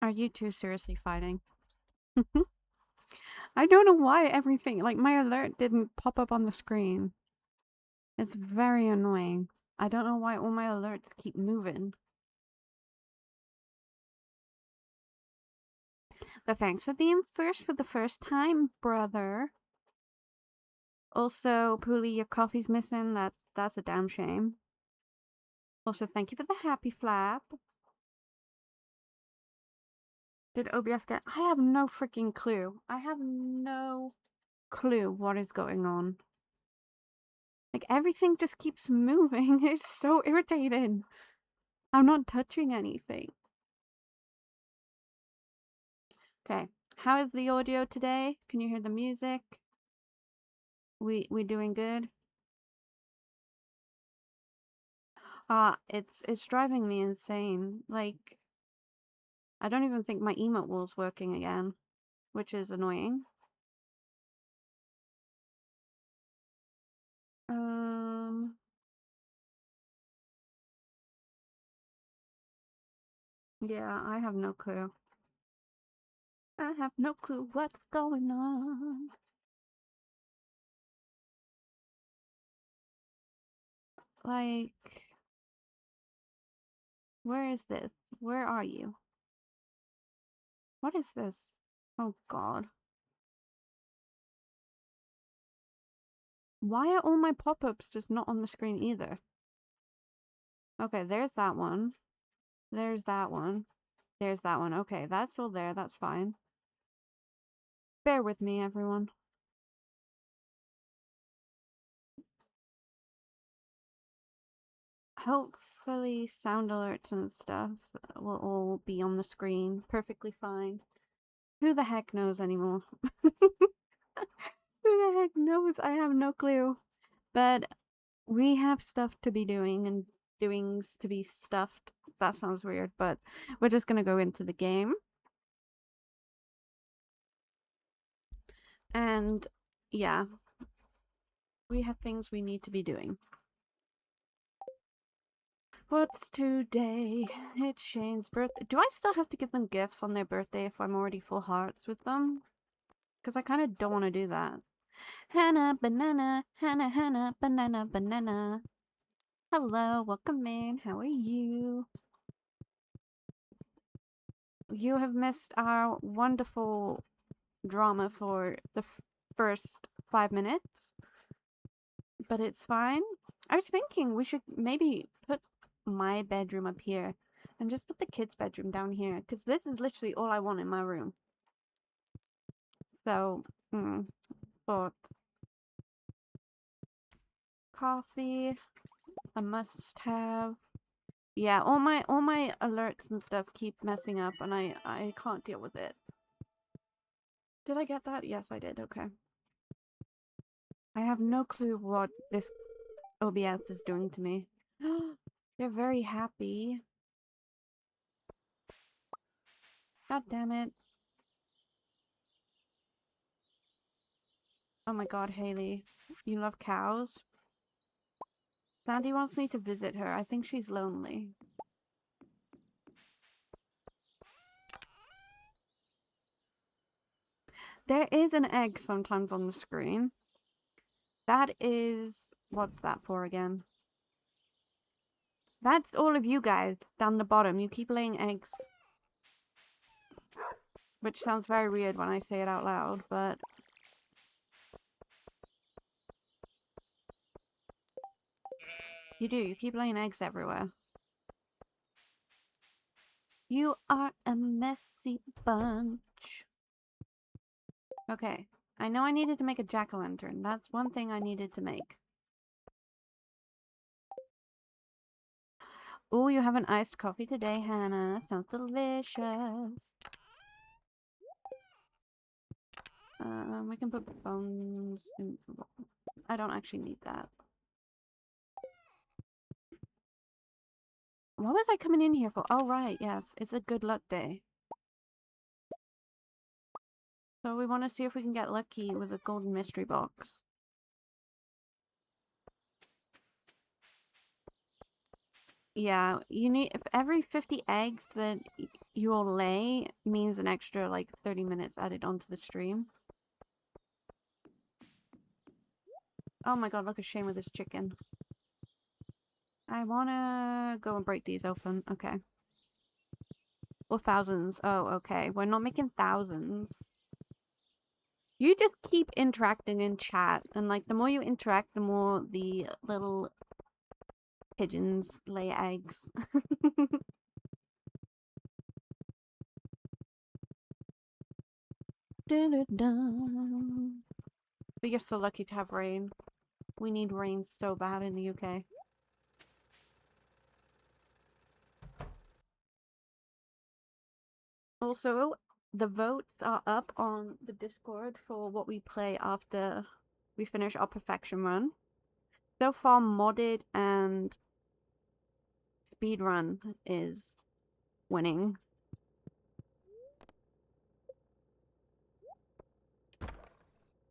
Are you two seriously fighting? I don't know why everything, like my alert didn't pop up on the screen. It's very annoying. I don't know why all my alerts keep moving. But thanks for being first for the first time, brother. Also, Pooly, your coffee's missing. That's a damn shame. Also, thank you for the happy flap. Did OBS get... I have no freaking clue. I have no clue what is going on. Like, everything just keeps moving. It's so irritating. I'm not touching anything. Okay. How is the audio today? Can you hear the music? We doing good? It's driving me insane. Like, I don't even think my emote wall's working again, which is annoying. Yeah, I have no clue. I have no clue what's going on. Like, where is this? Where are you? What is this? Oh god. Why are all my pop-ups just not on the screen either? Okay, there's that one. There's that one. There's that one. Okay, that's all there. That's fine. Bear with me, everyone. Hopefully sound alerts and stuff will all be on the screen perfectly fine. Who the heck knows anymore? Who the heck knows? I have no clue. But we have stuff to be doing and doings to be stuffed. That sounds weird, but we're just gonna go into the game. And yeah, we have things we need to be doing. What's today? It's Shane's birthday. Do I still have to give them gifts on their birthday if I'm already full hearts with them? Because I kind of don't want to do that. Hannah, banana, Hannah, Hannah, banana, banana. Hello, welcome in. How are you? You have missed our wonderful drama for the first 5 minutes, but it's fine. I was thinking we should maybe put my bedroom up here and just put the kids' bedroom down here, because this is literally all I want in my room. So, but coffee, a must-have. Yeah, all my alerts and stuff keep messing up, and I can't deal with it. Did I get that? Yes, I did. Okay. I have no clue what this OBS is doing to me. They're very happy. God damn it. Oh my god, Haley. You love cows? Sandy wants me to visit her. I think she's lonely. There is an egg sometimes on the screen. That is... What's that for again? That's all of you guys down the bottom. You keep laying eggs. Which sounds very weird when I say it out loud, but... You do. You keep laying eggs everywhere. You are a messy bunch. Okay. I know I needed to make a jack-o'-lantern. That's one thing I needed to make. Oh, you have an iced coffee today, Hannah. Sounds delicious. We can put bones in... I don't actually need that. What was I coming in here for? Oh, right, yes. It's a good luck day. So we want to see if we can get lucky with a golden mystery box. Yeah, you need... If every 50 eggs that your lay means an extra like 30 minutes added onto the stream. Oh my god, look at Shane with his chicken. I wanna go and break these open. Okay. Or thousands. Oh, okay. We're not making thousands. You just keep interacting in chat, and like the more you interact, the more the little pigeons lay eggs. But you're so lucky to have rain. We need rain so bad in the UK. Also, the votes are up on the Discord for what we play after we finish our perfection run. So far, modded and speedrun is winning.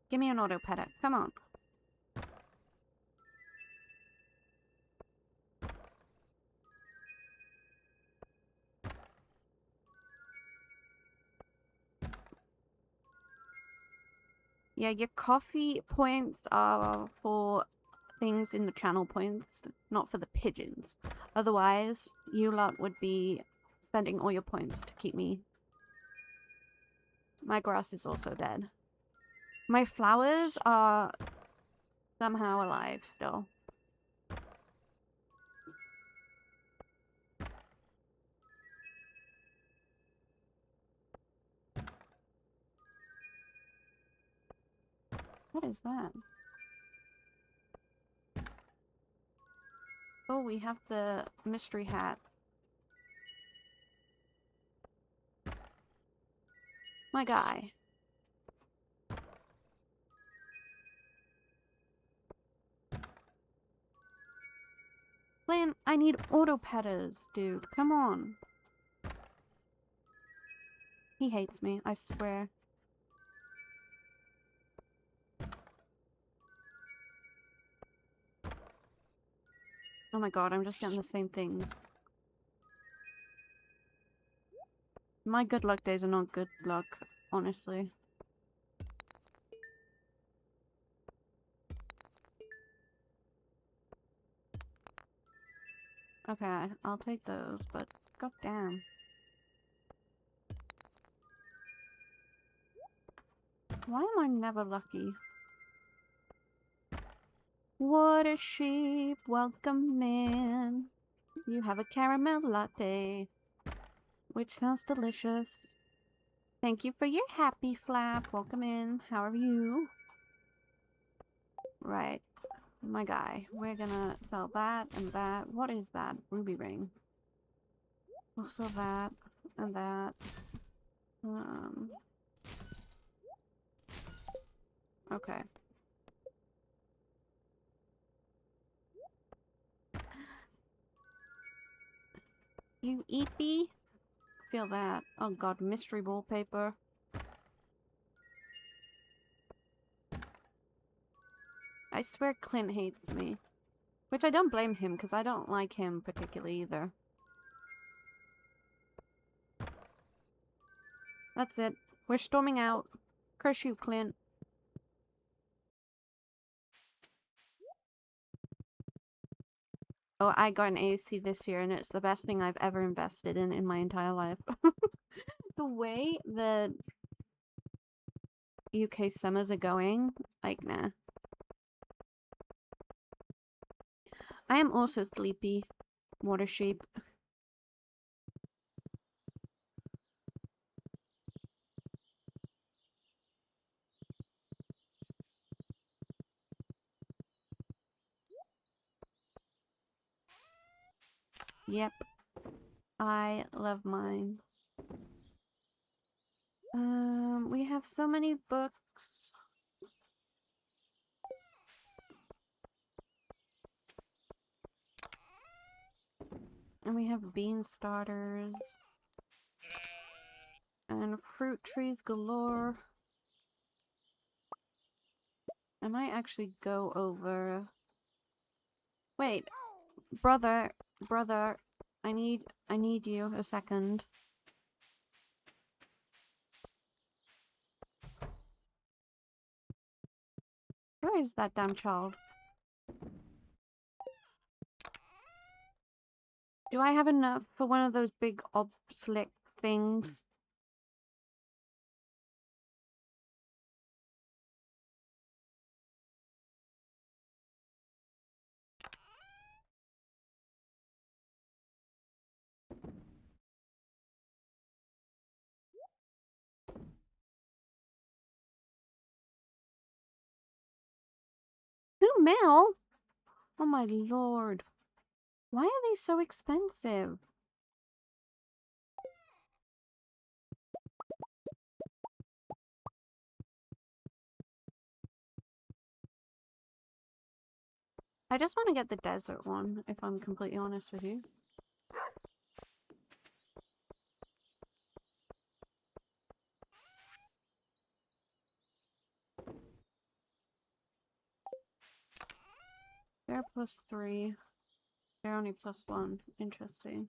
Give me an auto petter. Come on. Yeah, your coffee points are for things in the channel points, not for the pigeons. Otherwise, you lot would be spending all your points to keep me. My grass is also dead. My flowers are somehow alive still. What is that? Oh, we have the mystery hat. My guy. Lan, I need auto petters, dude. Come on. He hates me, I swear. Oh my god, I'm just getting the same things. My good luck days are not good luck, honestly. Okay, I'll take those, but goddamn. Why am I never lucky? What a sheep, welcome in. You have a caramel latte, which sounds delicious. Thank you for your happy flap. Welcome in. How are you? Right. My guy. We're gonna sell that and that. What is that? Ruby ring. We'll sell that and that. Okay. You eepy? Feel that. Oh god, mystery wallpaper. I swear Clint hates me. Which I don't blame him, because I don't like him particularly either. That's it. We're storming out. Curse you, Clint. Oh, I got an AC this year, and it's the best thing I've ever invested in my entire life. The way the UK summers are going, like, nah. I am also sleepy. Water sheep. Yep. I love mine. We have so many books. And we have bean starters. And fruit trees galore. I might actually go over... Wait. Brother. I need you a second. Where is that damn child? Do I have enough for one of those big obelisk things? $2 mil? Oh my lord. Why are they so expensive? I just want to get the desert one, if I'm completely honest with you. They're +3. They're only +1. Interesting.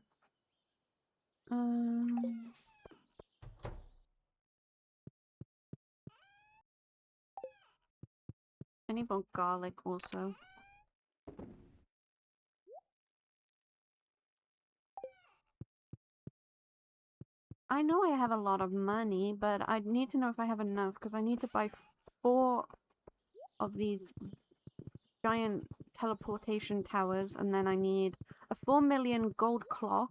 I need more garlic also. I know I have a lot of money, but I need to know if I have enough because I need to buy 4 of these giant teleportation towers, and then I need a 4 million gold clock.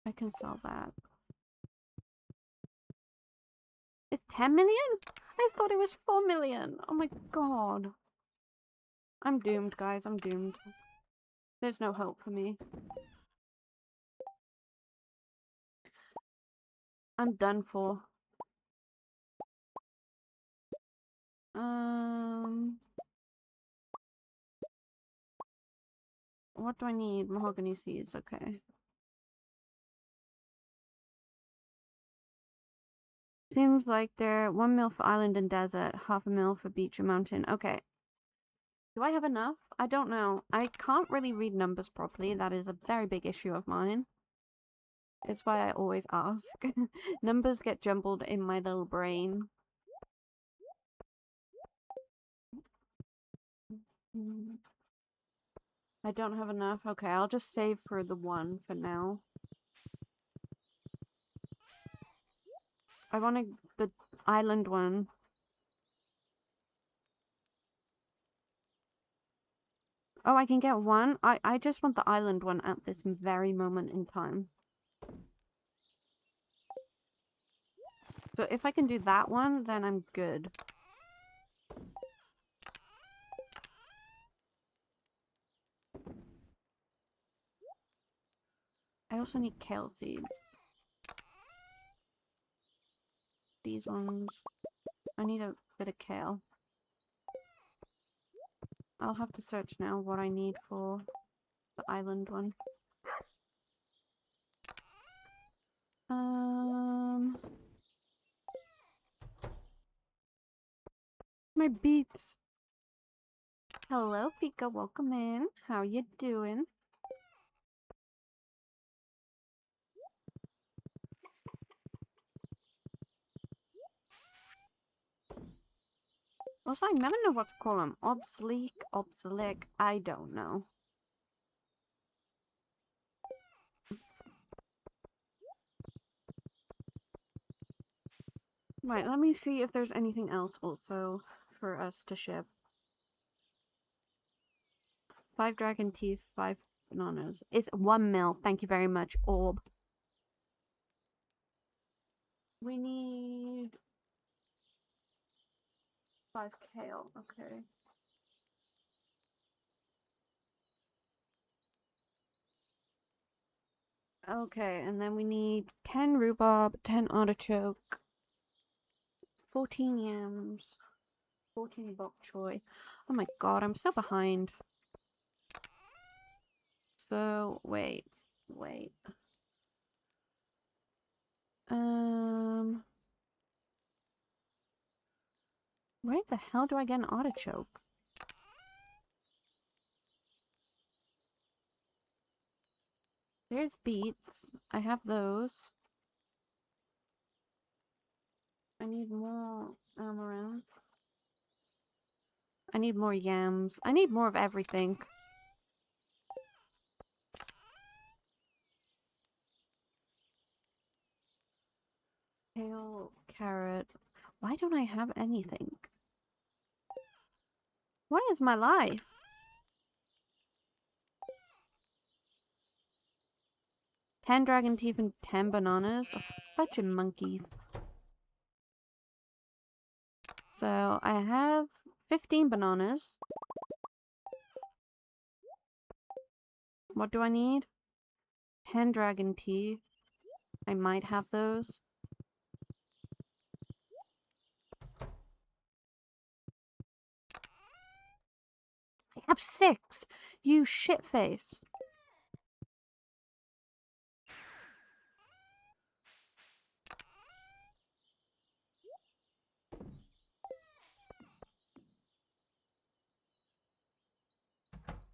I can sell that. It's 10 million? I thought it was 4 million. Oh my god. I'm doomed, guys. I'm doomed. There's no hope for me. I'm done for. What do I need? Mahogany seeds, okay. Seems like they're 1 mil for island and desert, 0.5 mil for beach and mountain. Okay. Do I have enough? I don't know. I can't really read numbers properly. That is a very big issue of mine. It's why I always ask. Numbers get jumbled in my little brain. I don't have enough. Okay, I'll just save for the one for now. I wanted the island one. Oh, I can get one? I just want the island one at this very moment in time. So if I can do that one, then I'm good. I also need kale seeds. These ones. I need a bit of kale. I'll have to search now what I need for the island one. My beets. Hello, Pika. Welcome in. How you doing? Also, I never know what to call them. Obsolete. I don't know. Right, let me see if there's anything else also for us to ship. 5 dragon teeth, 5 bananas. It's 1 mil. Thank you very much, Orb. We need 5 kale. Okay. Okay, and then we need 10 rhubarb, 10 artichoke, 14 yams, 14 bok choy. Oh my god, I'm so behind. So, wait. Where the hell do I get an artichoke? There's beets. I have those. I need more amaranth. I need more yams. I need more of everything. Kale, carrot. Why don't I have anything? What is my life? Ten dragon teeth and 10 bananas? Oh, fetching monkeys. So, I have 15 bananas. What do I need? 10 dragon teeth. I might have those. I have 6! You shitface.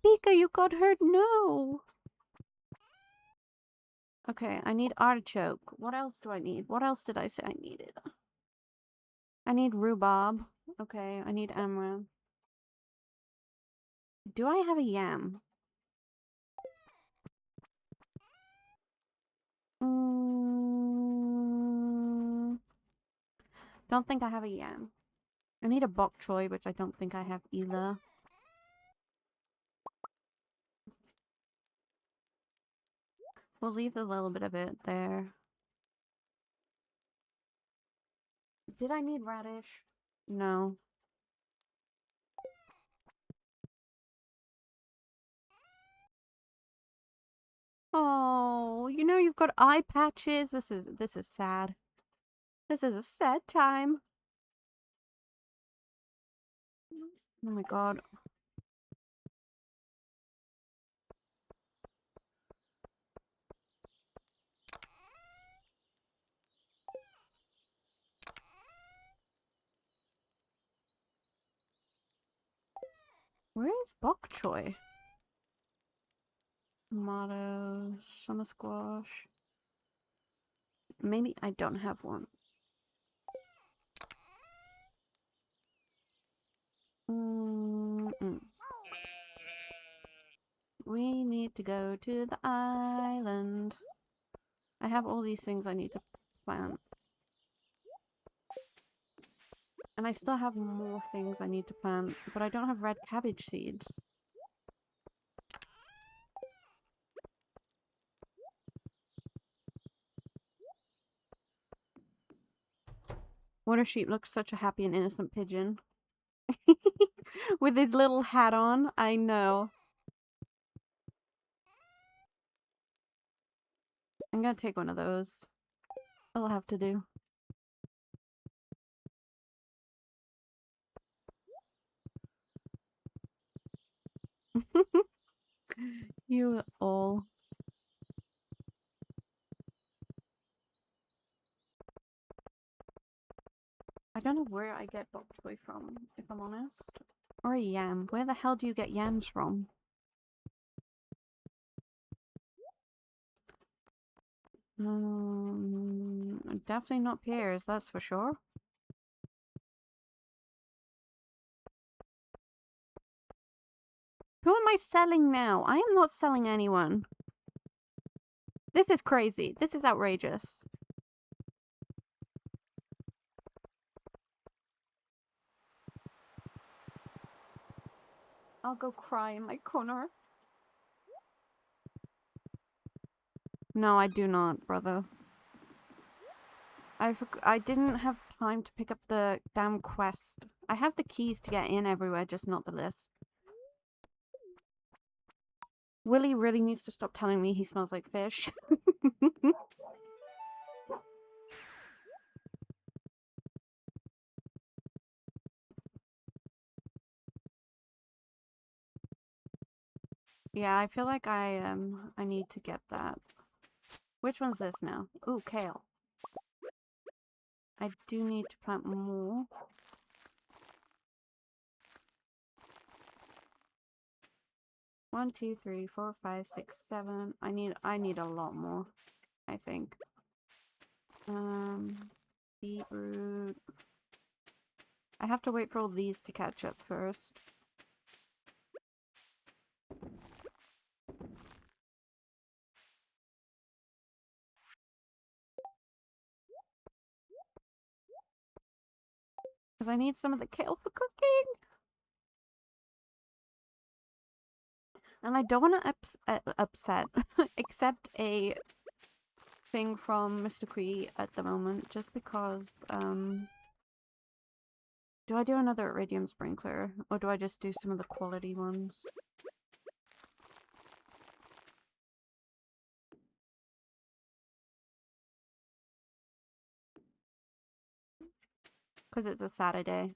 Pika, you got hurt? No! Okay, I need artichoke. What else do I need? What else did I say I needed? I need rhubarb. Okay, I need amaranth. Do I have a yam? Don't think I have a yam. I need a bok choy, which I don't think I have either. We'll leave a little bit of it there. Did I need radish? No. Oh, you know you've got eye patches. This is sad. This is a sad time. Oh my god. Where is bok choy? Tomatoes, summer squash. Maybe I don't have one. We need to go to the island. I have all these things I need to plant. And I still have more things I need to plant, but I don't have red cabbage seeds. Water sheep looks such a happy and innocent pigeon. With his little hat on, I know. I'm gonna take one of those. I'll have to do. You all. I don't know where I get bok choy from, if I'm honest. Or a yam. Where the hell do you get yams from? Definitely not pears, that's for sure. Who am I selling now? I am not selling anyone. This is crazy. This is outrageous. I'll go cry in my corner. No, I do not, brother. I didn't have time to pick up the damn quest. I have the keys to get in everywhere, just not the list. Willy really needs to stop telling me he smells like fish. Yeah, I feel like I need to get that. Which one's this now? Ooh, kale. I do need to plant more. 1, 2, 3, 4, 5, 6, 7. I need a lot more, I think. Beetroot. I have to wait for all these to catch up first. Because I need some of the kale for cooking. And I don't want to upset, accept a thing from Mr. Cree at the moment, just because, do I do another iridium sprinkler, or do I just do some of the quality ones? Because it's a Saturday.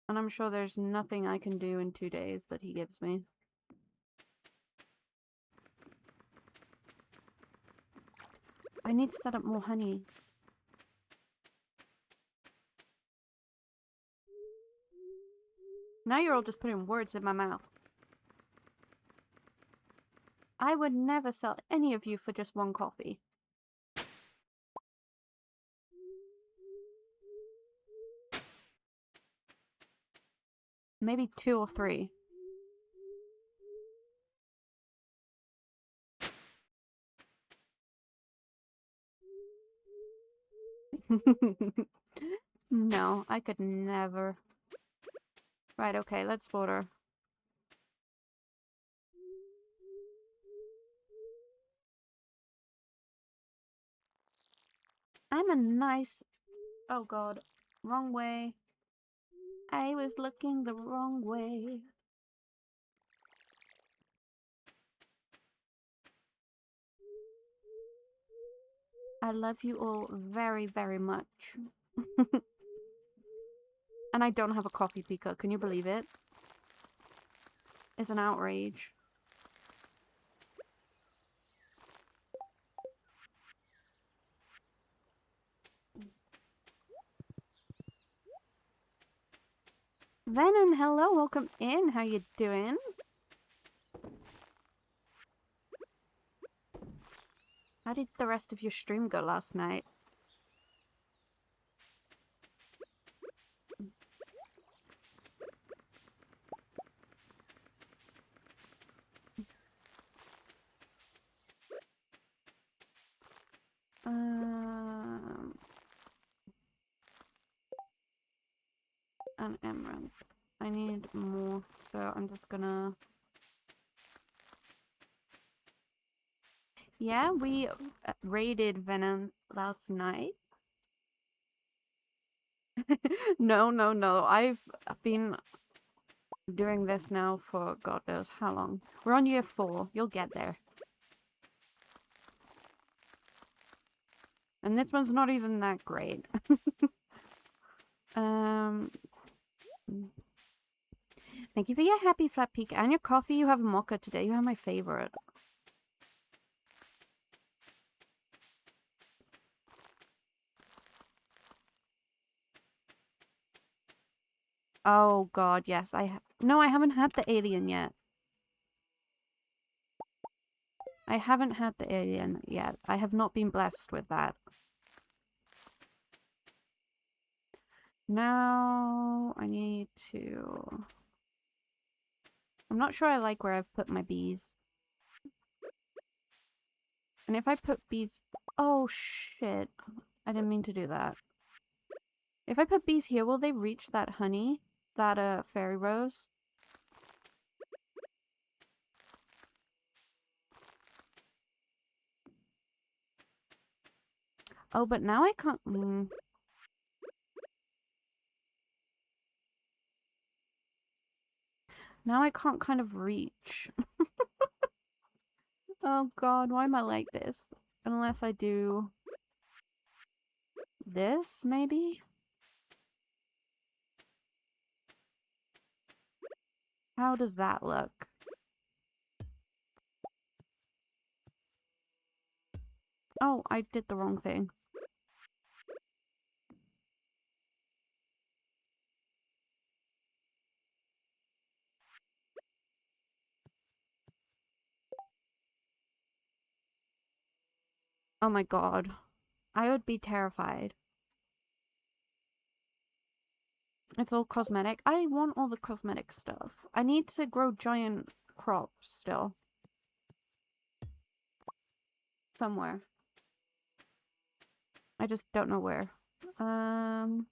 And I'm sure there's nothing I can do in 2 days that he gives me. I need to set up more honey. Now you're all just putting words in my mouth. I would never sell any of you for just 1 coffee. Maybe 2 or 3. No, I could never. Right, okay, let's water. I'm a nice... Oh god. Wrong way. I was looking the wrong way. I love you all very, very much. And I don't have a coffee picker. Can you believe it? It's an outrage. Venom, hello, welcome in. How you doing? How did the rest of your stream go last night? An emerald. I need more, so I'm just gonna... Yeah, we raided Venom last night. No, no, no. I've been doing this now for God knows how long. We're on year 4. You'll get there. And this one's not even that great. Thank you for your happy flat peak and your coffee. You have a mocha today. You have my favorite. Oh god, yes. No, I haven't had the alien yet. I haven't had the alien yet. I have not been blessed with that. Now I need to... I'm not sure I like where I've put my bees. And if I put bees... Oh, shit. I didn't mean to do that. If I put bees here, will they reach that honey? That, fairy rose? Oh, but now I can't... Now I can't kind of reach. Oh god, why am I like this? Unless I do... this, maybe? How does that look? Oh, I did the wrong thing. Oh my god. I would be terrified. It's all cosmetic. I want all the cosmetic stuff. I need to grow giant crops still. Somewhere. I just don't know where. I'm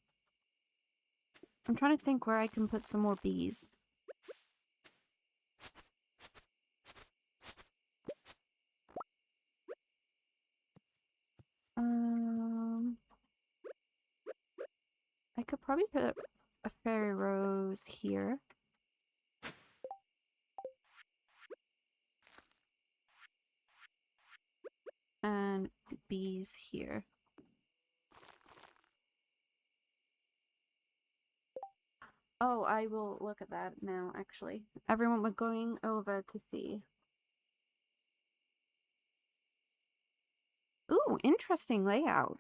trying to think where I can put some more bees. I could probably put a fairy rose here. And bees here. Oh, I will look at that now, actually. Everyone, we're going over to see. Ooh, interesting layout.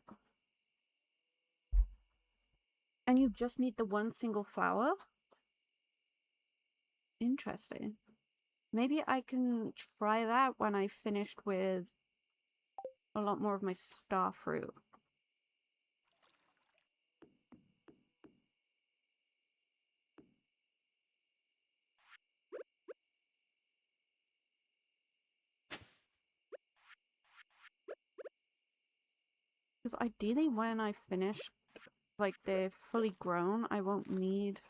And you just need the one single flower? Interesting. Maybe I can try that when I finished with a lot more of my star fruit. Because ideally when I finish, like they're fully grown, I won't need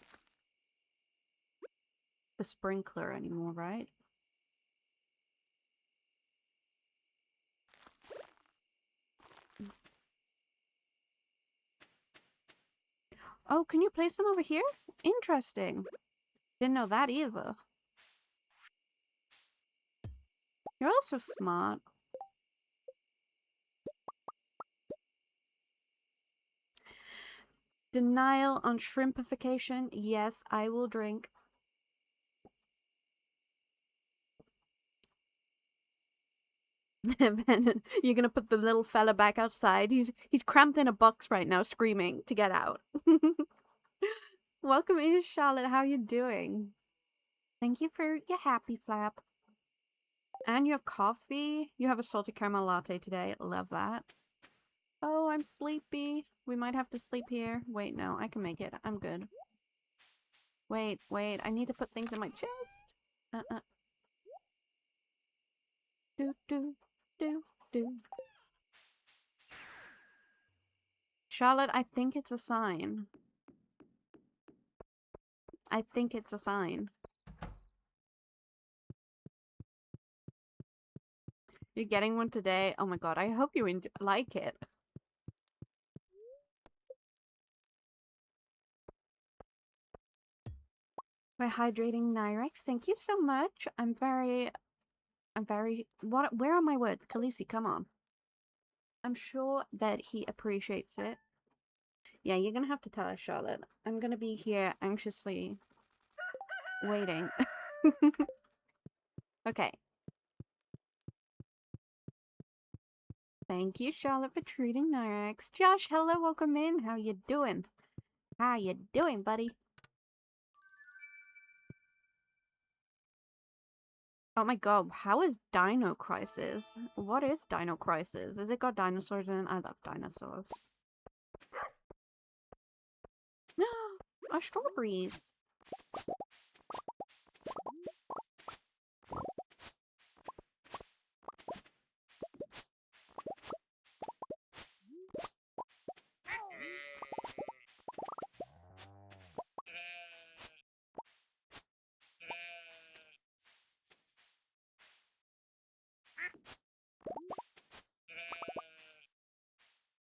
the sprinkler anymore, right? Oh, can you place them over here? Interesting. Didn't know that either. You're also smart. Denial on shrimpification. Yes, I will drink. Then you're gonna put the little fella back outside. He's cramped in a box right now, screaming to get out. Welcome in, Charlotte. How you doing? Thank you for your happy flap. And your coffee. You have a salted caramel latte today. Love that. Oh, I'm sleepy. We might have to sleep here. Wait, no, I can make it. I'm good. Wait. I need to put things in my chest. Do. Charlotte, I think it's a sign. I think it's a sign. You're getting one today? Oh my god, I hope you like it. By hydrating Nyrex, thank you so much. I'm very, where are my words? Khaleesi, come on. I'm sure that he appreciates it. Yeah, you're gonna have to tell us, Charlotte. I'm gonna be here anxiously waiting. Okay. Thank you, Charlotte, for treating Nyrex. Josh, hello, welcome in. How you doing? How you doing, buddy? Oh my god, how is Dino Crisis? What is Dino Crisis? Has it got dinosaurs in it? I love dinosaurs. No, our strawberries.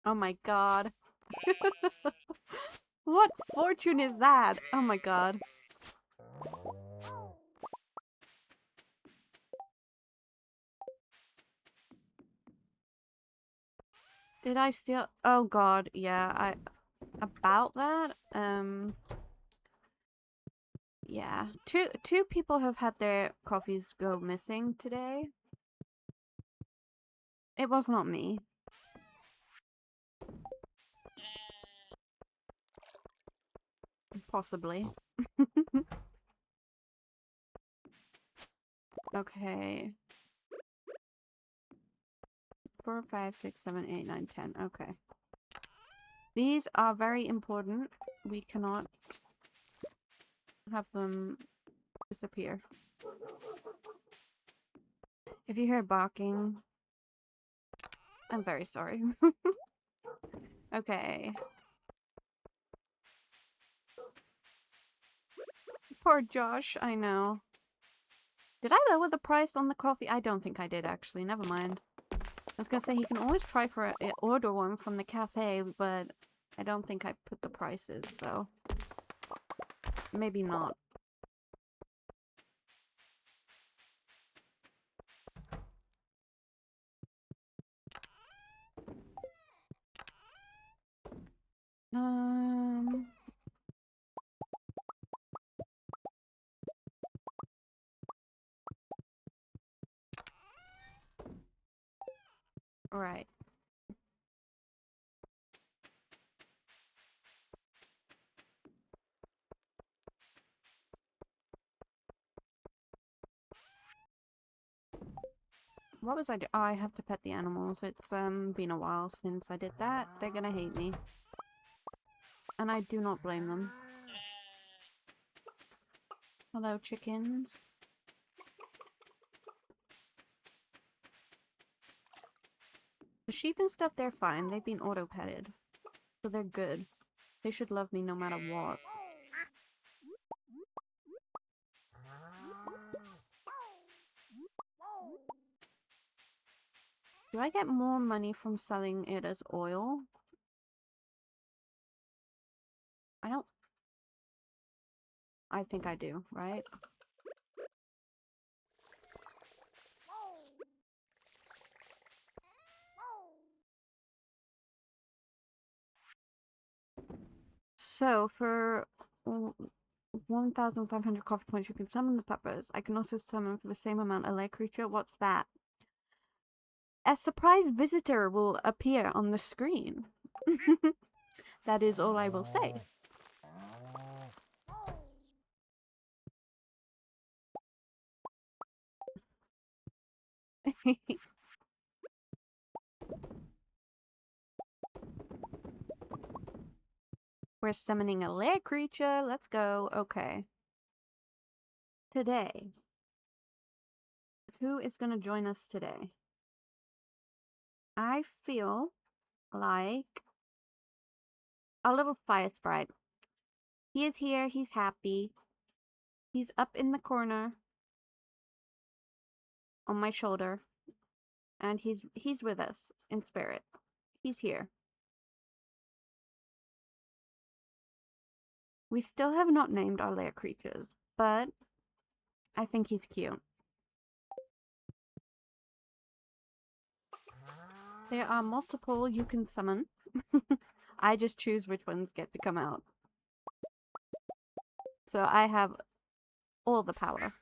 Oh my god. What fortune is that? Oh my god. Did I steal? Oh god, yeah, about that, yeah. Two people have had their coffees go missing today. It was not me. Possibly. Okay. 4, 5, 6, 7, 8, 9, 10. Okay. These are very important. We cannot have them disappear. If you hear barking, I'm very sorry. Okay. Poor Josh, I know. Did I lower the price on the coffee? I don't think I did, actually. Never mind. I was gonna say, he can always try for order one from the cafe, but I don't think I put the prices, so... maybe not. Right. What was I doing? Oh, I have to pet the animals. It's been a while since I did that. They're gonna hate me. And I do not blame them. Hello, chickens. The sheep and stuff, they're fine. They've been auto-petted. So they're good. They should love me no matter what. Do I get more money from selling it as oil? I don't... I think I do, right? So, for 1,500 coffee points, you can summon the peppers. I can also summon for the same amount a lair creature. What's that? A surprise visitor will appear on the screen. That is all I will say. We're summoning a lair creature. Let's go. Okay. Today. Who is going to join us today? I feel like a little fire sprite. He is here. He's happy. He's up in the corner on my shoulder. And he's with us in spirit. He's here. We still have not named our lair creatures, but I think he's cute. There are multiple you can summon. I just choose which ones get to come out. So I have all the power.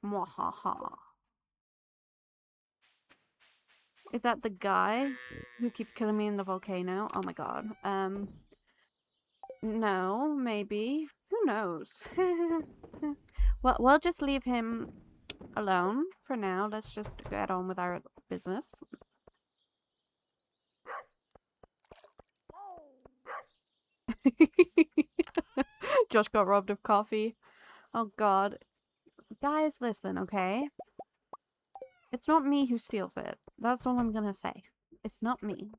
Mwahaha. Is that the guy who keeps killing me in the volcano? Oh my god. No, maybe. Who knows? Well, we'll just leave him alone for now. Let's just get on with our business. Josh got robbed of coffee. Oh god. Guys, listen, okay? It's not me who steals it. That's all I'm gonna say. It's not me.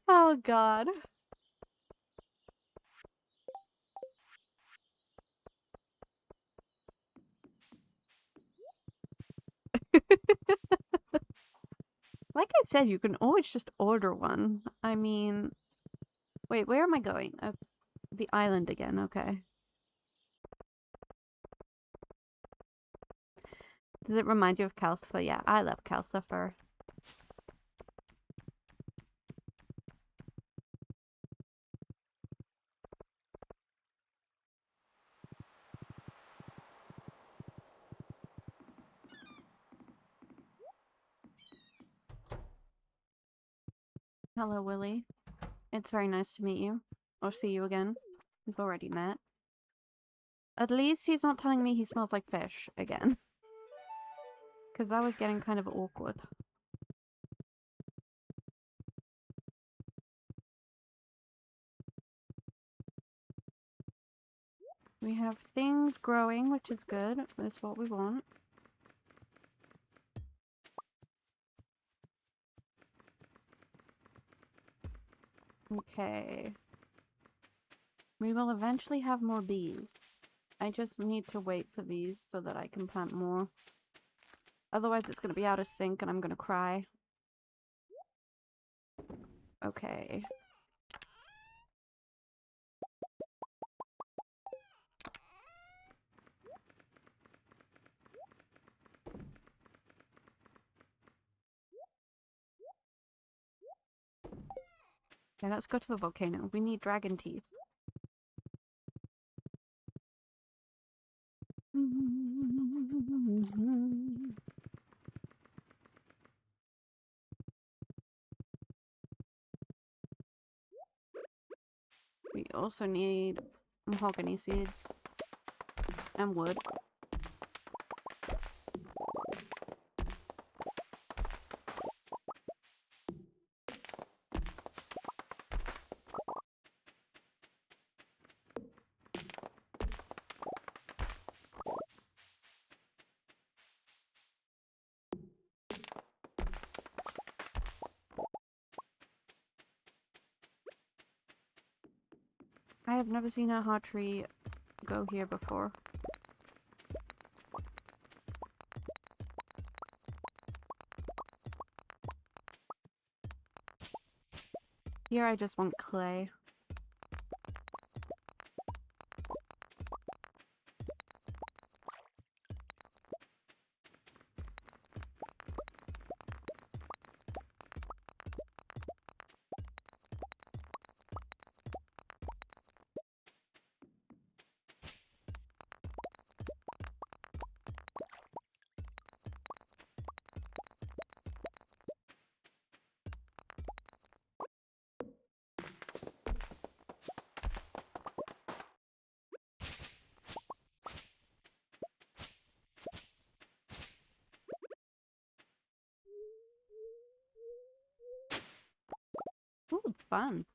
Oh god. Like I said, you can always just order one. I mean... Wait, where am I going? The island again, okay. Does it remind you of Calcifer? Yeah, I love Calcifer. Hello, Willy. It's very nice to meet you. Or see you again. We've already met. At least he's not telling me he smells like fish again. Because that was getting kind of awkward. We have things growing, which is good. That's what we want. Okay. We will eventually have more bees. I just need to wait for these so that I can plant more. Otherwise it's going to be out of sync and I'm going to cry. Okay. Okay, let's go to the volcano. We need dragon teeth. We also need mahogany seeds and wood. I have never seen a heart tree go here before. Here I just want clay. Ooh, fun.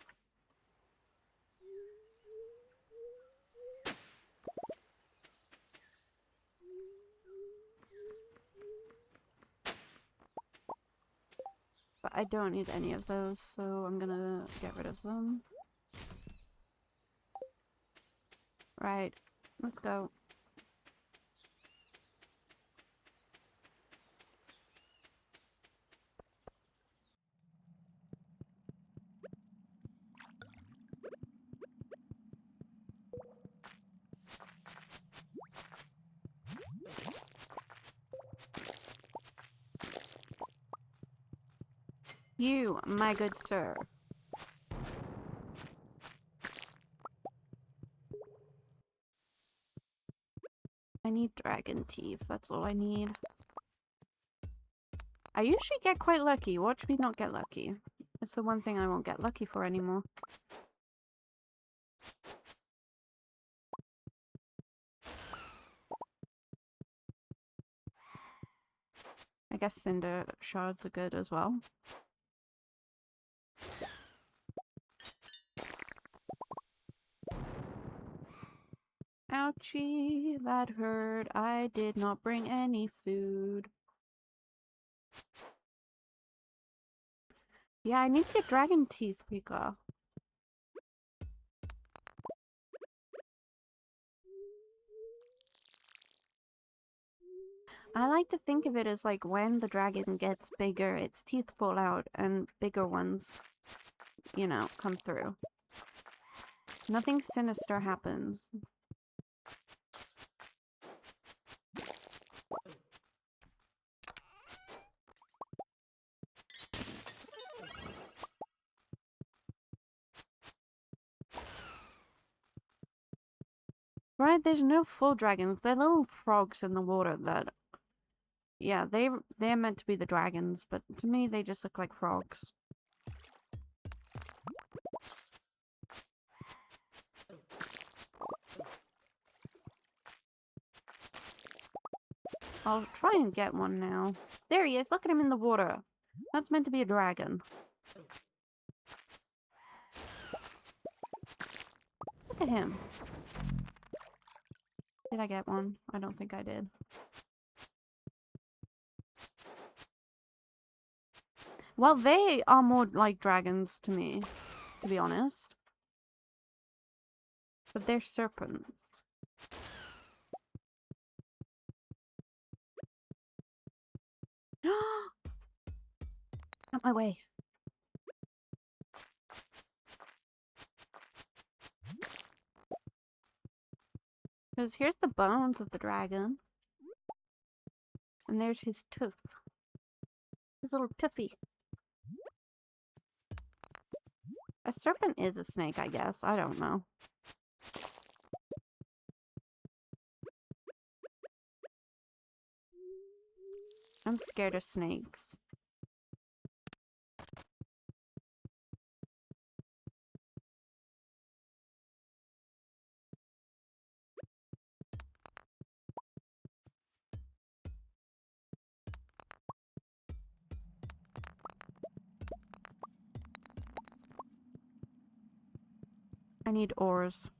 But I don't need any of those, so I'm gonna get rid of them. Right, let's go. You, my good sir. I need dragon teeth, that's all I need. I usually get quite lucky. Watch me not get lucky. It's the one thing I won't get lucky for anymore. I guess cinder shards are good as well. Ouchie, that hurt. I did not bring any food. Yeah, I need to get dragon teeth, Pika. I like to think of it as like when the dragon gets bigger, its teeth fall out and bigger ones, you know, come through. Nothing sinister happens. Right, there's no full dragons. They're little frogs in the water that... Yeah, they're meant to be the dragons, but to me they just look like frogs. I'll try and get one now. There he is. Look at him in the water. That's meant to be a dragon. Look at him. Did I get one? I don't think I did. Well, they are more like dragons to me, to be honest. But they're serpents. Out my way. Because here's the bones of the dragon. And there's his tooth. His little toothy. A serpent is a snake, I guess. I don't know. I'm scared of snakes. I need oars.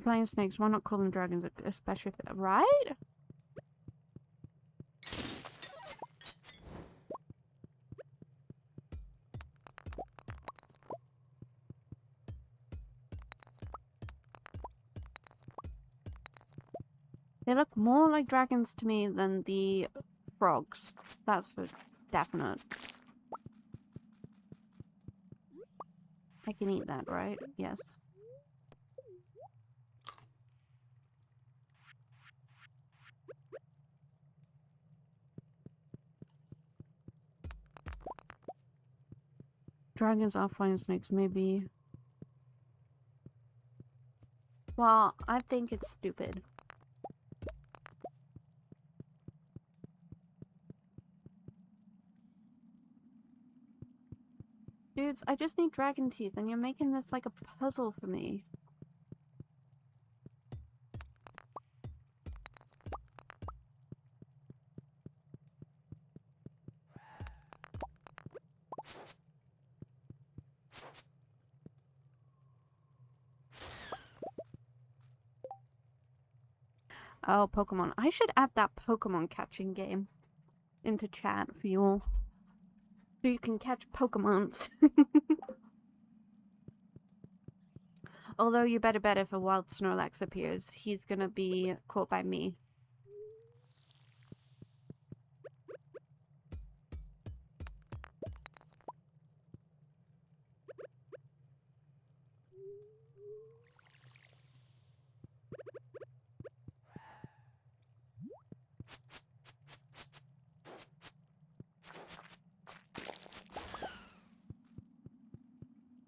Flying snakes, why not call them dragons, especially if they're... Right? They look more like dragons to me than the frogs. That's for definite. I can eat that, right? Yes. Dragons are flying snakes, maybe. Well, I think it's stupid. Dudes, I just need dragon teeth, and you're making this like a puzzle for me. Oh, Pokemon. I should add that Pokemon catching game into chat for you all. So you can catch Pokemons. Although you better bet if a wild Snorlax appears, he's gonna be caught by me.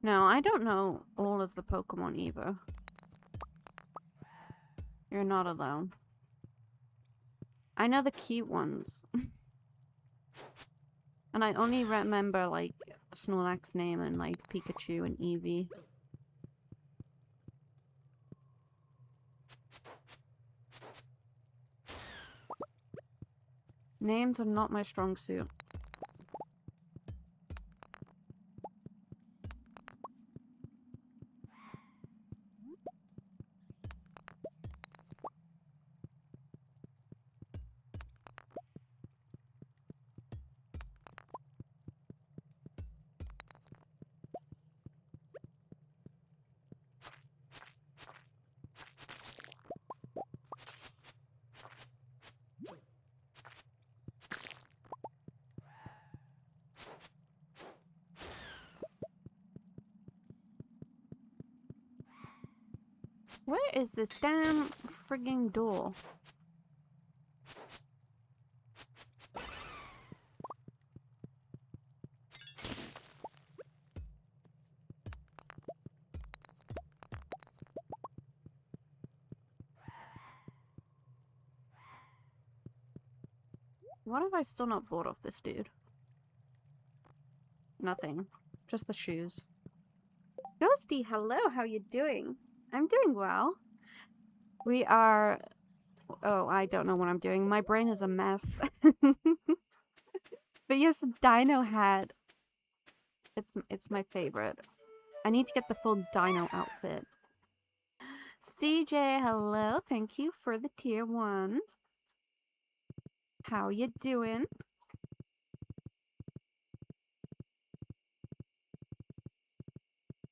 No, I don't know all of the Pokemon either. You're not alone. I know the cute ones. And I only remember, like, Snorlax's name and, like, Pikachu and Eevee. Names are not my strong suit. Where is this damn frigging door? What have I still not bought off this dude? Nothing. Just the shoes. Ghosty, hello, how you doing? I'm doing well. We are... Oh, I don't know what I'm doing. My brain is a mess. But yes, Dino hat. It's my favorite. I need to get the full Dino outfit. CJ, hello. Thank you for the tier 1. How you doing?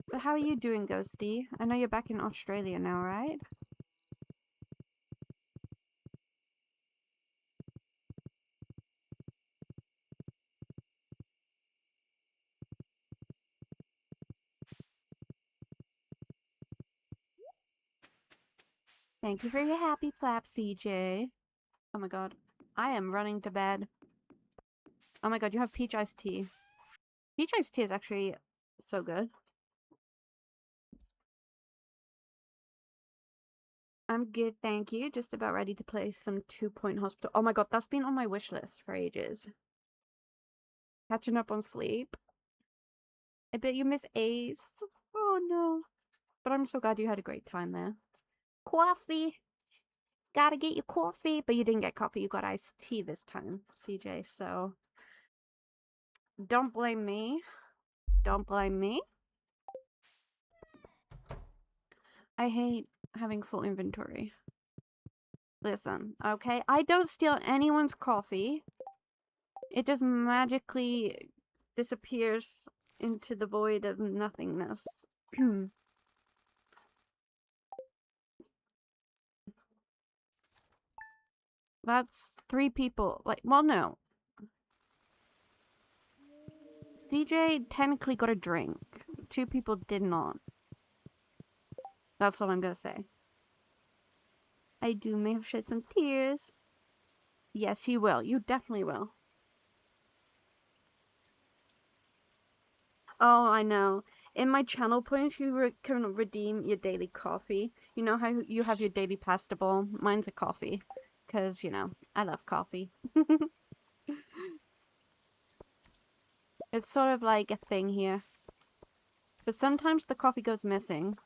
But how are you doing, Ghosty? I know you're back in Australia now, right? Thank you for your happy clap, CJ. Oh my god. I am running to bed. Oh my god, you have peach iced tea. Peach iced tea is actually so good. I'm good, thank you. Just about ready to play some 2-Point Hospital. Oh my god, that's been on my wish list for ages. Catching up on sleep. I bet you miss Ace. Oh no. But I'm so glad you had a great time there. Coffee! Gotta get your coffee. But you didn't get coffee, you got iced tea this time, CJ, so... Don't blame me. Don't blame me. I hate having full inventory. Listen, okay? I don't steal anyone's coffee. It just magically disappears into the void of nothingness. That's 3 people. Like, well, no. CJ technically got a drink. 2 people did not. That's all I'm gonna say. I may have shed some tears. Yes, you will. You definitely will. Oh, I know. In my channel points, you can redeem your daily coffee. You know how you have your daily pasta bowl? Mine's a coffee. Because, you know, I love coffee. It's sort of like a thing here. But sometimes the coffee goes missing.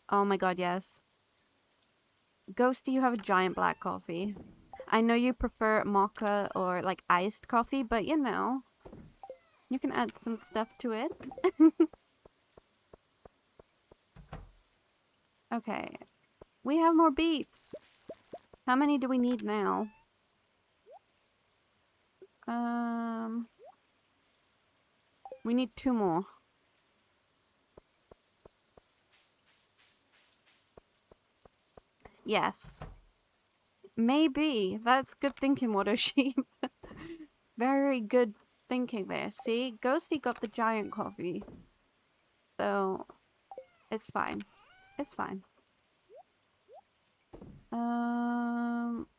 Oh my god, yes. Ghosty, you have a giant black coffee. I know you prefer mocha or like iced coffee, but you know, you can add some stuff to it. Okay. We have more beets. How many do we need now? We need 2 more. Yes. Maybe. That's good thinking, Water Sheep. Very good thinking there. See? Ghosty got the giant coffee. So, it's fine. It's fine.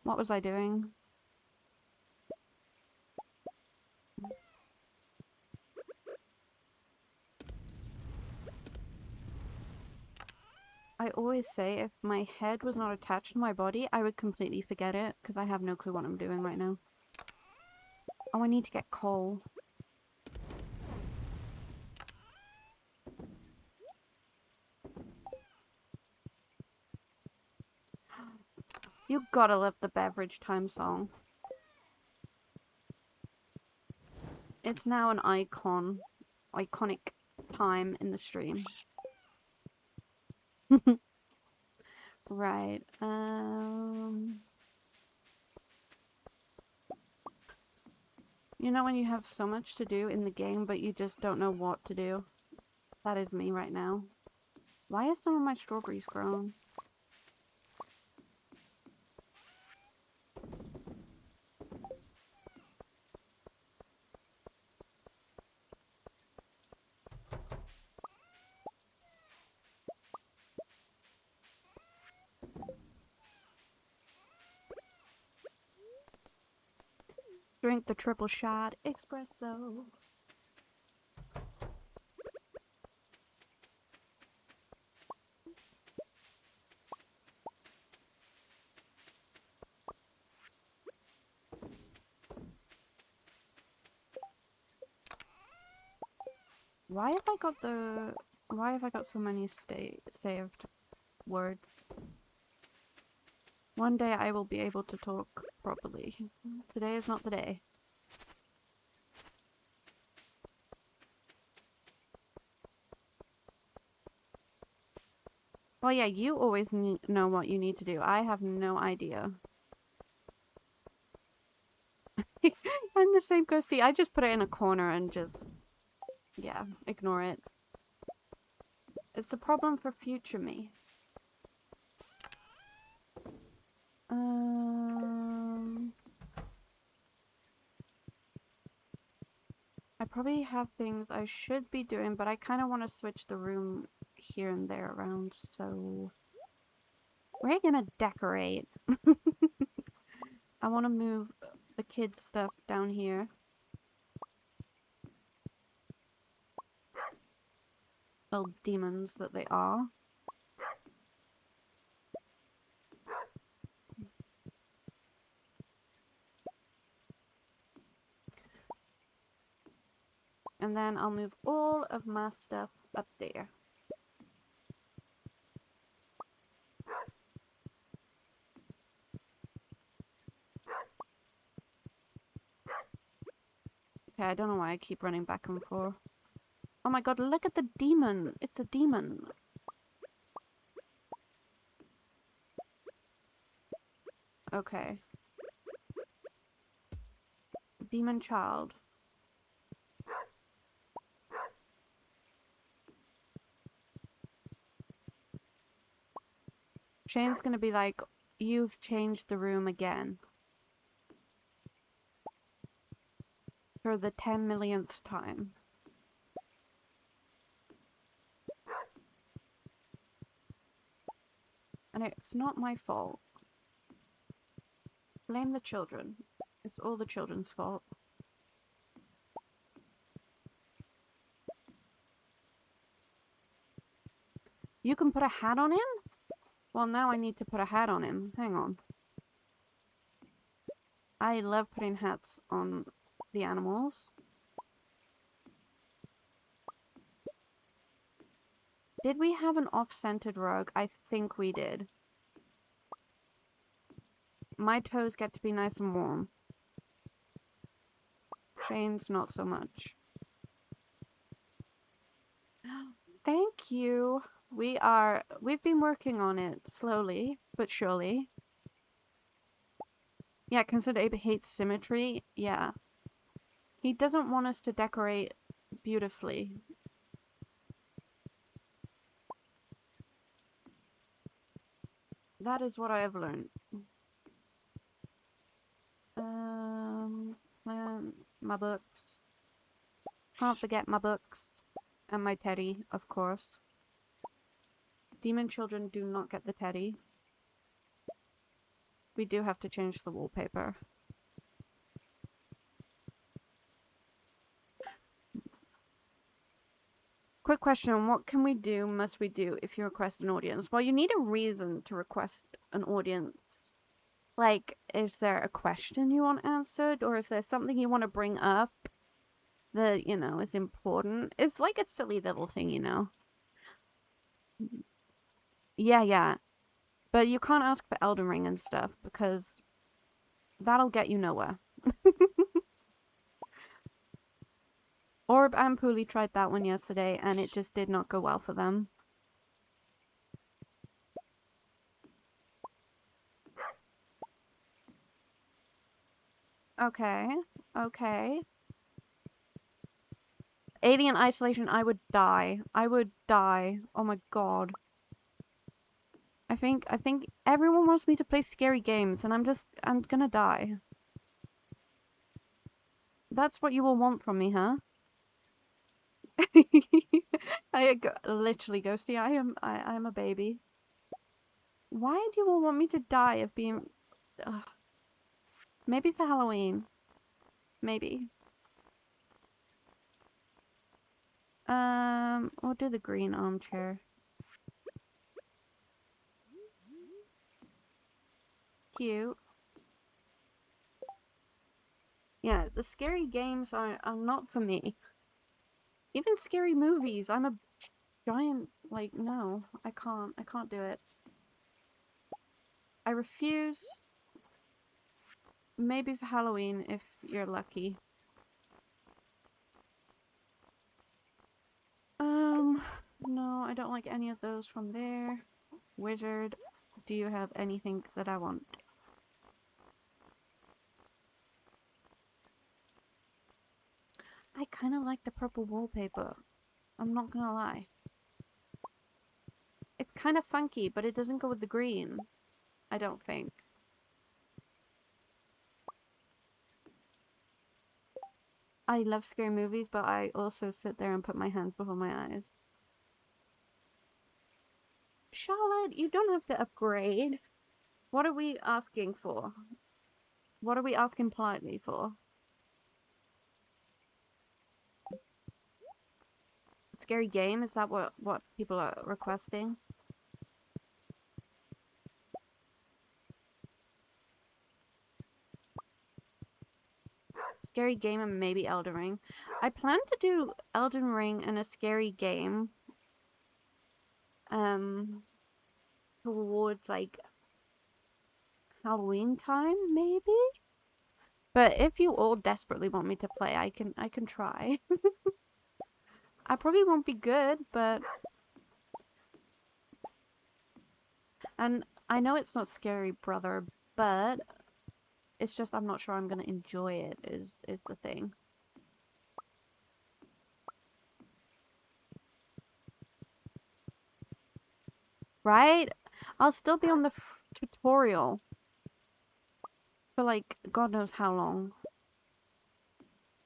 What was I doing? I always say if my head was not attached to my body, I would completely forget it, because I have no clue what I'm doing right now. Oh, I need to get coal. You gotta love the beverage time song. It's now an iconic time in the stream. Right, you know when you have so much to do in the game, but you just don't know what to do? That is me right now. Why is some of my strawberries grown? Drink the triple shot espresso. Why have I got the... Why have I got so many saved words? One day I will be able to talk properly. Today is not the day. Well, yeah, you always know what you need to do. I have no idea. I'm the same, Ghosty. I just put it in a corner and just... Yeah, ignore it. It's a problem for future me. I probably have things I should be doing, but I kind of want to switch the room here and there around, so... We're gonna decorate. I want to move the kids' stuff down here. Little demons that they are. And then I'll move all of my stuff up there. Okay, I don't know why I keep running back and forth. Oh my god, look at the demon! It's a demon! Okay. Demon child. Shane's gonna be like, you've changed the room again. For the 10 millionth time. And it's not my fault. Blame the children. It's all the children's fault. You can put a hat on him? Well, now I need to put a hat on him. Hang on. I love putting hats on the animals. Did we have an off-centered rug? I think we did. My toes get to be nice and warm. Shane's not so much. Thank you. We've been working on it slowly, but surely. Yeah, consider Abe hates symmetry. Yeah. He doesn't want us to decorate beautifully. That is what I have learned. My books. Can't forget my books. And my teddy, of course. Demon children do not get the teddy. We do have to change the wallpaper. Quick question, what can we do, must we do, if you request an audience? Well, you need a reason to request an audience. Like, is there a question you want answered? Or is there something you want to bring up that, you know, is important? It's like a silly little thing, you know? Yeah. But you can't ask for Elden Ring and stuff, because that'll get you nowhere. Orb and Pooley tried that one yesterday, and it just did not go well for them. Okay. Alien Isolation, I would die. Oh my god. I think everyone wants me to play scary games, and I'm gonna die. That's what you all want from me, huh? Literally, Ghosty, I am a baby. Why do you all want me to die of being... Ugh. Maybe for Halloween. Maybe. We'll do the green armchair. Cute. Yeah, the scary games are not for me. Even scary movies. I'm a giant, like, no. I can't do it. I refuse. Maybe for Halloween if you're lucky. No, I don't like any of those from there. Wizard, do you have anything that I want? I kind of like the purple wallpaper. I'm not gonna lie. It's kind of funky, but it doesn't go with the green. I don't think. I love scary movies, but I also sit there and put my hands before my eyes. Charlotte, you don't have to upgrade. What are we asking for? What are we asking politely for? Scary game? Is that what people are requesting? Scary game and maybe Elden Ring. I plan to do Elden Ring and a scary game. Towards like Halloween time, maybe? But if you all desperately want me to play, I can try. I probably won't be good, but... And I know it's not scary, brother, but... It's just I'm not sure I'm gonna enjoy it, is the thing. Right? I'll still be on the tutorial. For like, God knows how long.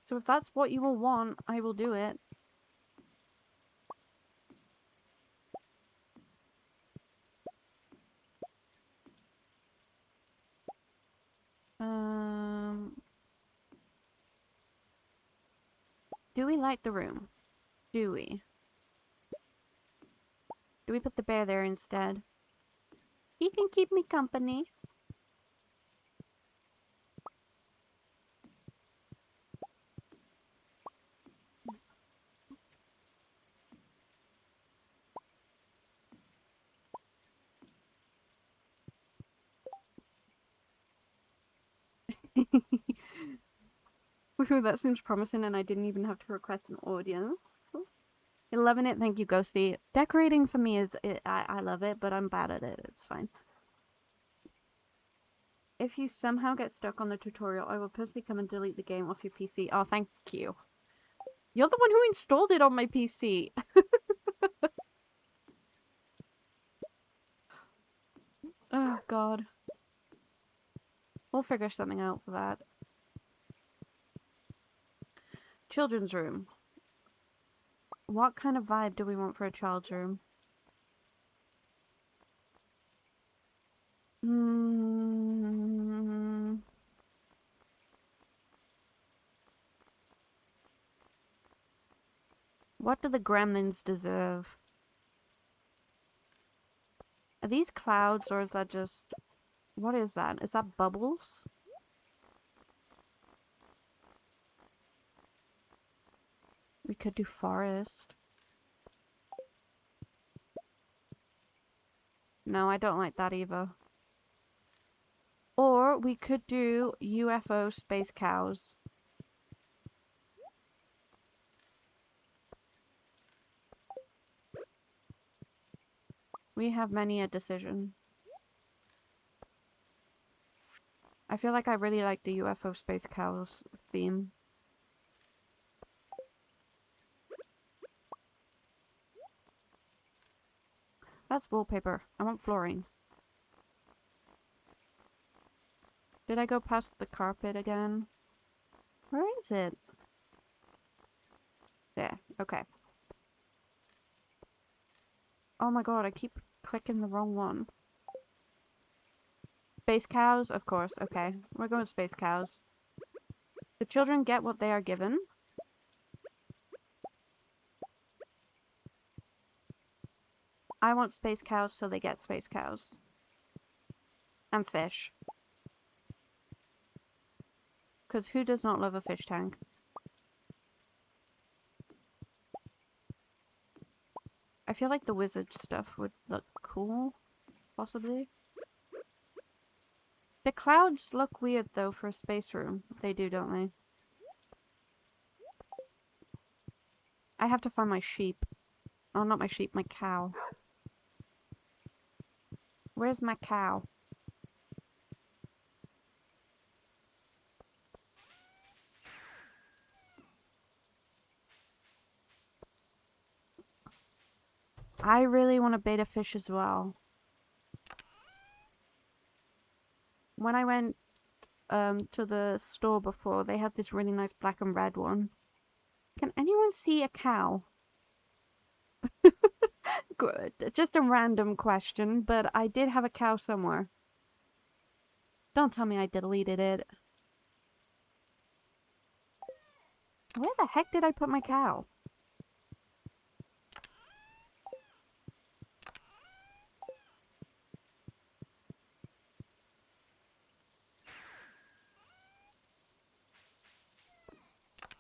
So if that's what you will want, I will do it. Do we like the room? Do we? Do we put the bear there instead? He can keep me company. Ooh, that seems promising and I didn't even have to request an audience. 11 it, thank you, Ghosty. Decorating for me is, I love it, but I'm bad at it. It's fine. If you somehow get stuck on the tutorial, I will personally come and delete the game off your PC. Oh, thank you. You're the one who installed it on my PC. Oh, God. We'll figure something out for that. Children's room. What kind of vibe do we want for a child's room? What do the gremlins deserve? Are these clouds or is that just... What is that? Is that bubbles? We could do forest. No, I don't like that either. Or we could do UFO space cows. We have many a decision. I feel like I really like the UFO space cows theme. That's wallpaper. I want flooring. Did I go past the carpet again? Where is it? There. Okay. Oh my god, I keep clicking the wrong one. Space cows? Of course. Okay. We're going space cows. The children get what they are given. I want space cows, so they get space cows. And fish. Because who does not love a fish tank? I feel like the wizard stuff would look cool, possibly. The clouds look weird though for a space room. They do, don't they? I have to find my sheep. Oh, not my sheep, my cow. Where's my cow? I really want a betta fish as well. When I went to the store before, they had this really nice black and red one. Can anyone see a cow? Good. Just a random question, but I did have a cow somewhere. Don't tell me I deleted it. Where the heck did I put my cow?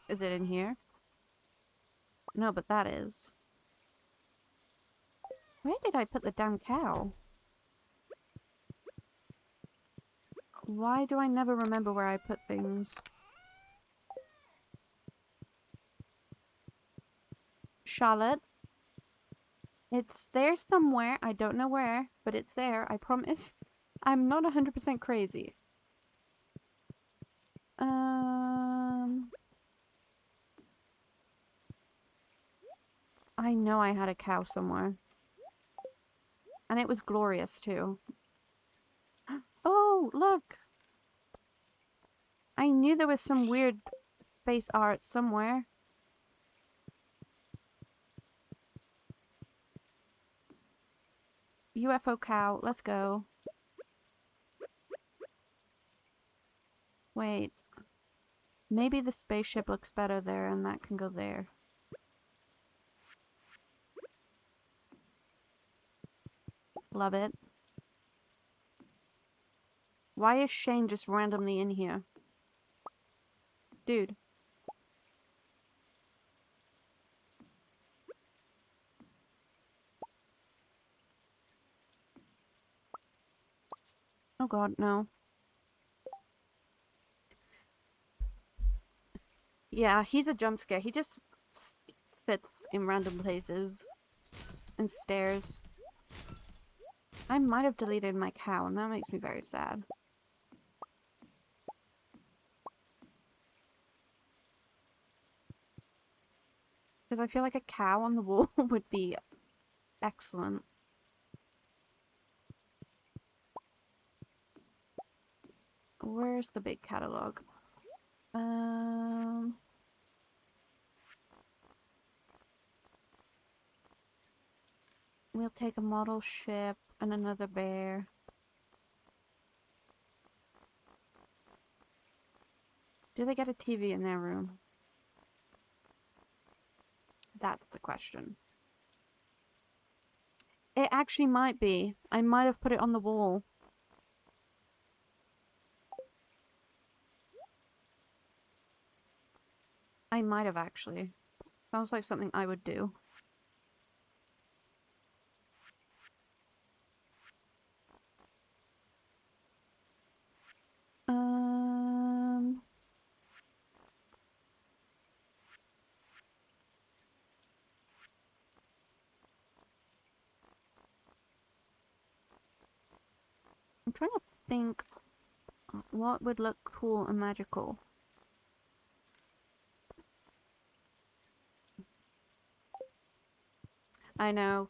Is it in here? No, but that is. Where did I put the damn cow? Why do I never remember where I put things? Charlotte. It's there somewhere. I don't know where, but it's there. I promise. I'm not 100% crazy. I know I had a cow somewhere. And it was glorious too. Oh, look! I knew there was some weird space art somewhere. UFO cow, let's go. Wait. Maybe the spaceship looks better there and that can go there. Love it. Why is Shane just randomly in here? Dude. Oh god, no. Yeah, he's a jump scare. He just sits in random places and stares. I might have deleted my cow and that makes me very sad. Because I feel like a cow on the wall would be excellent. Where's the big catalog? We'll take a model ship and another bear. Do they get a TV in their room? That's the question. It actually might be. I might have put it on the wall. I might have actually. Sounds like something I would do. I'm trying to think what would look cool and magical. I know.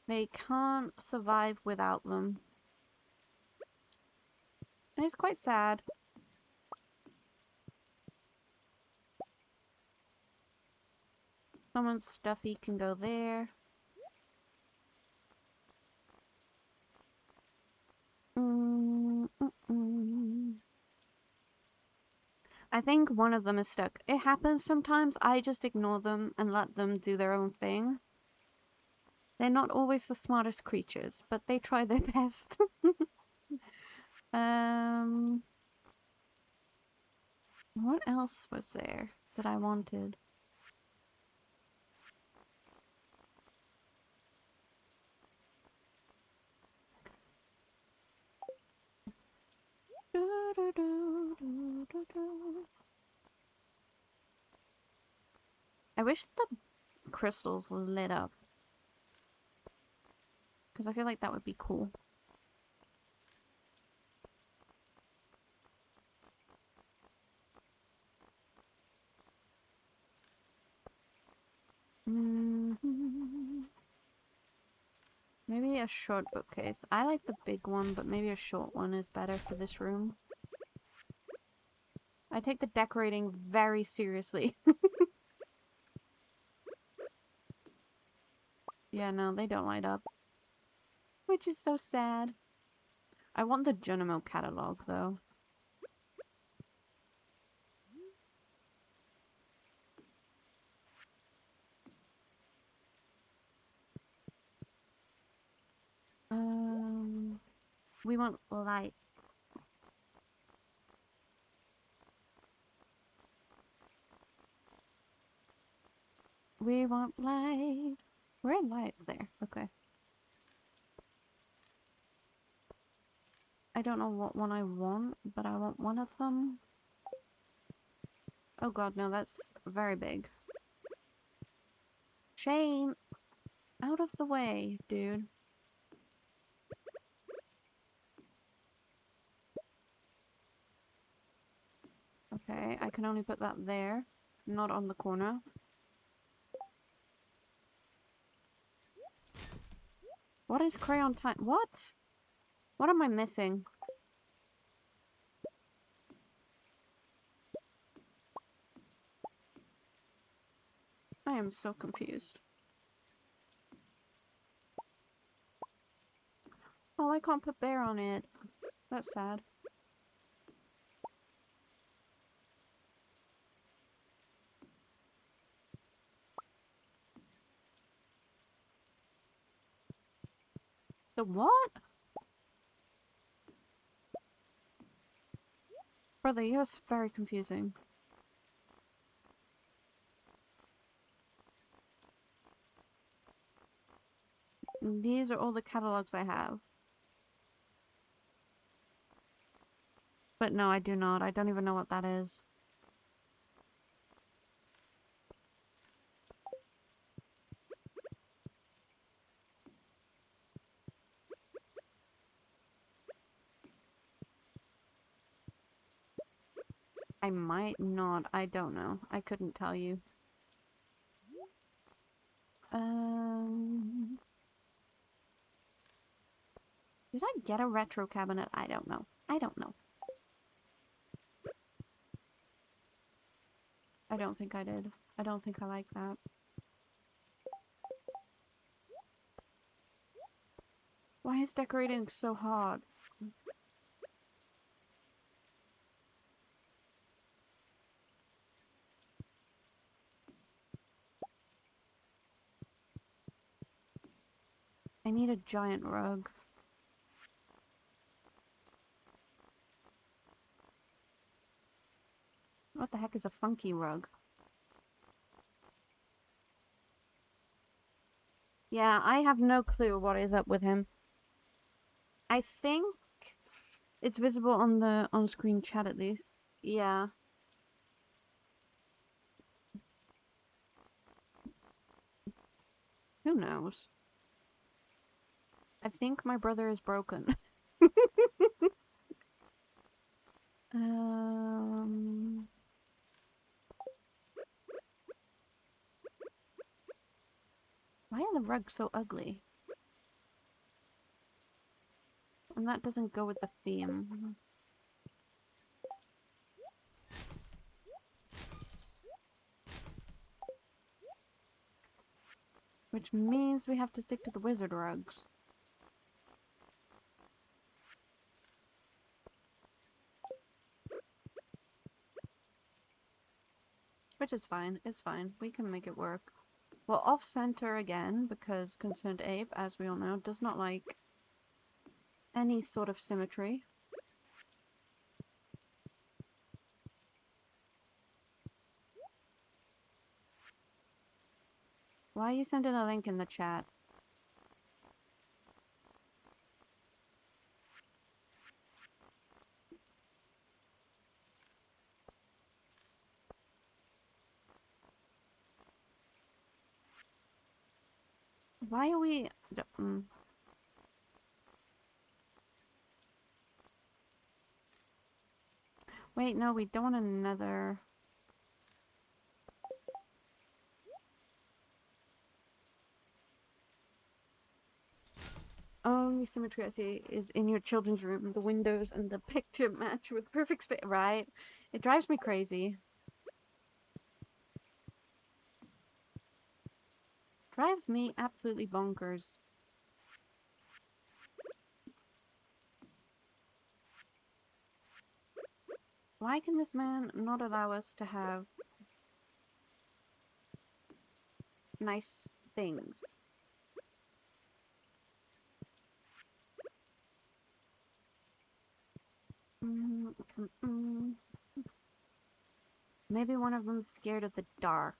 They can't survive without them. And it's quite sad. Someone's stuffy can go there. I think one of them is stuck. It happens sometimes. I just ignore them and let them do their own thing. They're not always the smartest creatures, but they try their best. What else was there that I wanted? I wish the crystals were lit up. Because I feel like that would be cool. Maybe a short bookcase. I like the big one, but maybe a short one is better for this room. I take the decorating very seriously. Yeah, no, they don't light up. Which is so sad. I want the Junimo catalog, though. We want light. We want light. Where are lights there? Okay. I don't know what one I want, but I want one of them. Oh god, no, that's very big. Shane! Out of the way, dude. Okay, I can only put that there, not on the corner. What is crayon time? What? What am I missing? I am so confused. Oh, I can't put bear on it. That's sad. The what? Brother, you're very confusing. These are all the catalogs I have. But no, I do not. I don't even know what that is. I might not. I don't know. I couldn't tell you. Did I get a retro cabinet? I don't know. I don't know. I don't think I did. I don't think I like that. Why is decorating so hard? I need a giant rug. What the heck is a funky rug? Yeah, I have no clue what is up with him. I think it's visible on the on-screen chat at least. Yeah. Who knows? I think my brother is broken. Why are the rugs so ugly? And that doesn't go with the theme. Which means we have to stick to the wizard rugs. Which is fine. It's fine. We can make it work. Well, off-center again, because Concerned Ape, as we all know, does not like any sort of symmetry. Why are you sending a link in the chat? Why are we... Wait, no, we don't want another... Only symmetry I see is in your children's room. The windows and the picture match with perfect space. Right? It drives me crazy. Drives me absolutely bonkers. Why can this man not allow us to have nice things? Maybe one of them's scared of the dark.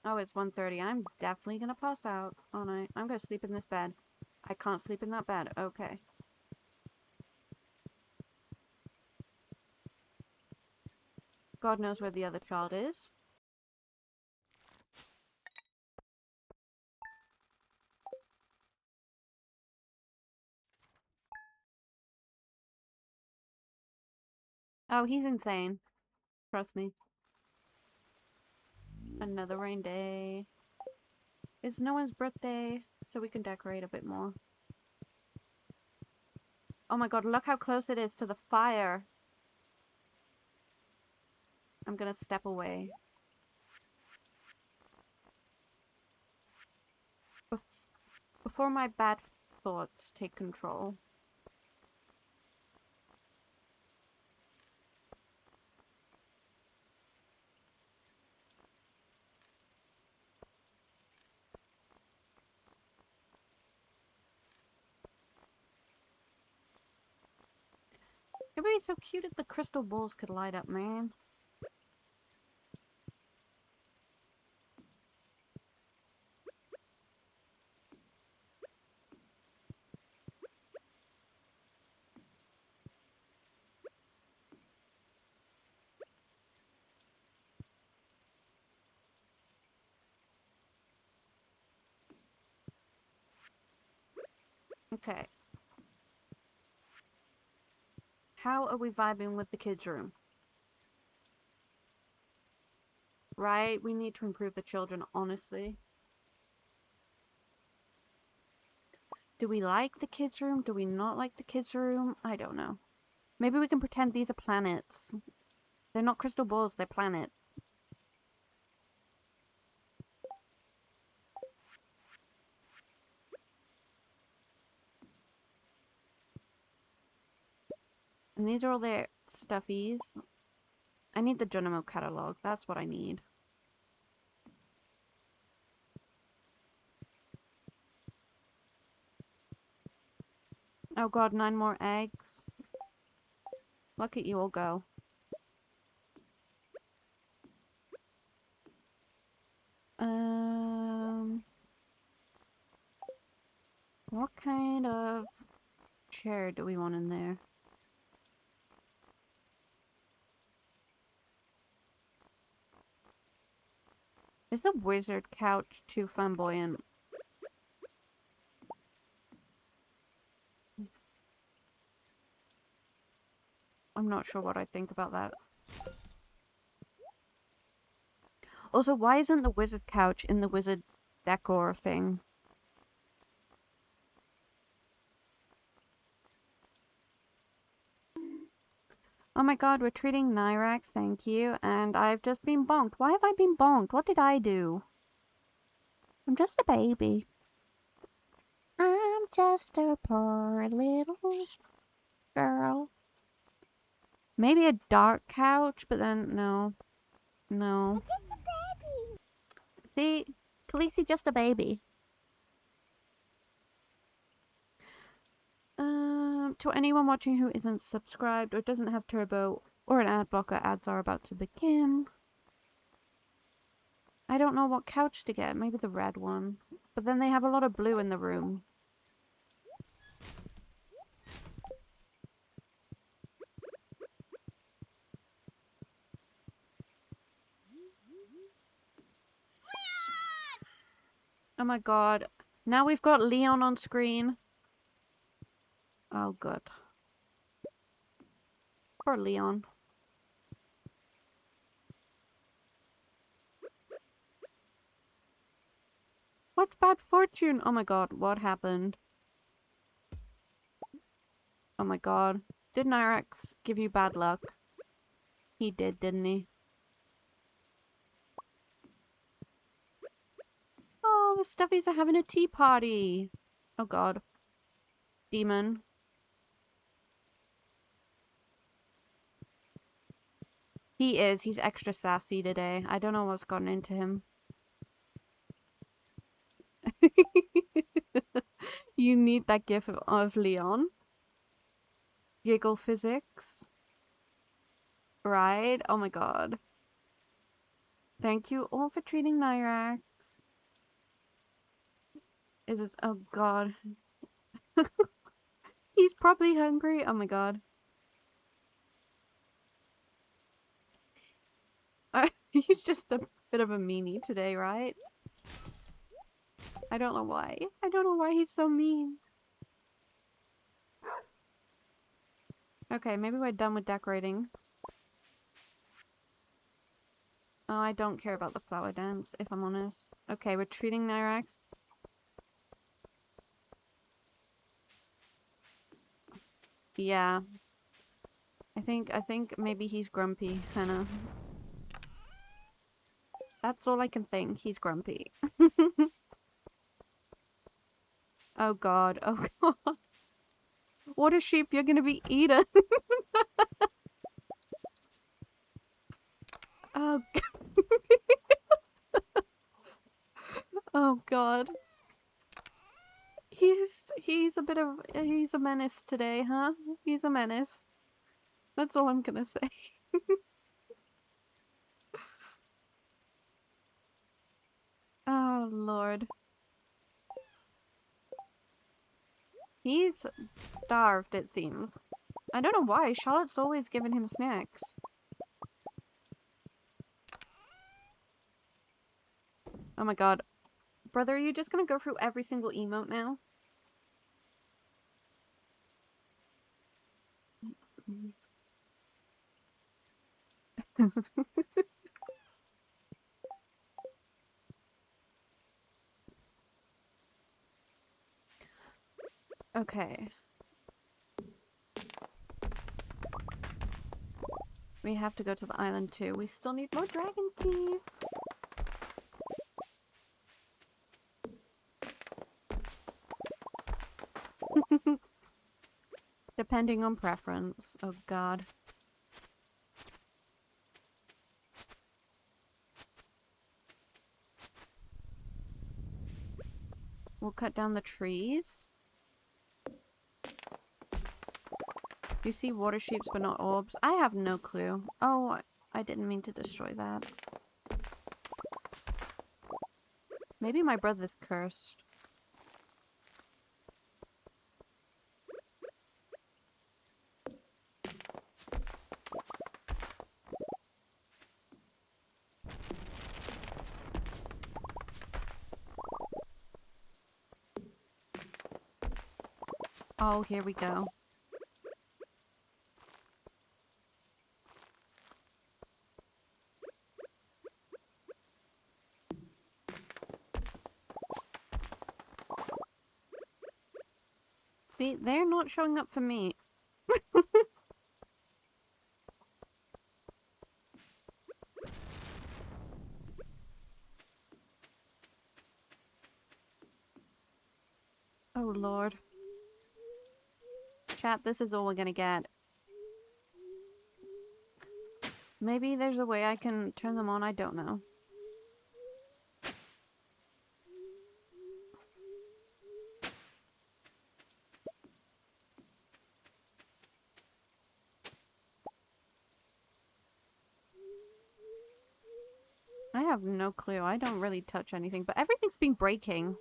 Oh, it's 1:30. I'm definitely gonna pass out. Oh no, I'm gonna sleep in this bed. I can't sleep in that bed. Okay. God knows where the other child is. Oh, he's insane. Trust me. Another rain day. It's no one's birthday, so we can decorate a bit more. Oh my god, look how close it is to the fire. I'm gonna step away. Before my bad thoughts take control. It would be so cute if the crystal balls could light up, man. Okay. How are we vibing with the kids' room? Right? We need to improve the children, honestly. Do we like the kids' room? Do we not like the kids' room? I don't know. Maybe we can pretend these are planets. They're not crystal balls, they're planets. And these are all their stuffies. I need the Junimo catalog. That's what I need. Oh god, 9 more eggs. Look at you all go. What kind of chair do we want in there? Is the wizard couch too flamboyant? I'm not sure what I think about that. Also, why isn't the wizard couch in the wizard decor thing? Oh my god, we're treating Nyrax, thank you, and I've just been bonked. Why have I been bonked? What did I do? I'm just a baby. I'm just a poor little girl. Maybe a dark couch, but then no. No. It's just a baby. See? Khaleesi just a baby. To anyone watching who isn't subscribed or doesn't have turbo or an ad blocker, ads are about to begin. I don't know what couch to get. Maybe the red one. But then they have a lot of blue in the room. Oh my god. Now we've got Leon on screen. Oh, good. Poor Leon. What's bad fortune? Oh my god, what happened? Oh my god. Did Nyrax give you bad luck? He did, didn't he? Oh, the stuffies are having a tea party. Oh god. Demon. He is. He's extra sassy today. I don't know what's gotten into him. You need that gif of Leon. Giggle physics. Right? Oh my god. Thank you all for treating Nyrax. Is this... Oh god. He's probably hungry. Oh my god. He's just a bit of a meanie today, right? I don't know why. I don't know why he's so mean. Okay, maybe we're done with decorating. Oh, I don't care about the flower dance, if I'm honest. Okay, we're treating Nyrax. Yeah. I think maybe he's grumpy, Hannah. That's all I can think. He's grumpy. Oh god. Oh god. What a sheep you're gonna be eaten. Oh god. Oh god. He's a bit of he's a menace today, huh? He's a menace. That's all I'm gonna say. Oh lord. He's starved, it seems. I don't know why. Charlotte's always giving him snacks. Oh my god. Brother, are you just gonna go through every single emote now? Okay. We have to go to the island too. We still need more dragon teeth. Depending on preference. Oh god. We'll cut down the trees. You see water sheeps but not orbs? I have no clue. Oh, I didn't mean to destroy that. Maybe my brother's cursed. Oh, here we go. See, they're not showing up for me. Oh lord. Chat, this is all we're gonna get. Maybe there's a way I can turn them on, I don't know. I have no clue. I don't really touch anything, but everything's been breaking.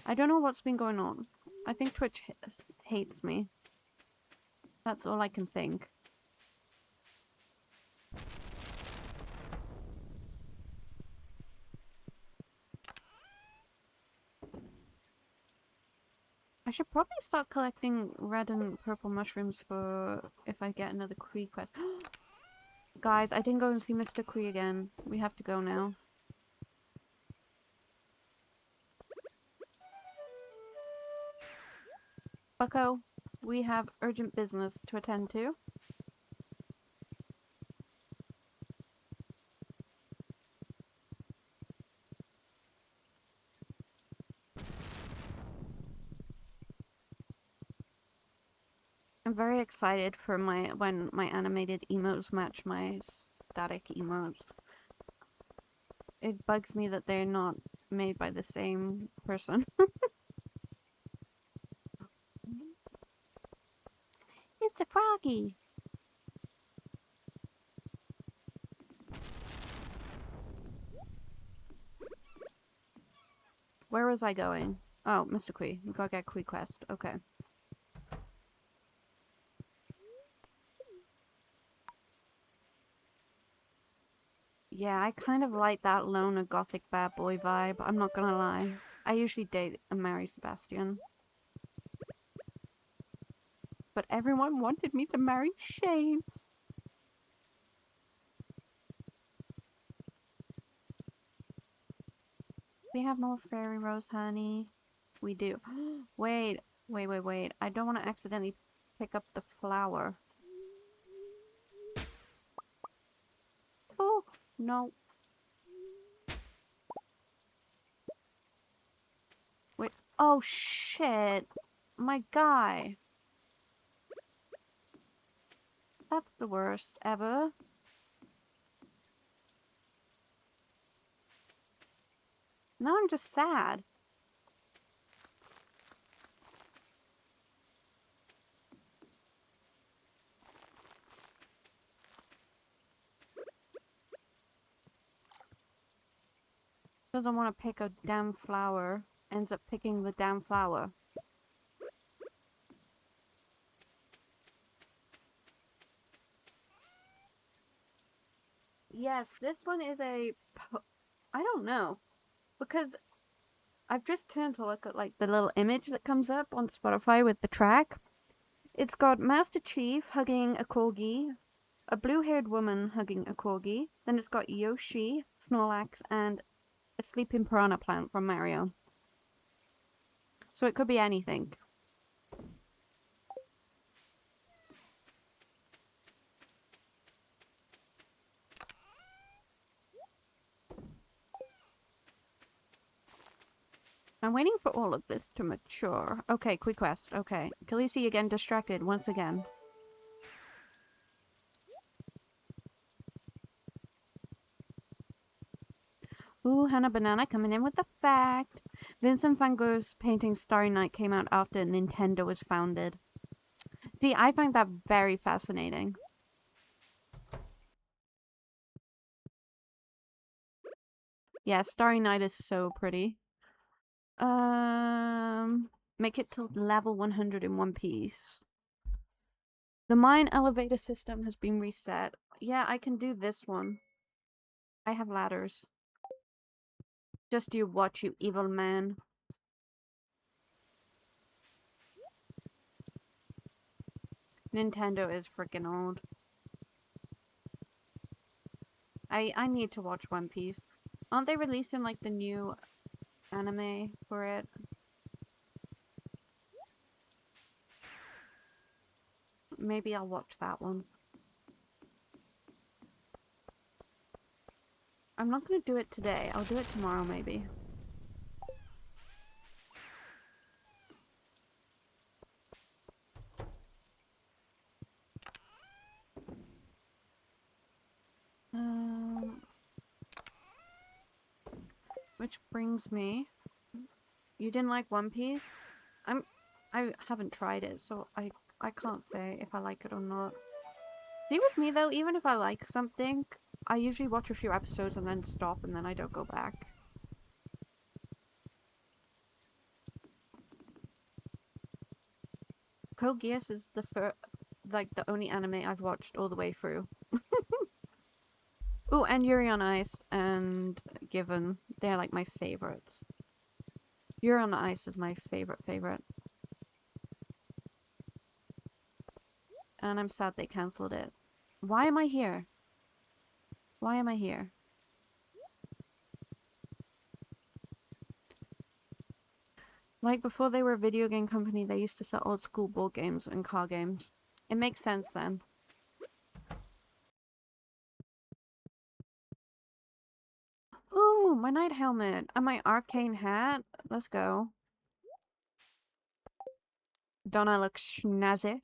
I don't know what's been going on. I think Twitch hates me. That's all I can think. I should probably start collecting red and purple mushrooms for if I get another Quee quest. Guys, I didn't go and see Mr. Quee again. We have to go now. Bucko, we have urgent business to attend to. I'm very excited for when my animated emotes match my static emotes. It bugs me that they're not made by the same person. It's a froggy! Where was I going? Oh, Mr. Quee. We gotta get Quee quest. Okay. Yeah, I kind of like that loner gothic bad boy vibe. I'm not gonna lie. I usually date and marry Sebastian. But everyone wanted me to marry Shane. We have more fairy rose honey. We do. Wait. I don't want to accidentally pick up the flower. Oh, no. Wait. Oh, shit. My guy. That's the worst ever. Now I'm just sad. Doesn't want to pick a damn flower. Ends up picking the damn flower. Yes, this one is a... I don't know. Because I've just turned to look at like the little image that comes up on Spotify with the track. It's got Master Chief hugging a corgi, a blue-haired woman hugging a corgi, then it's got Yoshi, Snorlax, and a sleeping piranha plant from Mario. So it could be anything. I'm waiting for all of this to mature. Okay, quick quest. Okay. Khaleesi again distracted once again. Ooh, Hannah Banana coming in with the fact. Vincent van Gogh's painting Starry Night came out after Nintendo was founded. See, I find that very fascinating. Yeah, Starry Night is so pretty. Make it to level 100 in One Piece. The mine elevator system has been reset. Yeah, I can do this one. I have ladders. Just you watch, you evil man. Nintendo is freaking old. I need to watch One Piece. Aren't they releasing like the new anime for it? Maybe I'll watch that one. I'm not gonna do it today. I'll do it tomorrow maybe. Which brings me... You didn't like One Piece? I haven't tried it, so I can't say if I like it or not. See, with me though, even if I like something, I usually watch a few episodes and then stop and then I don't go back. Code Geass is the only anime I've watched all the way through. Ooh, and Yuri on Ice and Given. They're like my favorites. Yuri on Ice is my favorite. And I'm sad they cancelled it. Why am I here? Why am I here? Like, before they were a video game company, they used to sell old school board games and car games. It makes sense then. Ooh, my knight helmet and my arcane hat. Let's go. Don't I look snazzy?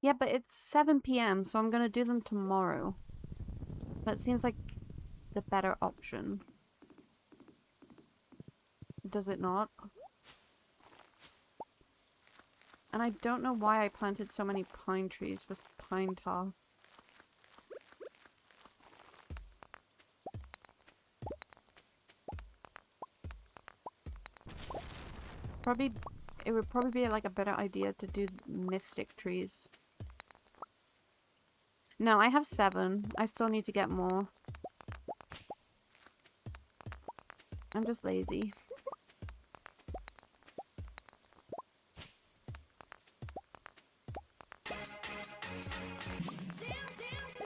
Yeah, but it's 7 p.m, so I'm gonna do them tomorrow. That seems like the better option. Does it not? And I don't know why I planted so many pine trees for pine tar. Probably, it would probably be like a better idea to do mystic trees. No, I have 7. I still need to get more. I'm just lazy.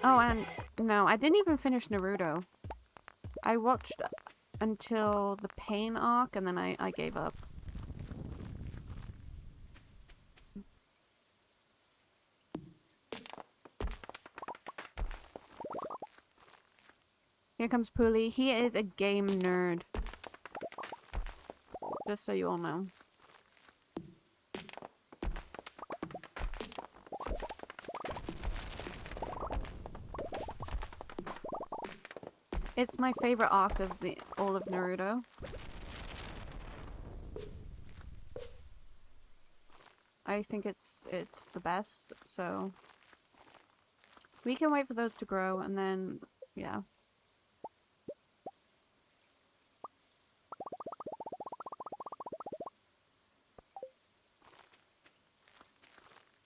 Oh, and no, I didn't even finish Naruto. I watched until the pain arc and then I gave up. Here comes Puli. He is a game nerd. Just so you all know. It's my favorite arc of all of Naruto. I think it's the best, so we can wait for those to grow and then yeah.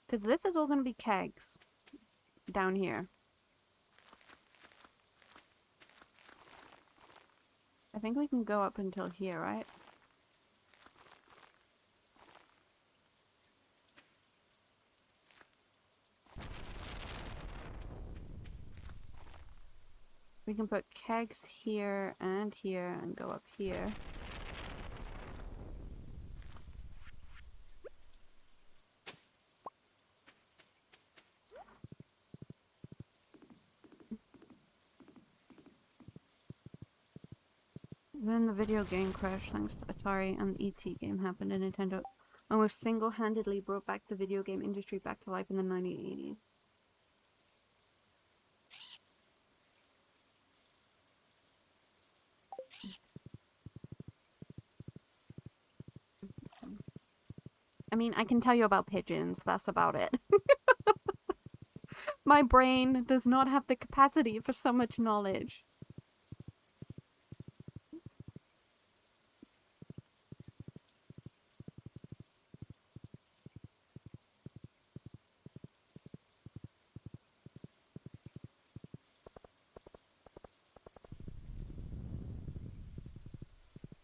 Because this is all going to be kegs down here. I think we can go up until here, right? We can put kegs here and go up here. Then the video game crash thanks to Atari and the ET game happened and Nintendo almost single-handedly brought back the video game industry back to life in the 1980s. I mean, I can tell you about pigeons, that's about it. My brain does not have the capacity for so much knowledge.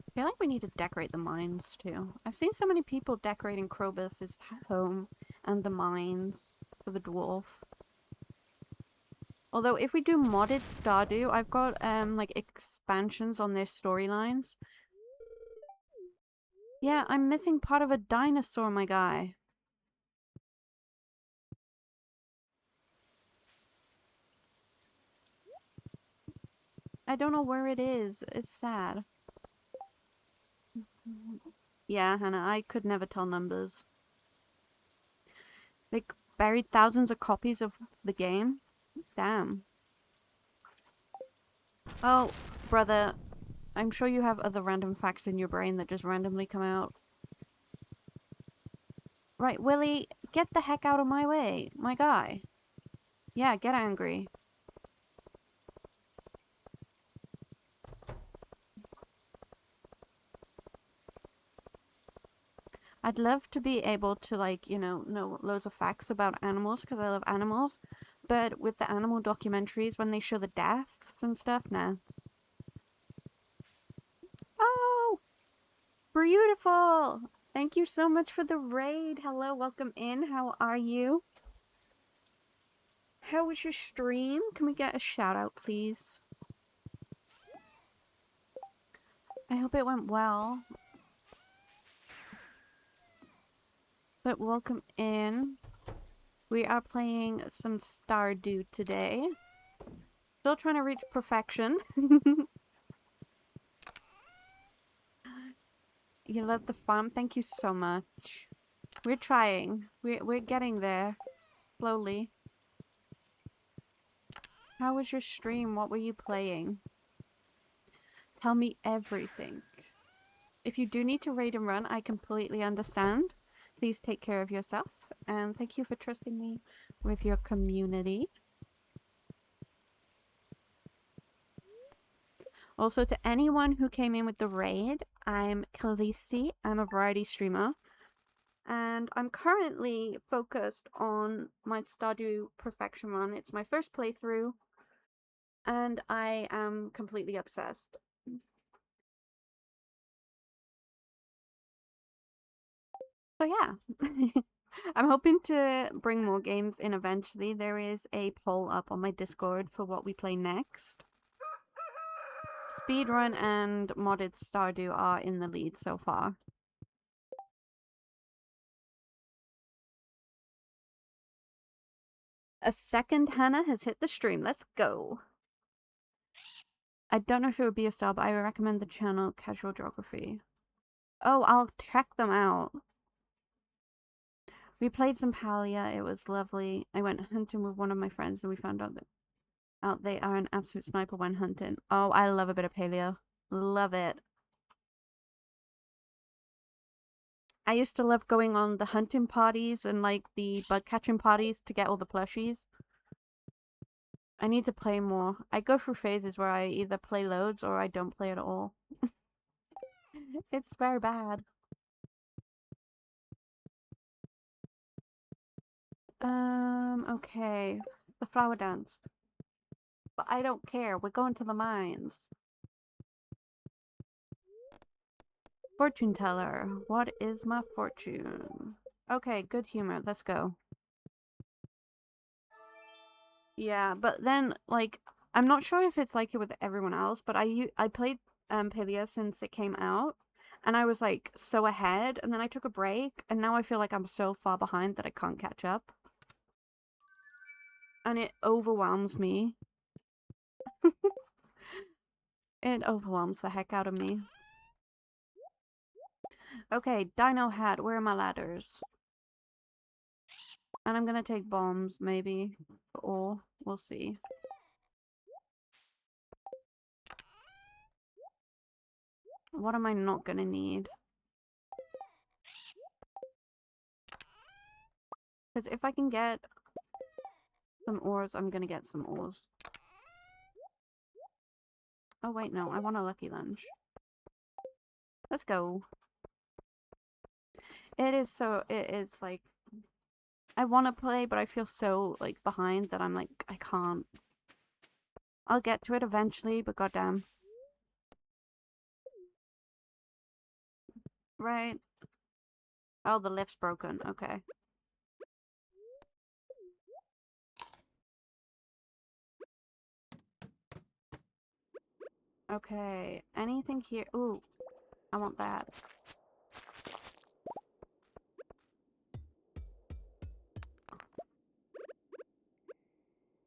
I feel like we need to decorate the mines too. I've seen so many people decorating Krobus's home and the mines for the dwarf. Although if we do modded Stardew, I've got like expansions on their storylines. Yeah, I'm missing part of a dinosaur, my guy. I don't know where it is. It's sad. Yeah, Hannah, I could never tell numbers. They buried thousands of copies of the game? Damn. Oh, brother, I'm sure you have other random facts in your brain that just randomly come out. Right, Willy, get the heck out of my way, my guy. Yeah, get angry. I'd love to be able to, like, you know loads of facts about animals because I love animals. But with the animal documentaries, when they show the deaths and stuff, nah. Oh! Beautiful! Thank you so much for the raid. Hello, welcome in. How are you? How was your stream? Can we get a shout out, please? I hope it went well. But welcome in. We are playing some Stardew today. Still trying to reach perfection. You love the farm? Thank you so much. We're trying. We're getting there. Slowly. How was your stream? What were you playing? Tell me everything. If you do need to raid and run, I completely understand. Please take care of yourself. And thank you for trusting me with your community. Also, to anyone who came in with the raid, I'm Khaleesi. I'm a variety streamer. And I'm currently focused on my Stardew Perfection run. It's my first playthrough. And I am completely obsessed. So yeah. I'm hoping to bring more games in eventually. There is a poll up on my Discord for what we play next. Speedrun and modded Stardew are in the lead so far. A second Hannah has hit the stream. Let's go. I don't know if it would be a star, but I would recommend the channel Casual Geography. Oh, I'll check them out. We played some Palia. It was lovely. I went hunting with one of my friends and we found out that they are an absolute sniper when hunting. Oh, I love a bit of paleo. Love it. I used to love going on the hunting parties and like the bug catching parties to get all the plushies. I need to play more. I go through phases where I either play loads or I don't play at all. It's very bad. Okay. The flower dance. But I don't care. We're going to the mines. Fortune teller. What is my fortune? Okay, good humor. Let's go. Yeah, but then, like, I'm not sure if it's like it with everyone else, but I played Palia since it came out, and I was, like, so ahead, and then I took a break, and now I feel like I'm so far behind that I can't catch up. And it overwhelms me. It overwhelms the heck out of me. Okay, Dino Hat, where are my ladders? And I'm gonna take bombs, maybe. Or, we'll see. What am I not gonna need? Because if I can get some ores, I'm gonna get some ores. Oh wait, no, I want a lucky lunch. Let's go. It is like, I want to play, but I feel so, like, behind that I'm like, I can't. I'll get to it eventually, but goddamn. Right. Oh, the lift's broken. Okay. Okay. Anything here? Ooh. I want that.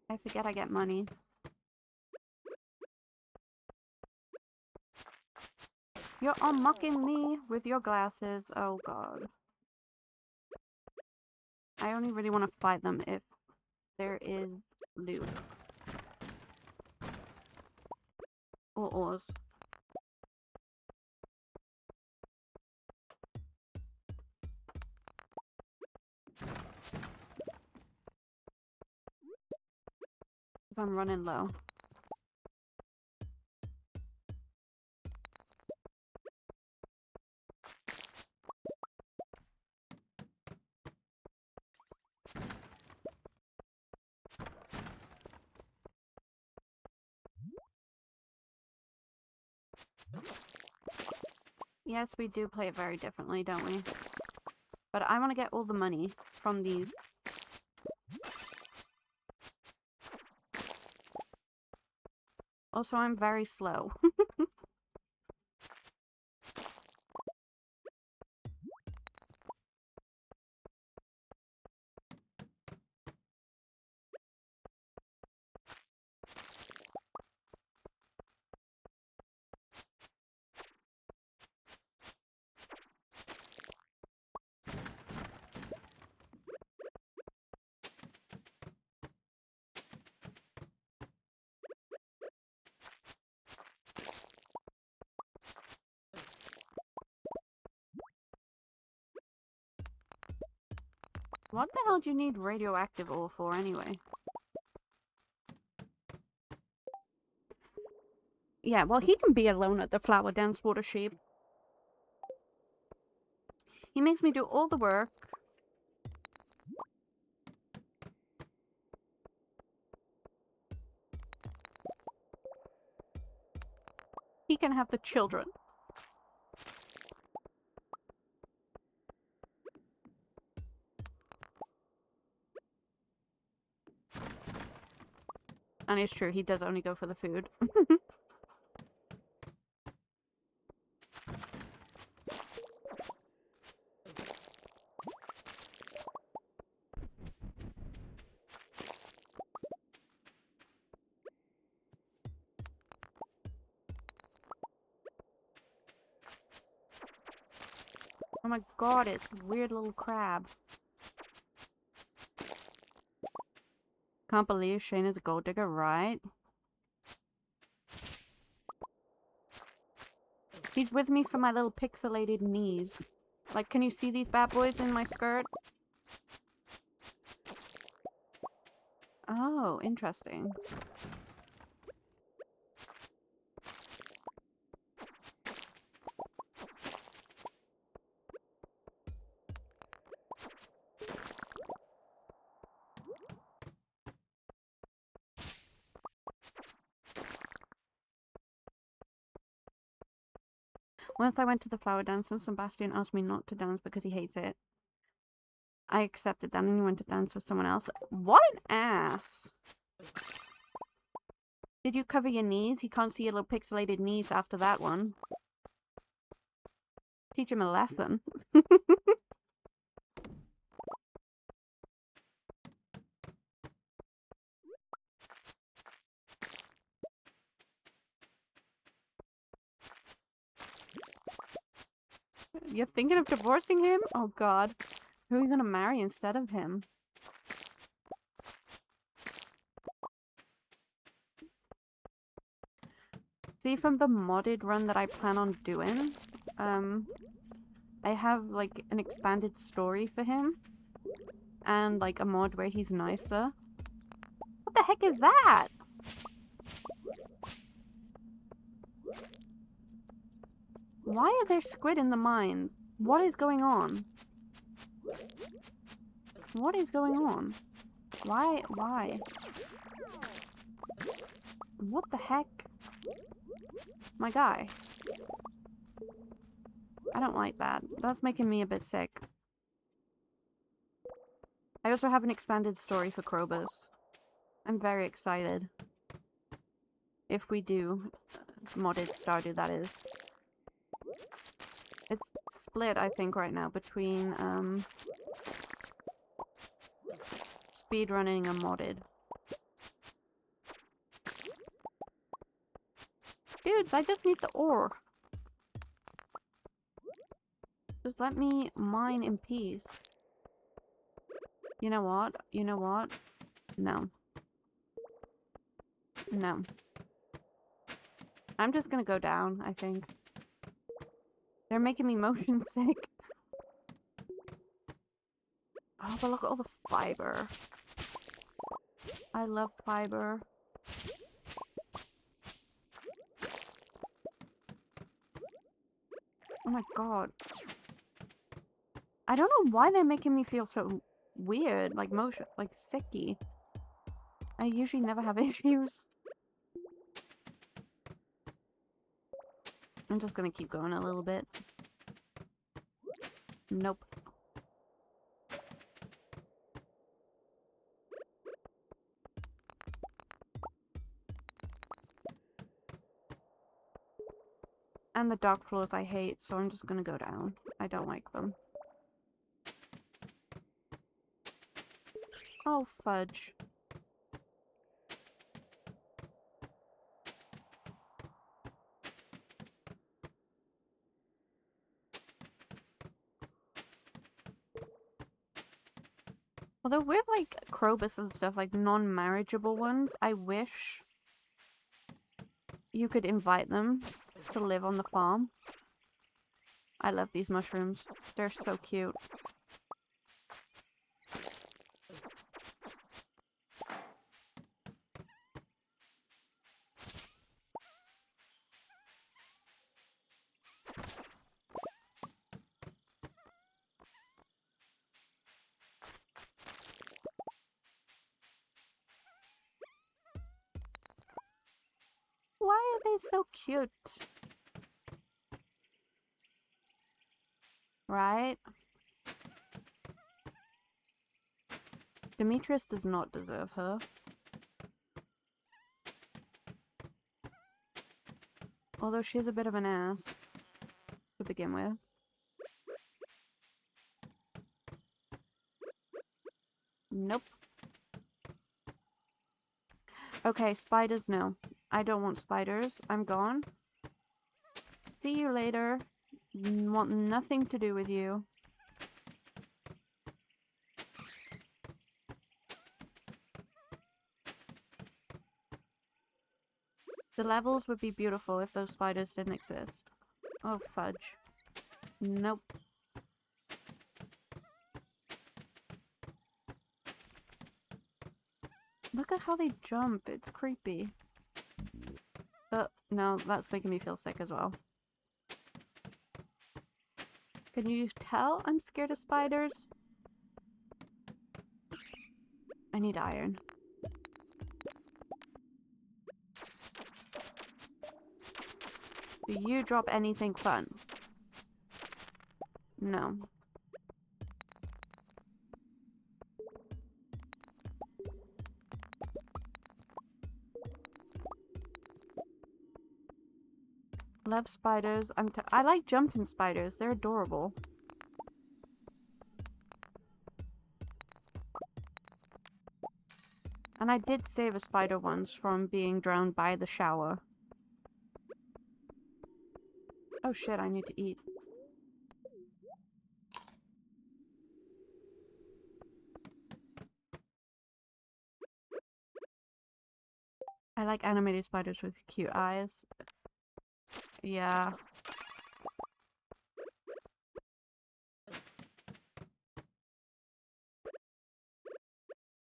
I forget I get money. You're unmocking me with your glasses. Oh god. I only really want to fight them if there is loot. Or ores. Because I'm running low. Yes, we do play it very differently, don't we? But I want to get all the money from these. Also, I'm very slow. What the hell do you need radioactive ore for anyway? Yeah, well, he can be alone at the flower dance, water sheep. He makes me do all the work. He can have the children. And it's true, he does only go for the food. Oh my god, it's a weird little crab. Can't believe Shane is a gold digger, right? He's with me for my little pixelated knees. Like, can you see these bad boys in my skirt? Oh, interesting. Once I went to the flower dance and Sebastian asked me not to dance because he hates it. I accepted that and he went to dance with someone else. What an ass! Did you cover your knees? He can't see your little pixelated knees after that one. Teach him a lesson. You're thinking of divorcing him? Oh god. Who are you gonna marry instead of him? See, from the modded run that I plan on doing, I have like an expanded story for him. And like a mod where he's nicer. What the heck is that? Why are there squid in the mine? What is going on? What is going on? Why? What the heck? My guy. I don't like that. That's making me a bit sick. I also have an expanded story for Krobus. I'm very excited. If we do modded Stardew, that is. It's split, I think, right now between speedrunning and modded. Dudes, I just need the ore. Just let me mine in peace. You know what? You know what? No. No. I'm just gonna go down, I think. They're making me motion sick. Oh, but look at all the fiber. I love fiber. Oh my god. I don't know why they're making me feel so weird, like motion, like sicky. I usually never have issues. I'm just gonna keep going a little bit. Nope. And the dark floors I hate, so I'm just gonna go down. I don't like them. Oh, fudge. Although with, like, Krobus and stuff, like, non-marriageable ones, I wish you could invite them to live on the farm. I love these mushrooms. They're so cute. Why are they so cute? Right? Demetrius does not deserve her. Although she's a bit of an ass to begin with. Nope. Okay, spiders, no. I don't want spiders. I'm gone. See you later. Want nothing to do with you. The levels would be beautiful if those spiders didn't exist. Oh, fudge. Nope. Look at how they jump. It's creepy. No, that's making me feel sick as well. Can you tell I'm scared of spiders? I need iron. Do you drop anything fun? No. Love spiders. I like jumping spiders. They're adorable. And I did save a spider once from being drowned by the shower. Oh shit, I need to eat. I like animated spiders with cute eyes. Yeah.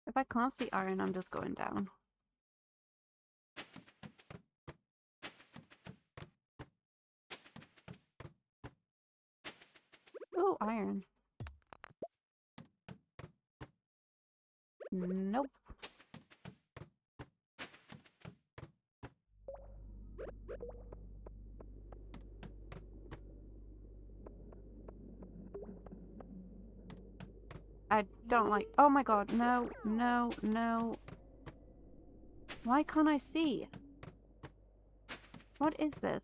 If I can't see iron, I'm just going down. Oh, iron. Nope. I don't like— oh my god, no, no, no. Why can't I see? What is this?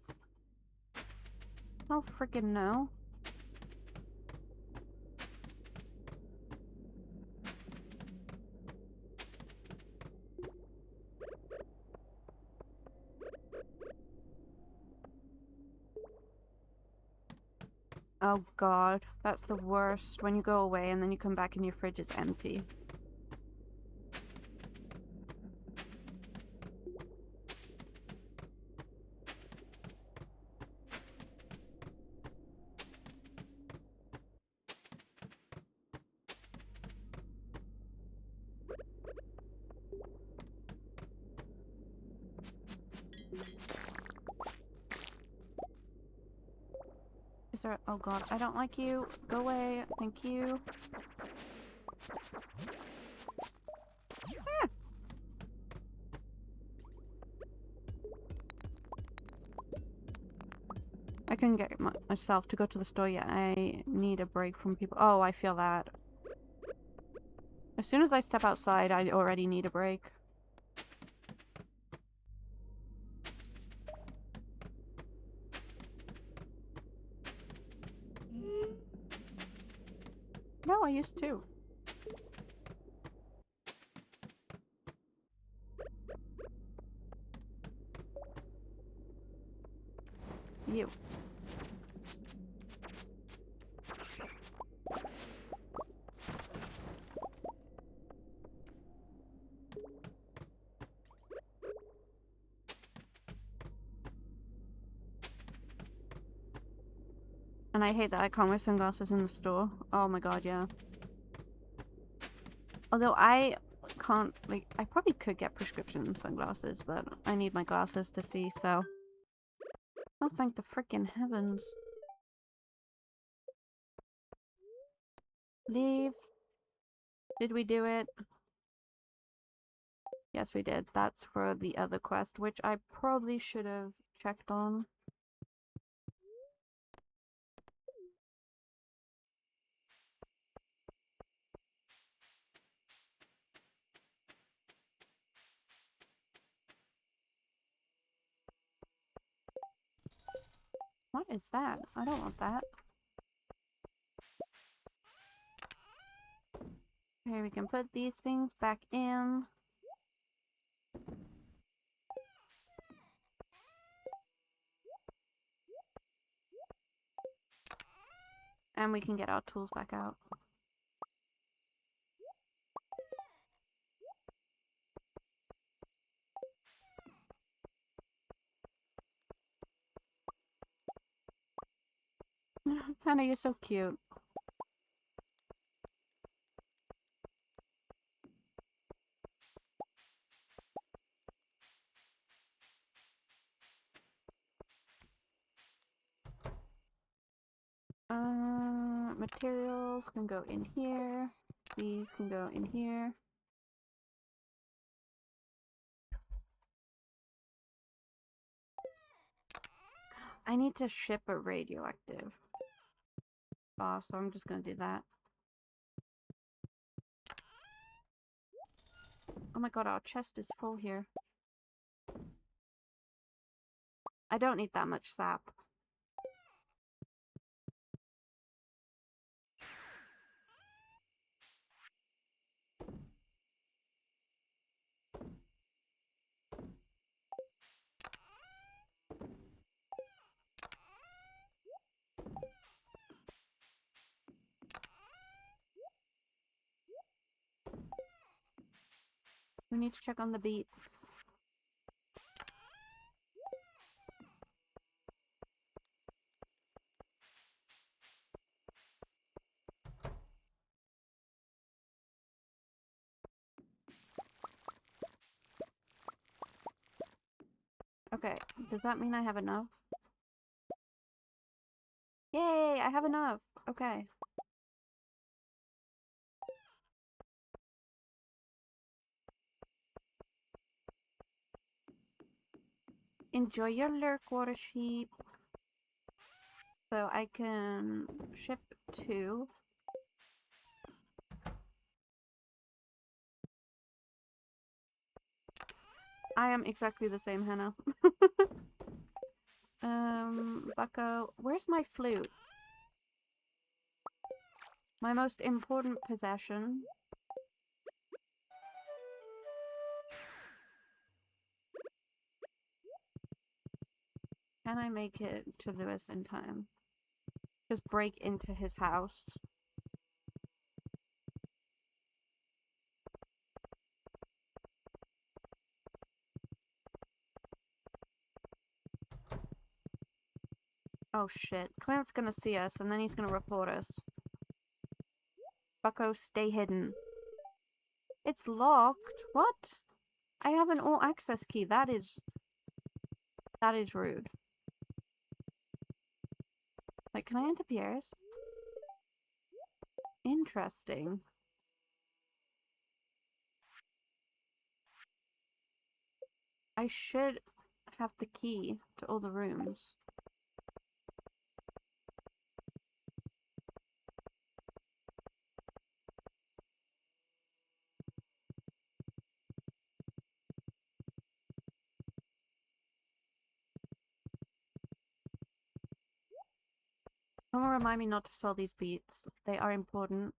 Oh freaking no. Oh god, that's the worst. When you go away and then you come back and your fridge is empty. Is there— oh god, I don't like you. Go away. Thank you. Ah! I couldn't get myself to go to the store yet. I need a break from people. Oh, I feel that. As soon as I step outside, I already need a break. No, I used to. You. And I hate that I can't wear sunglasses in the store. Oh my god, yeah. Although I can't, like, I probably could get prescription sunglasses, but I need my glasses to see, so. Oh, thank the freaking heavens. Leave. Did we do it? Yes, we did. That's for the other quest, which I probably should have checked on. What is that? I don't want that. Okay, we can put these things back in. And we can get our tools back out. Hannah, you're so cute. Materials can go in here. These can go in here. I need to ship a radioactive. Oh, so I'm just gonna do that. Oh my god, our chest is full here. I don't need that much sap. We need to check on the beets. Okay, does that mean I have enough? Yay, I have enough. Okay. Enjoy your Yr.4 sheep. So I can ship 2. I am exactly the same, Hannah. Bucko. Where's my flute? My most important possession. Can I make it to Lewis in time? Just break into his house. Oh shit. Clint's gonna see us and then he's gonna report us. Bucko, stay hidden. It's locked? What? I have an all access key. That is rude. Like, can I enter Pierre's? Interesting. I should have the key to all the rooms. Someone remind me not to sell these beats. They are important.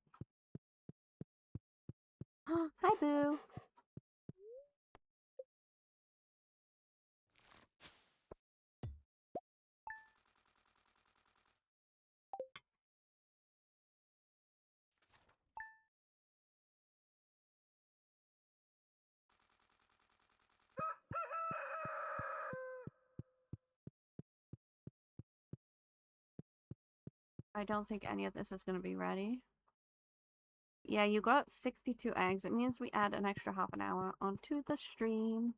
I don't think any of this is going to be ready. Yeah, you got 62 eggs. It means we add an extra half an hour onto the stream.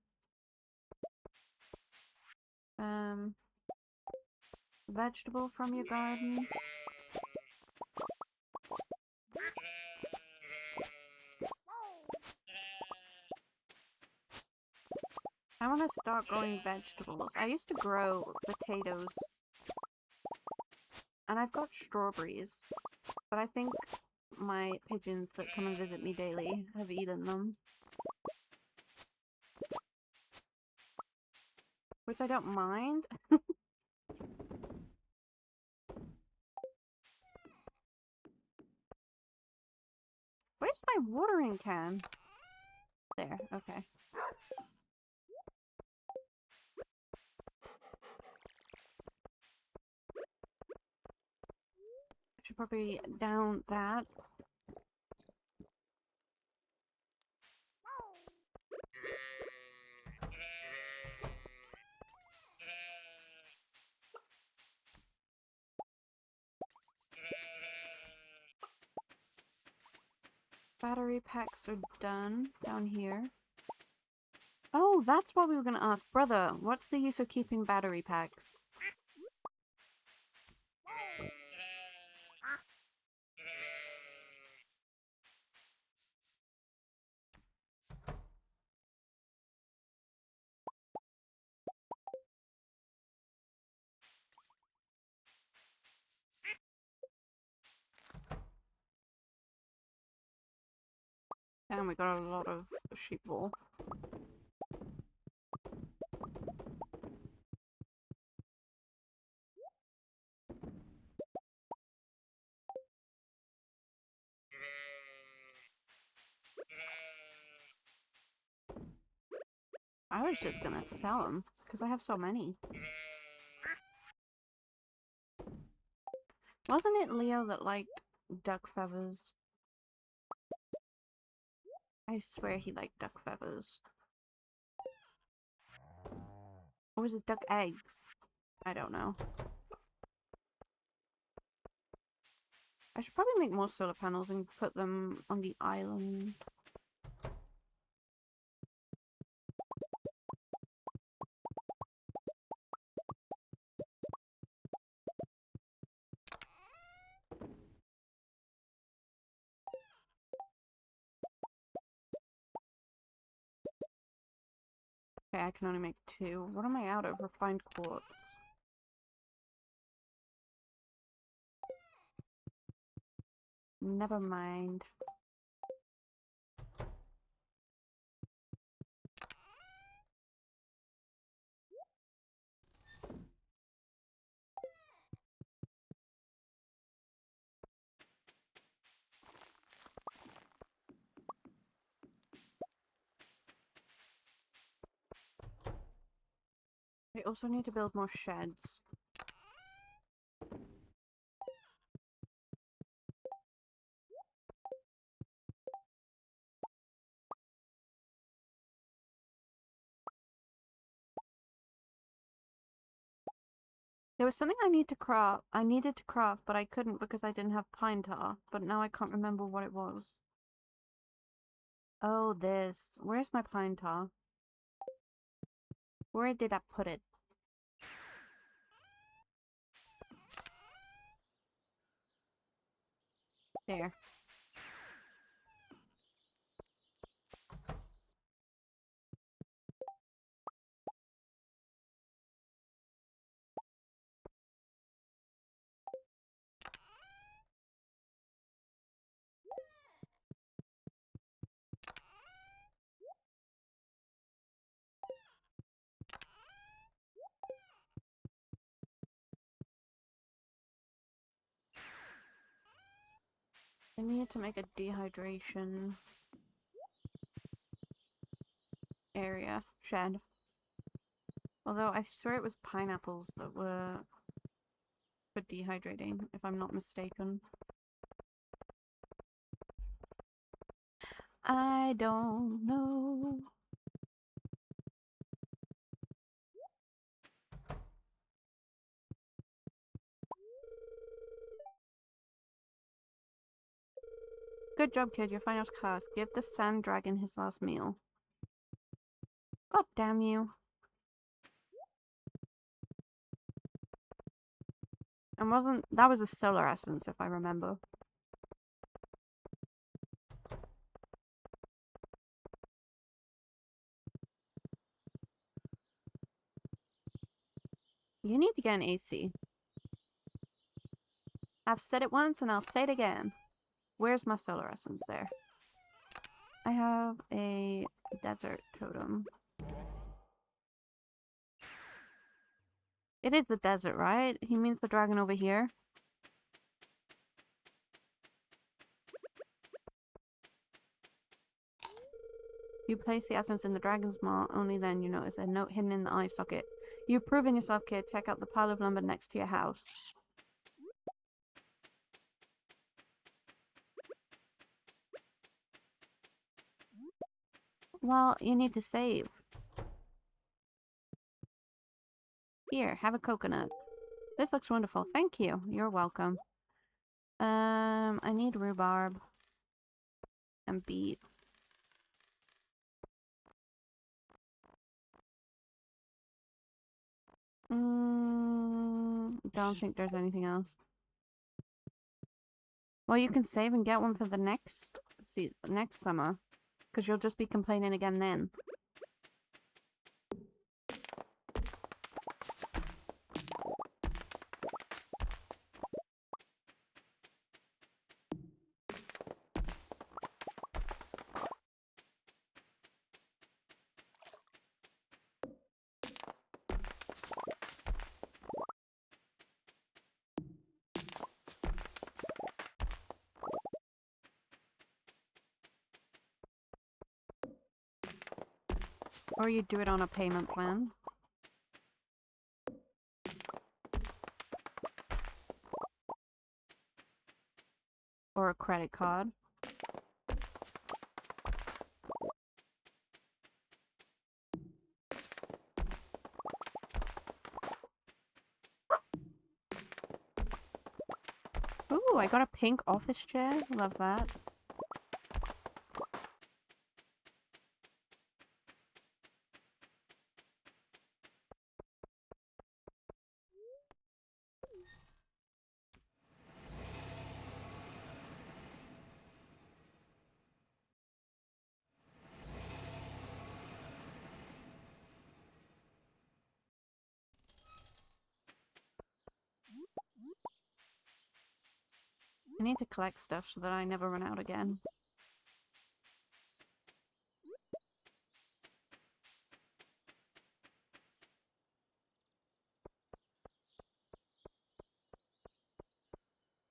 Vegetable from your garden. I want to start growing vegetables. I used to grow potatoes. And I've got strawberries. But I think my pigeons that come and visit me daily have eaten them. Which I don't mind. Where's my watering can? There, okay. I should probably down that. Battery packs are done down here. Oh, that's what we were gonna ask. Brother, what's the use of keeping battery packs? And we got a lot of sheep wool. I was just gonna sell them, because I have so many. Wasn't it Leo that liked duck feathers? I swear he liked duck feathers. Or was it duck eggs? I don't know. I should probably make more solar panels and put them on the island. Okay, I can only make 2. What am I out of? Refined quartz. Never mind. I also need to build more sheds. There was something I needed to craft, but I couldn't because I didn't have pine tar. But now I can't remember what it was. Oh, this. Where's my pine tar? Where did I put it? There. I needed to make a dehydration area shed. Although I swear it was pineapples that were for dehydrating, if I'm not mistaken. I don't know. Good job, kid. Your final task. Give the sand dragon his last meal. God damn you. And that was a solar essence, if I remember. You need to get an AC. I've said it once and I'll say it again. Where's my solar essence? There. I have a desert totem. It is the desert, right? He means the dragon over here. You place the essence in the dragon's maw, only then you notice a note hidden in the eye socket. You've proven yourself, kid. Check out the pile of lumber next to your house. Well, you need to save. Here, have a coconut. This looks wonderful. Thank you. You're welcome. I need rhubarb. And beet. Don't think there's anything else. Well, you can save and get one for the next summer. Because you'll just be complaining again then. Or you do it on a payment plan. Or a credit card. Ooh, I got a pink office chair. Love that. I need to collect stuff so that I never run out again.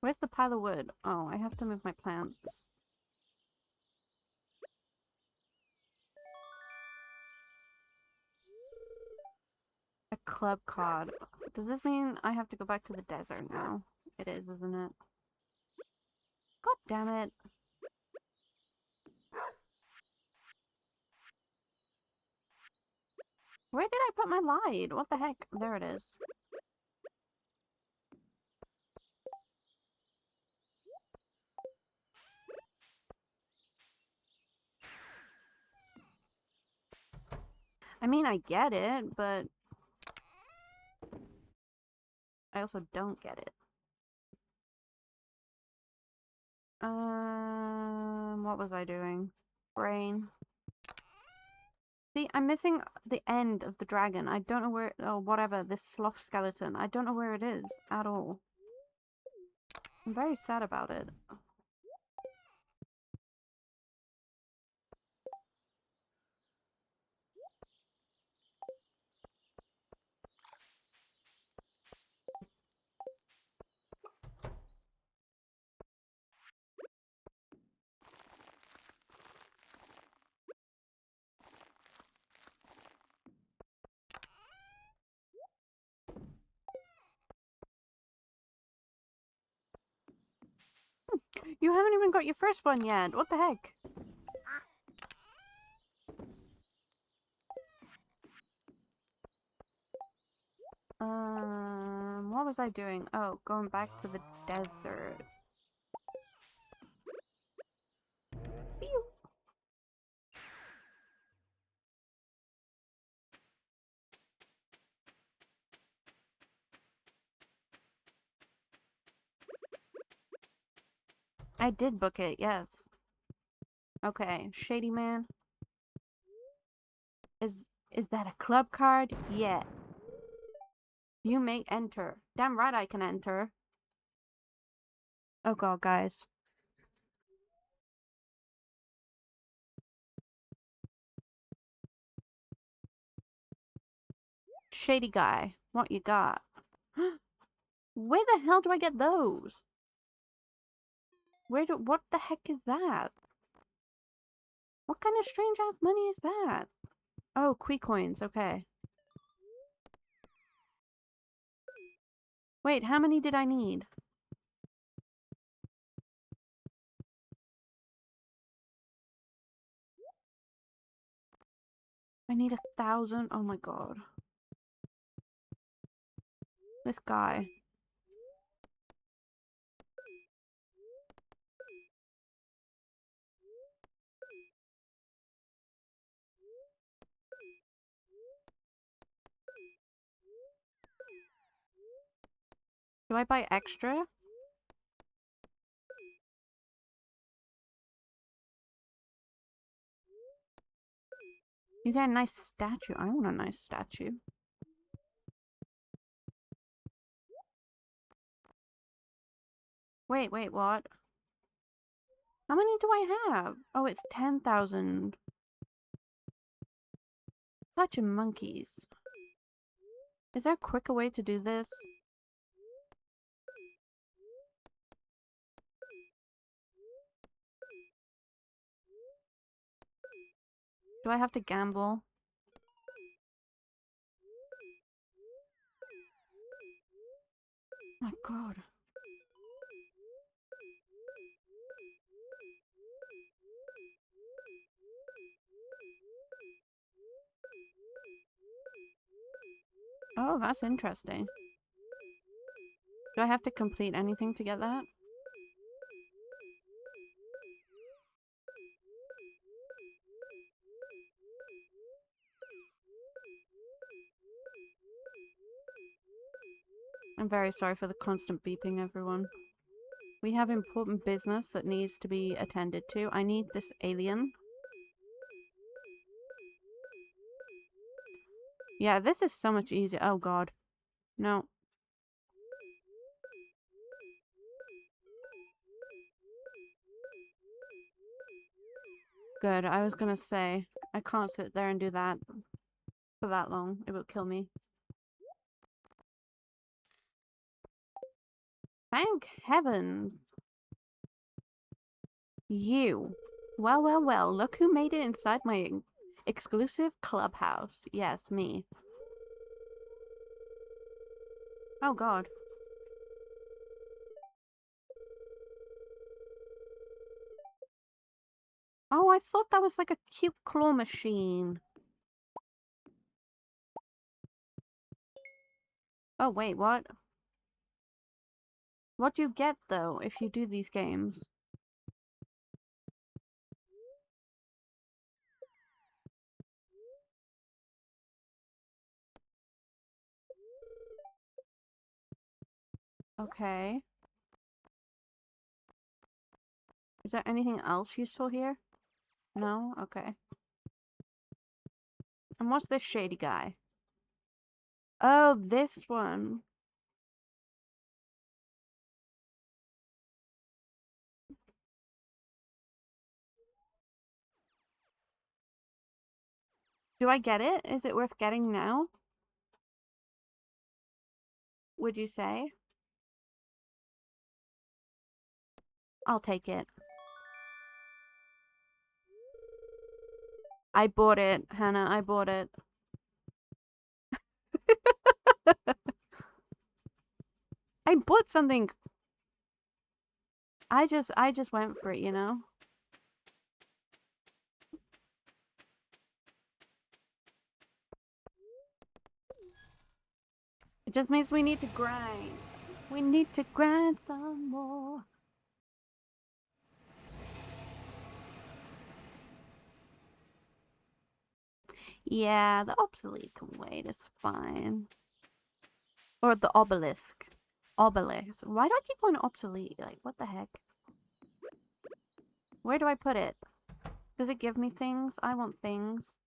Where's the pile of wood? Oh, I have to move my plants. A club card. Does this mean I have to go back to the desert now? It is, isn't it? God damn it. Where did I put my light? What the heck? There it is. I mean, I get it, but I also don't get it. What was I doing? Brain. See, I'm missing the end of the dragon. I don't know where- oh, whatever, this sloth skeleton. I don't know where it is at all. I'm very sad about it. You haven't even got your first one yet. What the heck? What was I doing? Oh, going back to the desert. I did book it, yes. Okay, Shady Man. Is that a club card? Yeah. You may enter. Damn right I can enter. Oh god, guys. Shady guy. What you got? Where the hell do I get those? What the heck is that? What kind of strange ass money is that? Oh, Qui coins, okay. Wait, how many did I need? I need 1,000. Oh my god. This guy. Do I buy extra? You get a nice statue. I want a nice statue. Wait, what? How many do I have? Oh, it's 10,000. Bunch of monkeys. Is there a quicker way to do this? Do I have to gamble? Oh my god. Oh, that's interesting. Do I have to complete anything to get that? I'm very sorry for the constant beeping, everyone. We have important business that needs to be attended to. I need this alien. Yeah, this is so much easier. Oh god. No. Good, I was gonna say, I can't sit there and do that for that long. It would kill me. Thank heavens. You. Well, look who made it inside my exclusive clubhouse. Yes, me. Oh god. Oh, I thought that was like a cute claw machine. Oh, wait, what? What do you get, though, if you do these games? Okay. Is there anything else useful here? No? Okay. And what's this shady guy? Oh, this one. Do I get it? Is it worth getting now? Would you say? I'll take it. I bought it, Hannah. I bought it. I bought something. I just went for it, you know? It just means we need to grind. We need to grind some more. Yeah, the obsolete can wait. It's fine. Or the obelisk. Obelisk. Why do I keep going obsolete? Like, what the heck? Where do I put it? Does it give me things? I want things.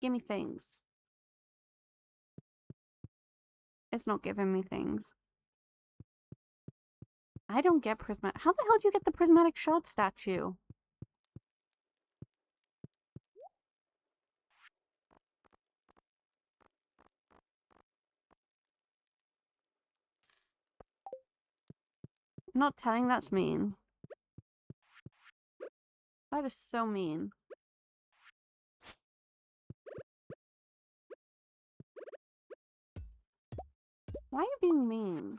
Give me things. It's not giving me things. I don't get prismatic. How the hell do you get the prismatic shard statue? I'm not telling, that's mean. That is so mean. Why are you being mean?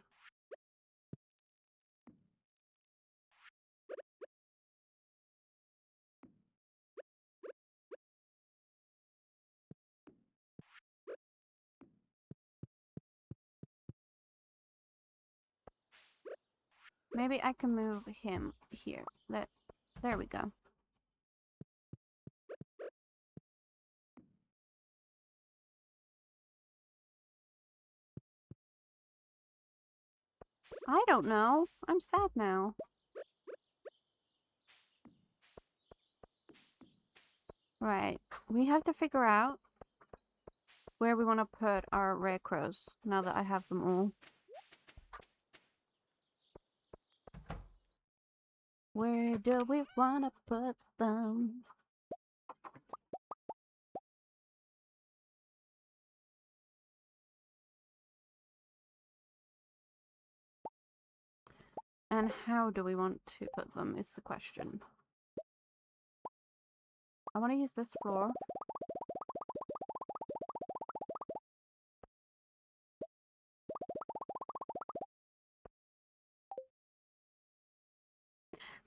Maybe I can move him here. There we go. I don't know. I'm sad now. Right. We have to figure out where we want to put our rare crows now that I have them all. Where do we want to put them? And how do we want to put them is the question. I want to use this floor.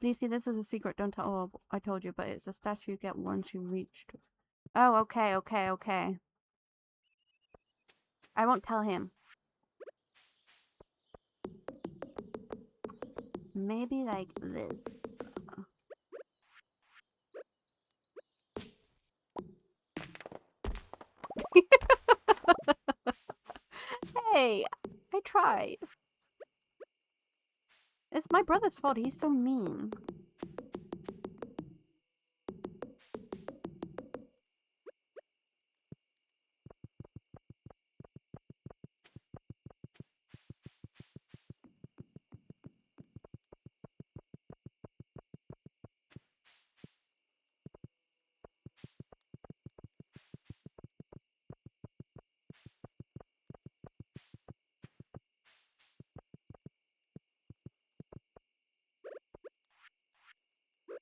Lucy, this is a secret, don't tell. Oh, I told you, but it's a statue you get once you reached. Oh, okay. I won't tell him. Maybe like this. Hey, I tried. It's my brother's fault. He's so mean.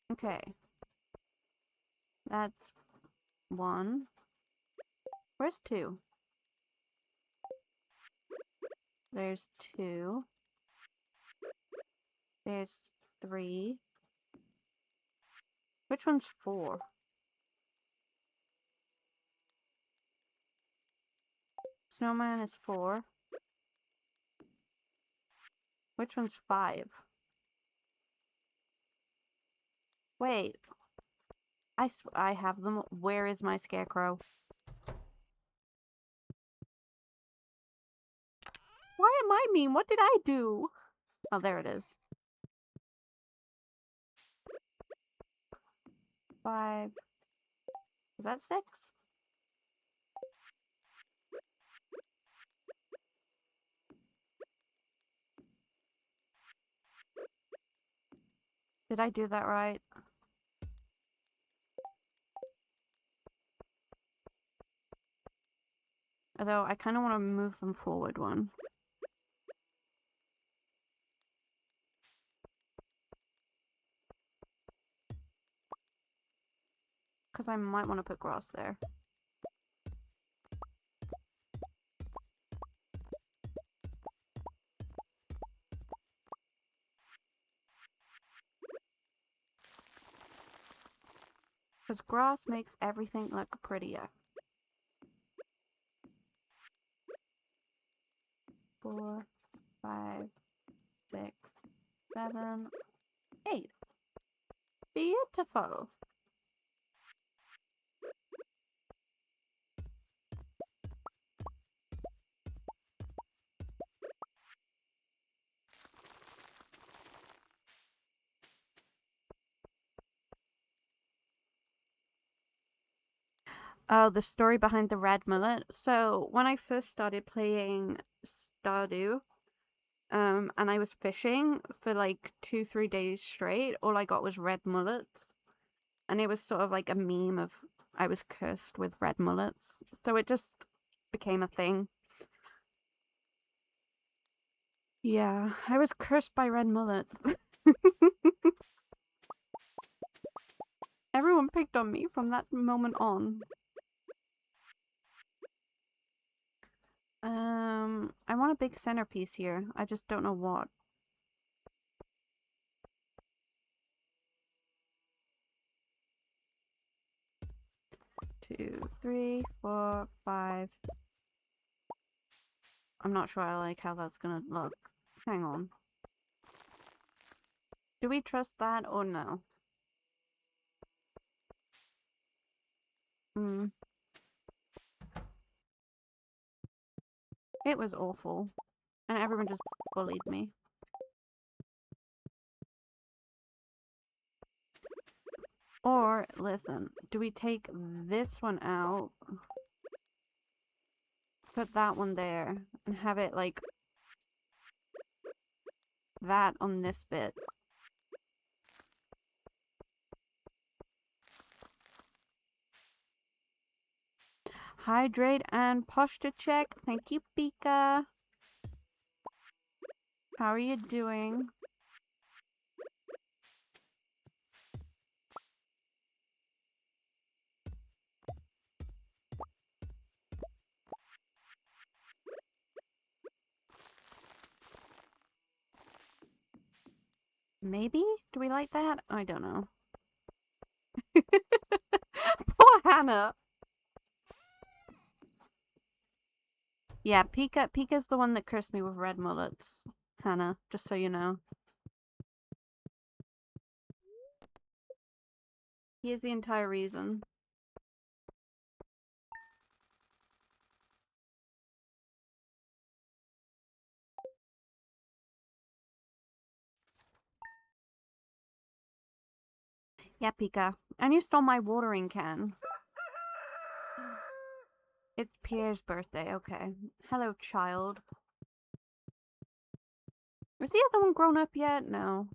Okay. That's one. Where's two? There's two. There's three. Which one's four? Snowman is four. Which one's five? Wait. I have them. Where is my scarecrow? Why am I mean? What did I do? Oh, there it is. 5. Is that 6? Did I do that right? Although, I kind of want to move them forward one. Because I might want to put grass there. Because grass makes everything look prettier. 4, 5, 6, 7, 8. Beautiful. Oh, the story behind the red mullet. So when I first started playing Stardew, and I was fishing for like 2-3 days straight, all I got was red mullets. And it was sort of like a meme of I was cursed with red mullets. So it just became a thing. Yeah, I was cursed by red mullets. Everyone picked on me from that moment on. I want a big centerpiece here. I just don't know what. Two, three, four, five. I'm not sure I like how that's gonna look. Hang on. Do we trust that or no? Hmm. It was awful. And everyone just bullied me. Or, listen, do we take this one out, put that one there, and have it like that on this bit? Hydrate and posture check. Thank you, Pika. How are you doing? Maybe? Do we like that? I don't know. Poor Hannah. Yeah, Pika's the one that cursed me with red mullets. Hannah, just so you know. He is the entire reason. Yeah, Pika. And you stole my watering can. It's Pierre's birthday, okay. Hello, child. Is the other one grown up yet? No.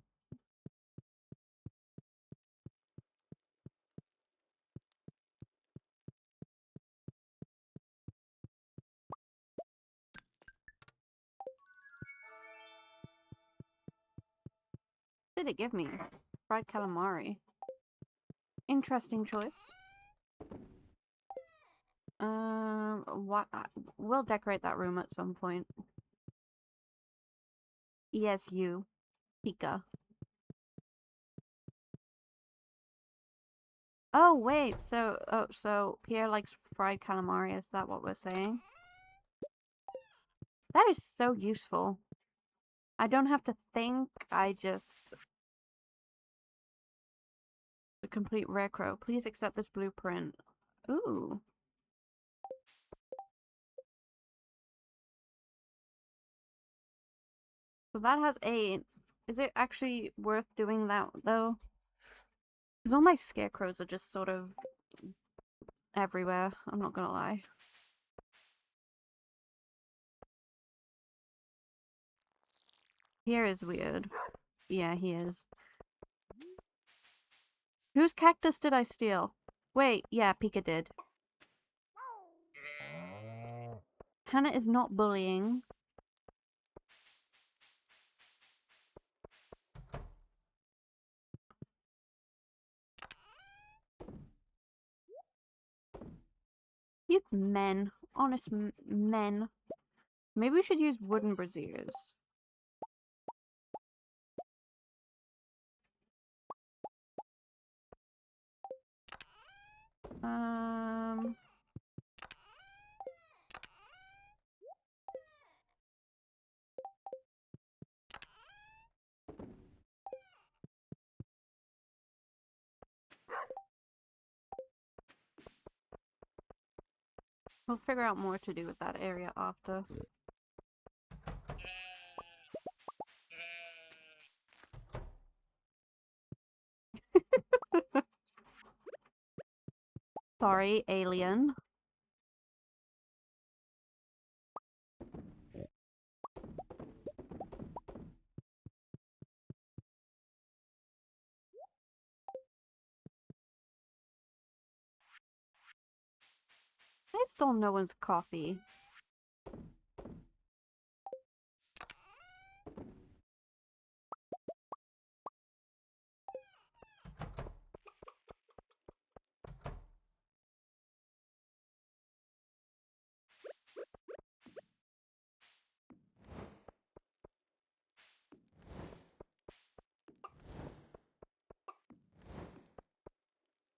What did it give me? Fried calamari. Interesting choice. What? We'll decorate that room at some point. Yes, you. Pika. Oh, wait, so Pierre likes fried calamari, is that what we're saying? That is so useful. I don't have to think, I just... The complete rare crow. Please accept this blueprint. Ooh. So that has 8. Is it actually worth doing that, though? Because all my scarecrows are just sort of everywhere, I'm not gonna lie. Here is weird. Yeah, he is. Whose cactus did I steal? Wait, yeah, Pika did. Hannah is not bullying. You men. Honest men. Maybe we should use wooden braziers. Um... We'll figure out more to do with that area after. Sorry. Sorry, alien. I stole no one's coffee.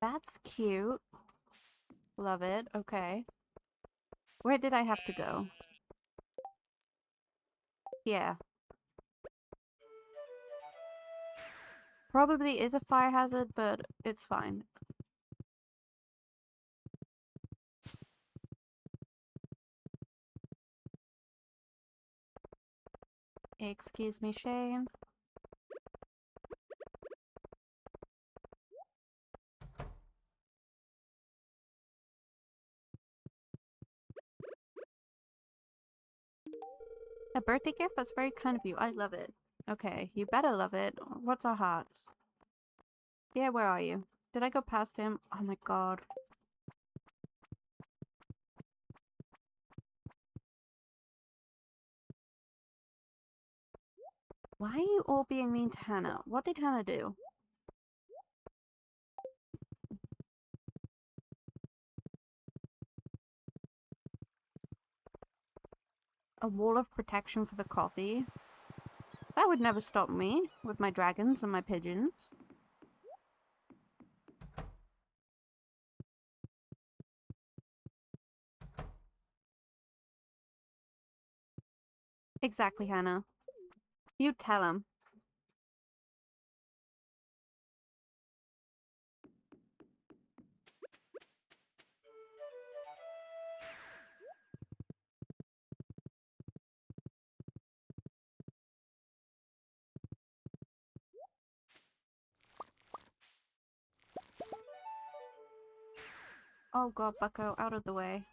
That's cute. Love it. Okay. Where did I have to go? Yeah. Probably is a fire hazard, but it's fine. Excuse me, Shane. A birthday gift? That's very kind of you. I love it. Okay, you better love it. What's our hearts? Yeah, where are you? Did I go past him? Oh my god. Why are you all being mean to Hannah? What did Hannah do? A wall of protection for the coffee? That would never stop me with my dragons and my pigeons. Exactly, Hannah. You tell him. Oh god, Bucko, out of the way.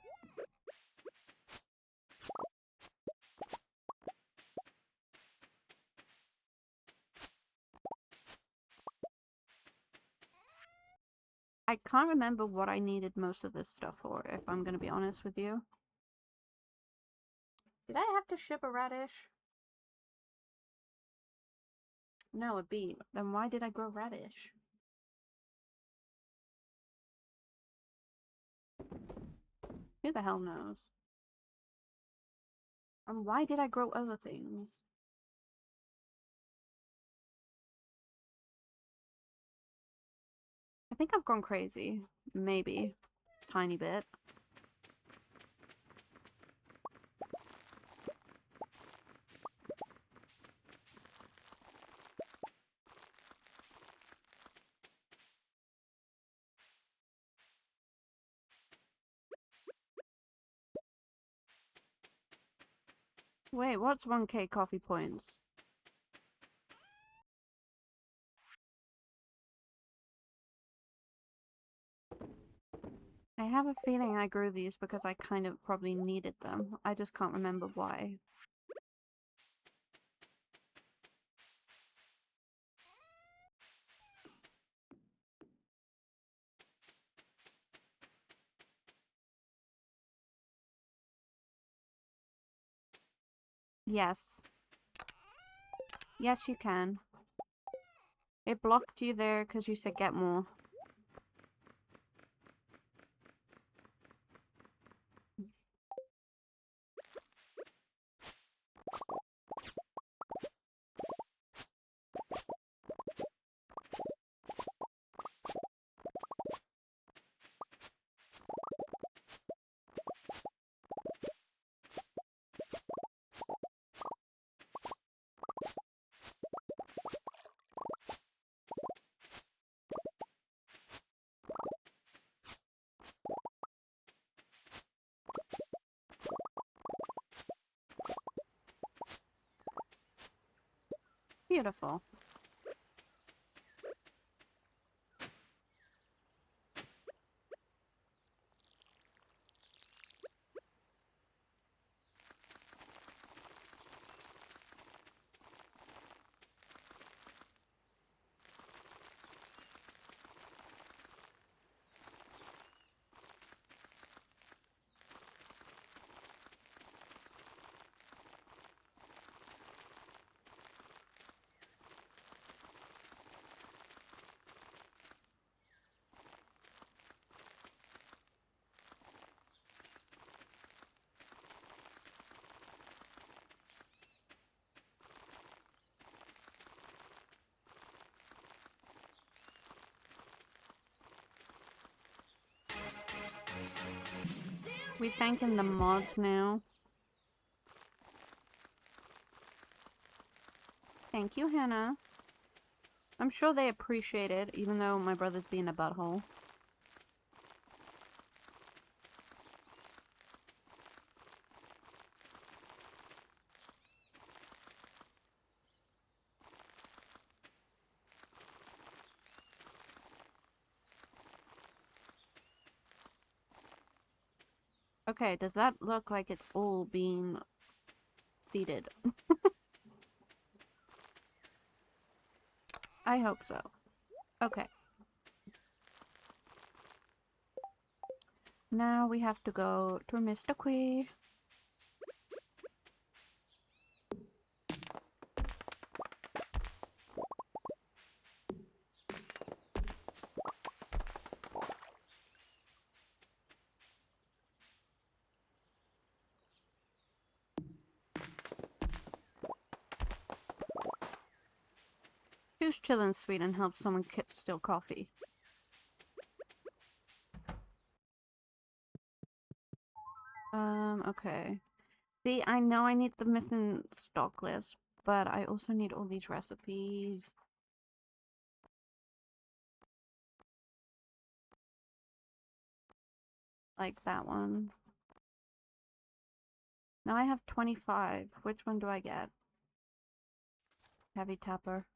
I can't remember what I needed most of this stuff for, if I'm gonna be honest with you. Did I have to ship a radish? No, a beet. Then why did I grow radish? Who the hell knows? And why did I grow other things? I think I've gone crazy. Maybe. Tiny bit. Wait, what's 1k coffee points? I have a feeling I grew these because I kind of probably needed them. I just can't remember why. Yes. Yes, you can. It blocked you there because you said get more. Beautiful. We thanking the mods now. Thank you, Hannah. I'm sure they appreciate it, even though my brother's being a butthole. Okay, does that look like it's all being seeded? I hope so. Okay. Now we have to go to Mr. Quee. Who's chillin' sweet and help someone steal coffee? Okay. See, I know I need the missing stock list, but I also need all these recipes. Like that one. Now I have 25. Which one do I get? Heavy tapper.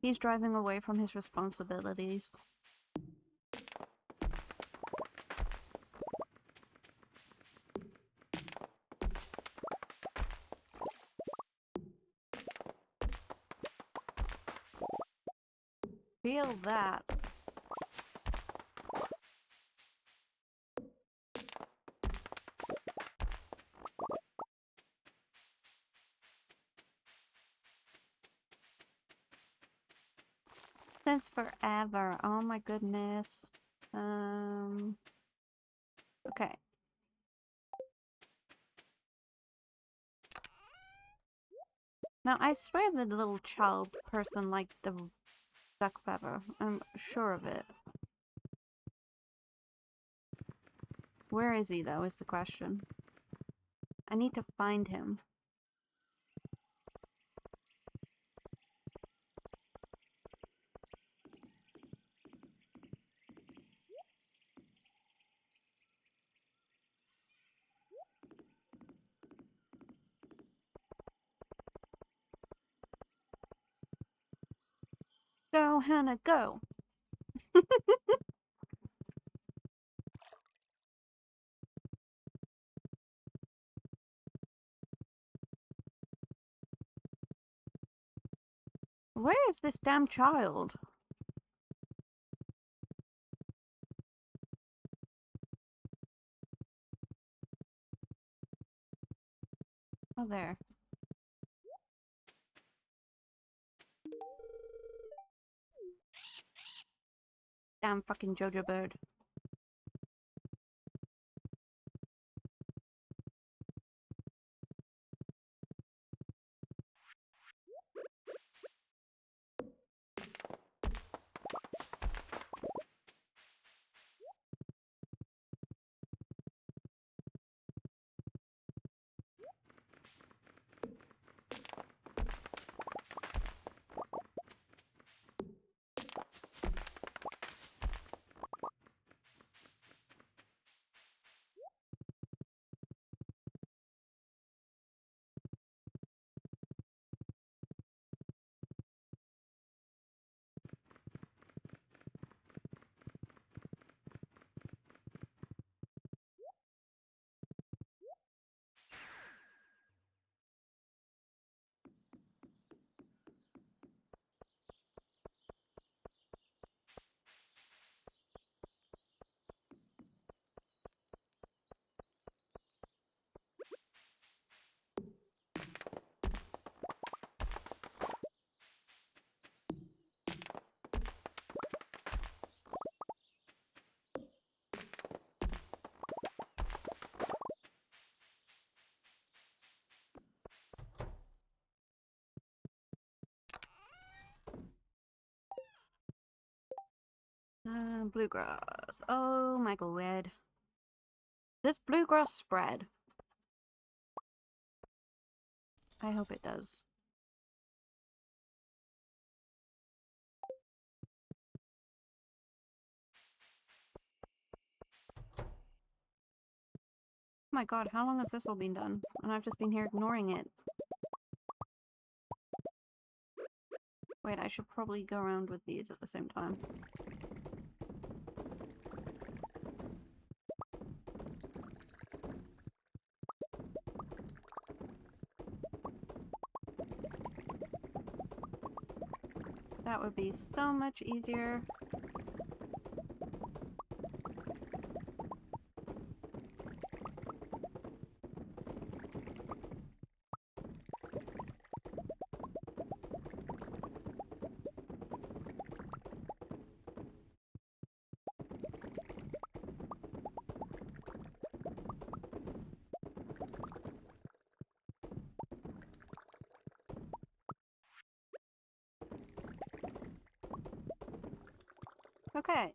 He's driving away from his responsibilities. Feel that. Since forever. Oh my goodness. Okay. Now, I swear the little child person liked the duck feather. I'm sure of it. Where is he, though, is the question. I need to find him. Go, Hannah, go! Where is this damn child? Oh, there. Damn fucking Jojo bird. Bluegrass. Oh my god. Does bluegrass spread? I hope it does. Oh my god, how long has this all been done? And I've just been here ignoring it. Wait, I should probably go around with these at the same time. That would be so much easier. Okay.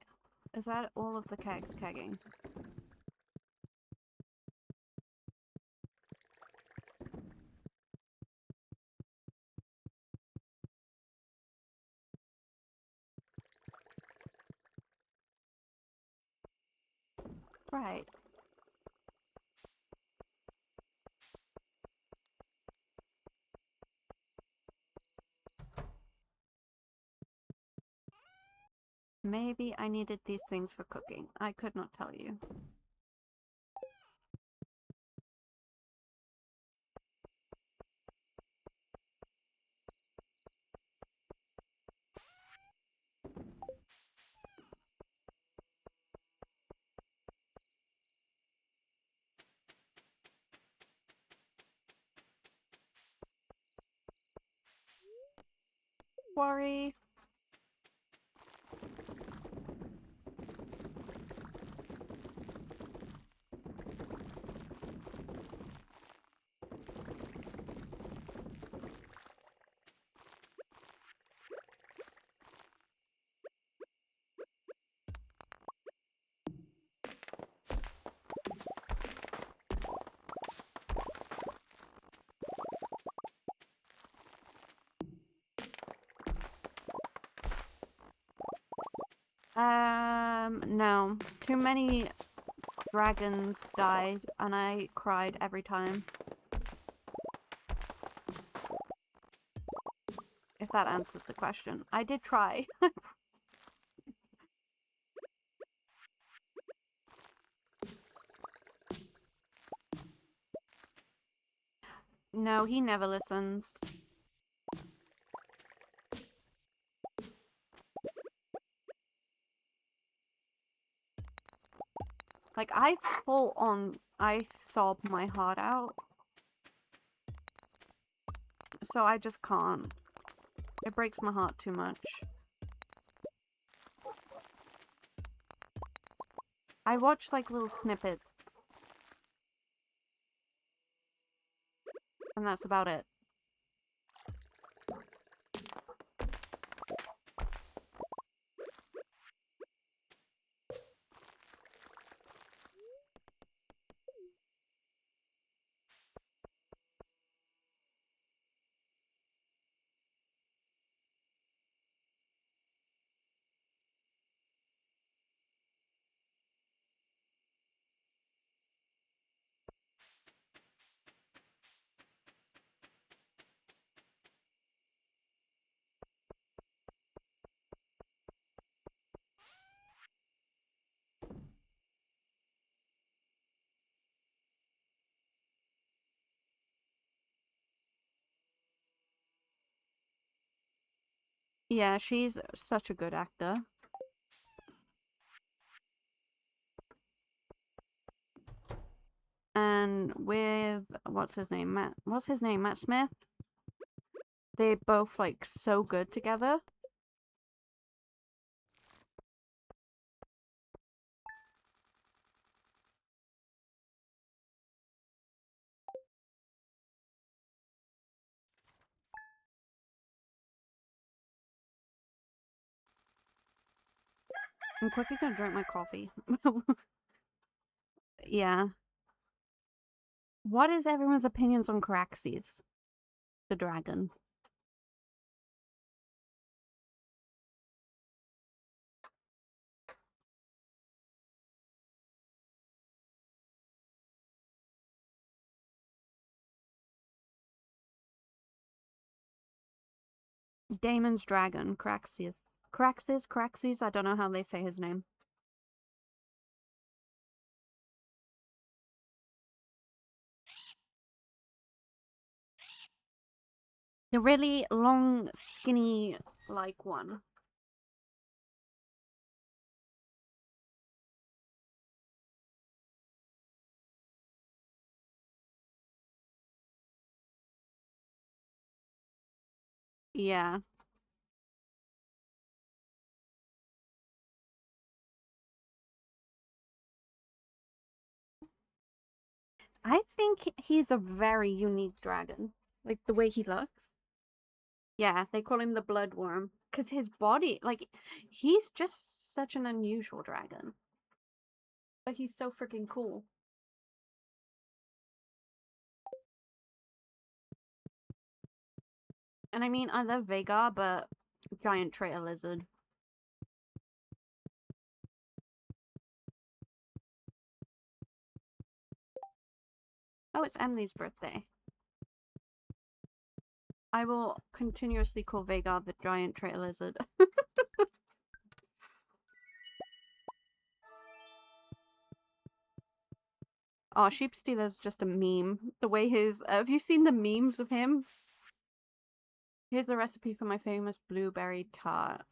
Is that all of the kegs kegging? Right. Maybe I needed these things for cooking. I could not tell you. Worry. No. Too many dragons died, and I cried every time. If that answers the question. I did try. No, he never listens. Like, I sob my heart out. So I just can't. It breaks my heart too much. I watch, like, little snippets. And that's about it. Yeah, she's such a good actor. And with, what's his name? Matt Smith? They're both, like, so good together. I'm quickly gonna drink my coffee. Yeah. What is everyone's opinions on Caraxes, the dragon? Damon's dragon, Caraxes. Caraxes, I don't know how they say his name. The really long, skinny, like one. Yeah. I think he's a very unique dragon. Like, the way he looks. Yeah, they call him the bloodworm. Because his body, like, he's just such an unusual dragon. But he's so freaking cool. And I mean, I love Vhagar, but giant traitor lizard. Oh, it's Emily's birthday. I will continuously call Vhagar the giant traitor lizard. Oh, Sheep Stealer's just a meme. The way his... have you seen the memes of him? Here's the recipe for my famous blueberry tart.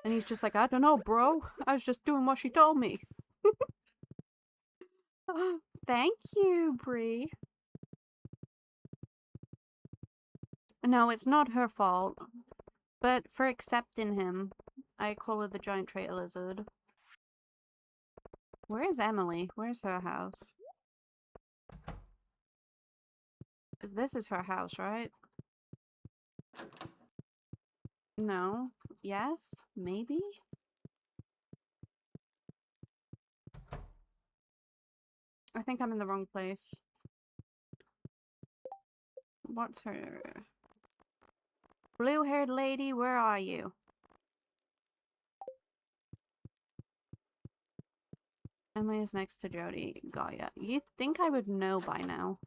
And he's just like, I don't know, bro. I was just doing what she told me. Thank you, Brie. No, it's not her fault. But for accepting him, I call her the giant traitor lizard. Where is Emily? Where's her house? This is her house, right? No. Yes? Maybe? I think I'm in the wrong place. What's her... blue-haired lady, where are you? Emily is next to Jody. Gaia. You'd think I would know by now.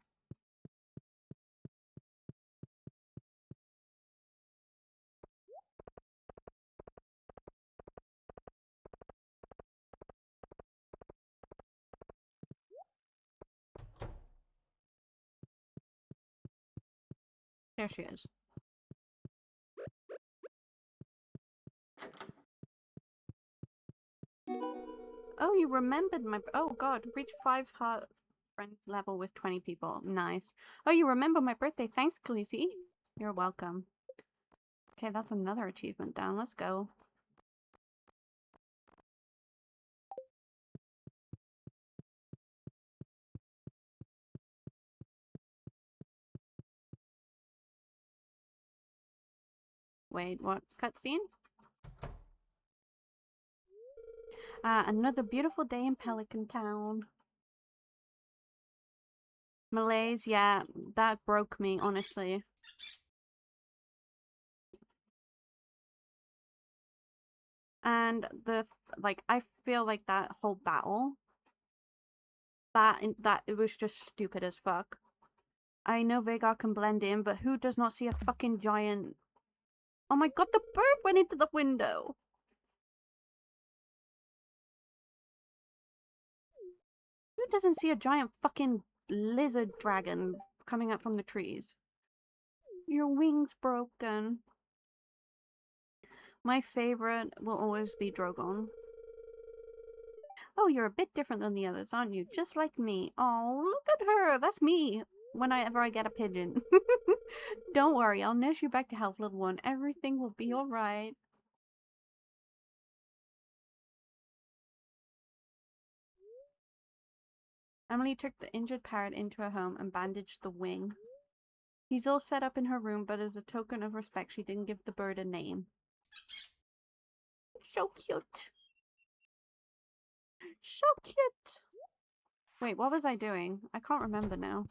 There she is. Oh, you remembered my... oh god, reach 5 heart friend level with 20 people. Nice. Oh, you remember my birthday. Thanks, Khaleesi. You're welcome. Okay, that's another achievement down. Let's go. Wait, what? Cutscene? Another beautiful day in Pelican Town. Malaise, yeah, that broke me, honestly. And like, I feel like that whole battle, that it was just stupid as fuck. I know Vhagar can blend in, but who does not see a fucking giant... oh my god, the bird went into the window! Who doesn't see a giant fucking lizard dragon coming up from the trees? Your wing's broken. My favorite will always be Drogon. Oh, you're a bit different than the others, aren't you? Just like me. Oh, look at her. That's me whenever I get a pigeon. Don't worry, I'll nurse you back to health, little one. Everything will be alright. Emily took the injured parrot into her home and bandaged the wing. He's all set up in her room, but as a token of respect, she didn't give the bird a name. So cute. So cute. Wait, what was I doing? I can't remember now.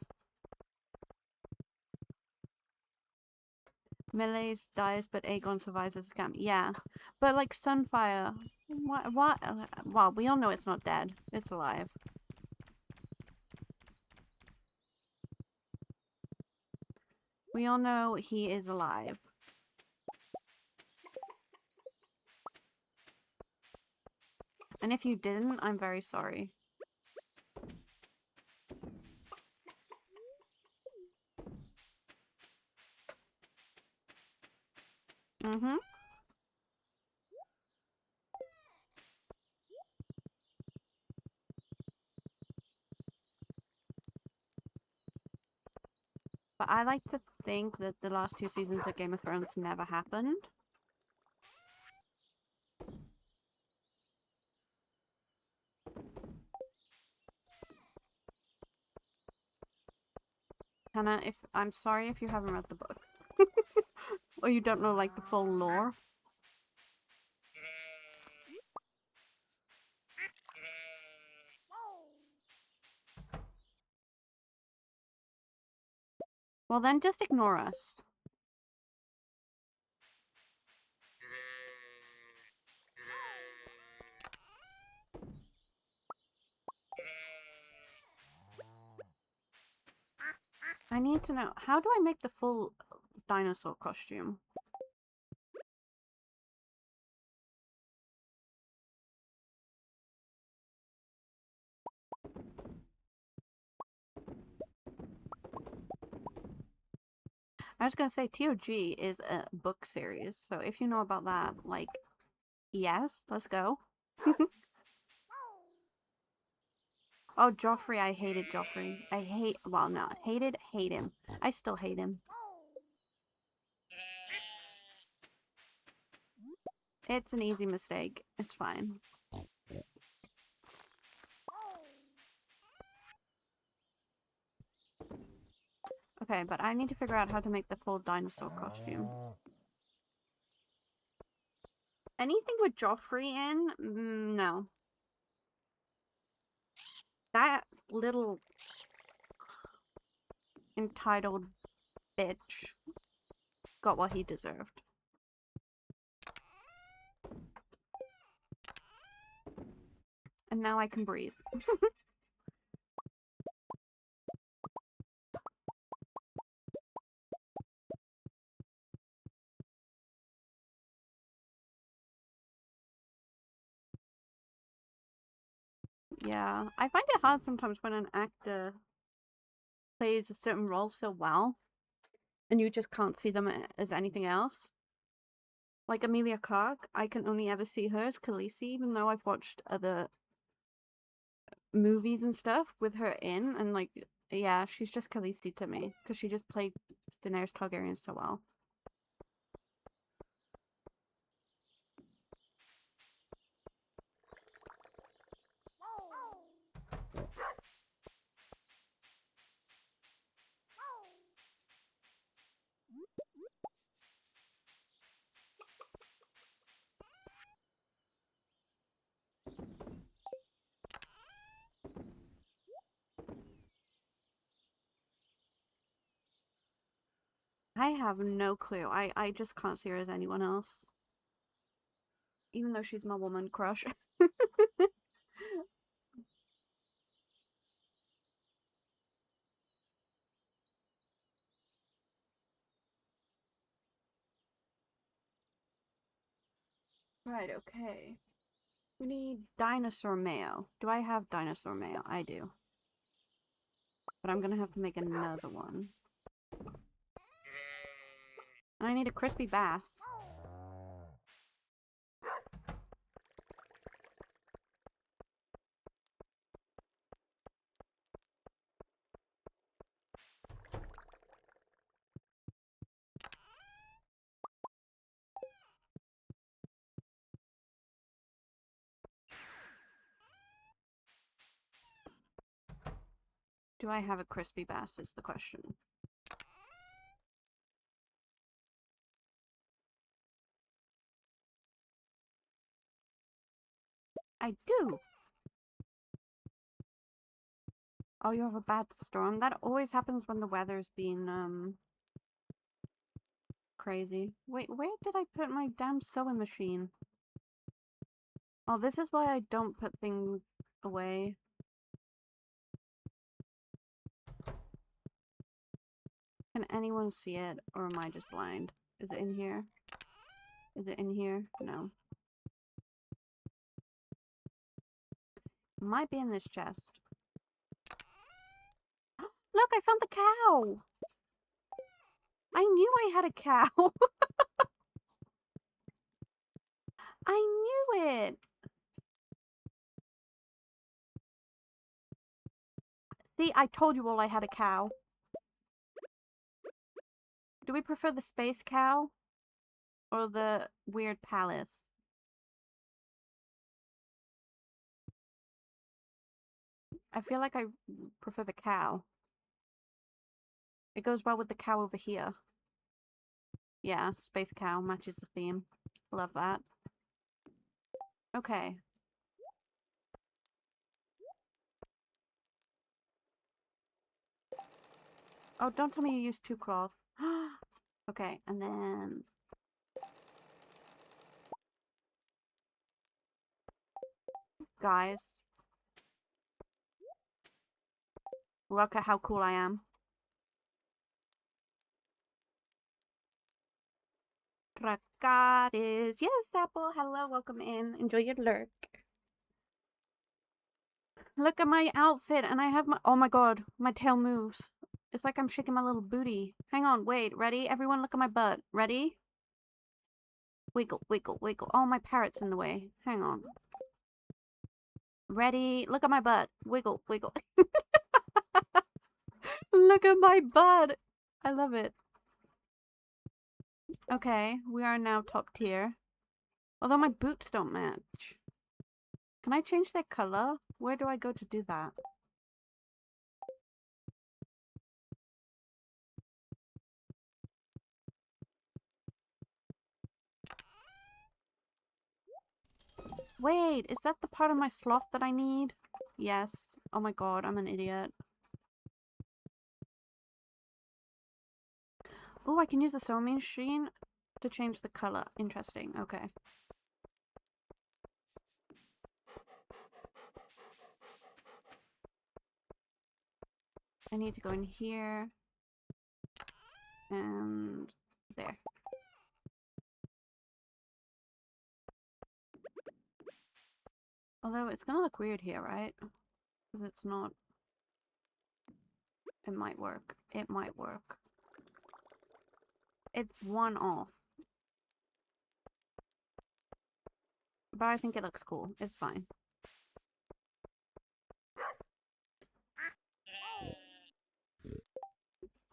Melees dies, but Aegon survives as a scam. Yeah, but like Sunfire, what? Well, we all know it's not dead. It's alive. We all know he is alive. And if you didn't, I'm very sorry. Mm-hmm. But I like to think that the last 2 seasons of Game of Thrones never happened. Hannah, I'm sorry if you haven't read the book. Or you don't know like the full lore. Well then just ignore us. I need to know, how do I make the full dinosaur costume? I was gonna say TOG is a book series, so if you know about that, like, yes, let's go. Oh, Joffrey, I hated Joffrey. Well, not hated, hate him. I still hate him. It's an easy mistake. It's fine. Okay, but I need to figure out how to make the full dinosaur costume. Anything with Joffrey in? No. That little entitled bitch got what he deserved. And now I can breathe. Yeah, I find it hard sometimes when an actor plays a certain role so well and you just can't see them as anything else. Like Emilia Clarke, I can only ever see her as Khaleesi, even though I've watched other movies and stuff with her in, and like, yeah, she's just Khaleesi to me, because she just played Daenerys Targaryen so well. I have no clue. I just can't see her as anyone else. Even though she's my woman crush. Right, okay. We need dinosaur mayo. Do I have dinosaur mayo? I do. But I'm gonna have to make another one. And I need a crispy bass. Do I have a crispy bass is the question. I do. Oh, you have a bad storm? That always happens when the weather's been, crazy. Wait, where did I put my damn sewing machine? Oh, this is why I don't put things away. Can anyone see it, or am I just blind? Is it in here? Is it in here? No. It might be in this chest. Look, I found the cow! I knew I had a cow! I knew it! See, I told you all I had a cow. Do we prefer the space cow? Or the weird palace? I feel like I prefer the cow. It goes well with the cow over here. Yeah, space cow matches the theme. Love that. Okay. Oh, don't tell me you used 2 cloth. Okay, and then... Guys. Look at how cool I am. Dracarys. Yes, Apple. Hello, welcome in. Enjoy your lurk. Look at my outfit, and I have my... Oh my god, my tail moves. It's like I'm shaking my little booty. Hang on, wait, ready? Everyone look at my butt. Ready? Wiggle, wiggle, wiggle. Oh, my parrot's in the way. Hang on. Ready? Look at my butt. Wiggle, wiggle. Look at my butt. I love it. Okay, we are now top tier. Although my boots don't match. Can I change their color? Where do I go to do that? Wait, is that the part of my sloth that I need? Yes. Oh my god, I'm an idiot. Oh, I can use the sewing machine to change the color. Interesting. Okay. I need to go in here. And there. Although it's gonna look weird here, right? Because it's not... It might work. It might work. It's 1 off. But I think it looks cool. It's fine.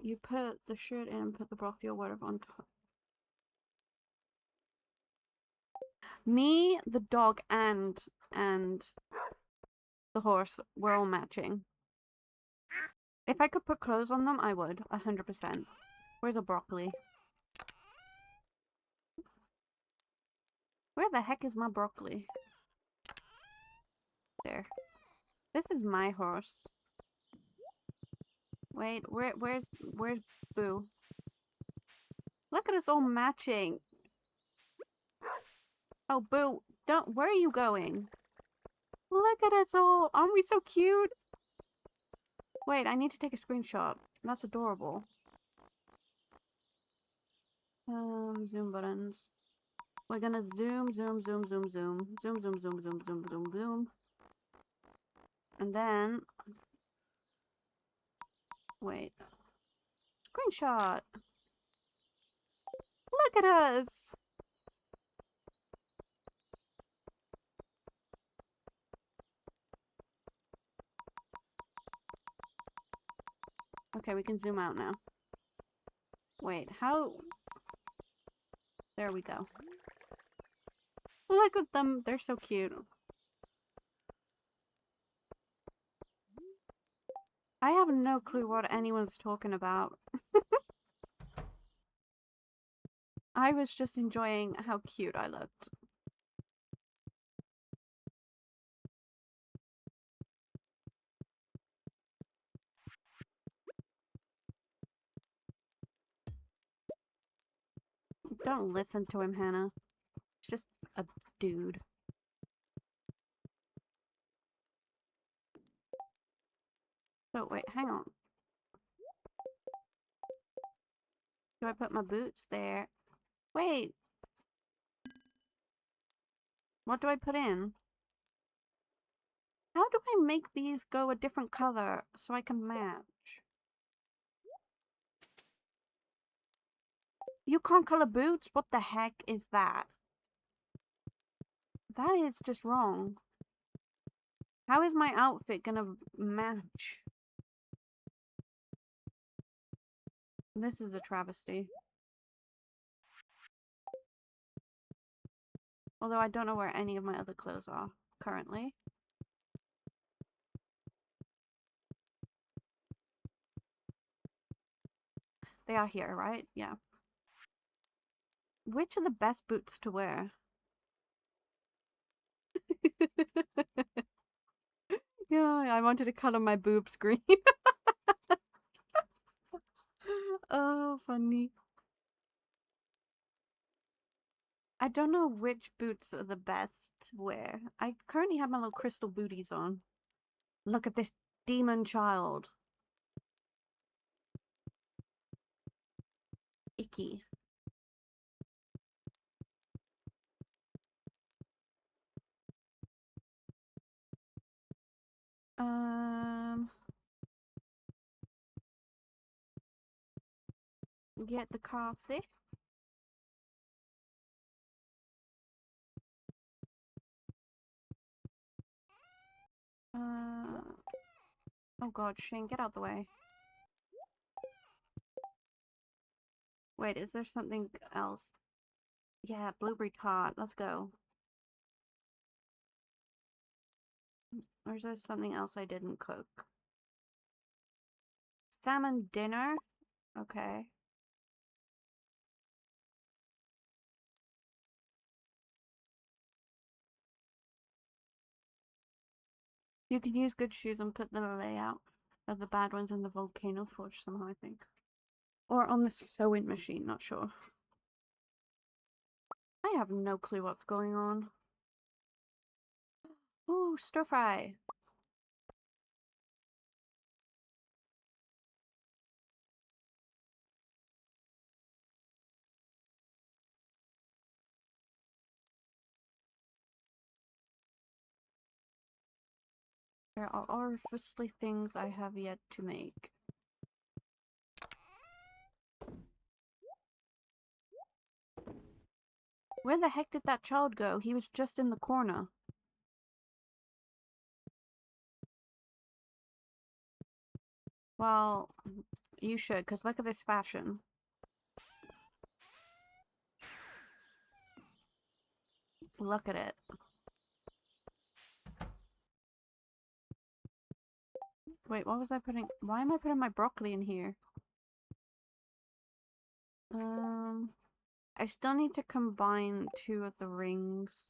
You put the shirt in and put the broccoli or whatever on top. Me, the dog, and the horse were all matching. If I could put clothes on them, I would. 100%. Where's the broccoli? Where the heck is my broccoli? There. This is my horse. Wait, where's Boo? Look at us all matching. Oh, Boo, where are you going? Look at us all. Aren't we so cute? Wait, I need to take a screenshot. That's adorable. Zoom buttons. We're gonna zoom, zoom, zoom, zoom, zoom. Zoom, zoom, zoom, zoom, zoom, zoom, zoom. And then... Wait. Screenshot! Look at us! Okay, we can zoom out now. Wait, how... There we go. Look at them, they're so cute. I have no clue what anyone's talking about. I was just enjoying how cute I looked. Don't listen to him, Hannah. He's just a dude. So, wait, hang on. Do I put my boots there? Wait! What do I put in? How do I make these go a different color so I can match? You can't color boots? What the heck is that? That is just wrong. How is my outfit gonna match? This is a travesty. Although I don't know where any of my other clothes are currently. They are here, right? Yeah. Which are the best boots to wear? Yeah, I wanted to color my boobs green. Oh, funny. I don't know which boots are the best to wear. I currently have my little crystal booties on. Look at this demon child. Icky. Get the coffee. Oh god, Shane, get out the way. Wait, is there something else? Yeah, blueberry tart. Let's go. Or is there something else I didn't cook? Salmon dinner? Okay. You can use good shoes and put the layout of the bad ones in the volcano forge somehow, I think. Or on the sewing machine, not sure. I have no clue what's going on. Ooh, stir fry. There are obviously things I have yet to make. Where the heck did that child go? He was just in the corner. Well, you should, because look at this fashion. Look at it. Wait, what was I putting? Why am I putting my broccoli in here? I still need to combine two of the rings.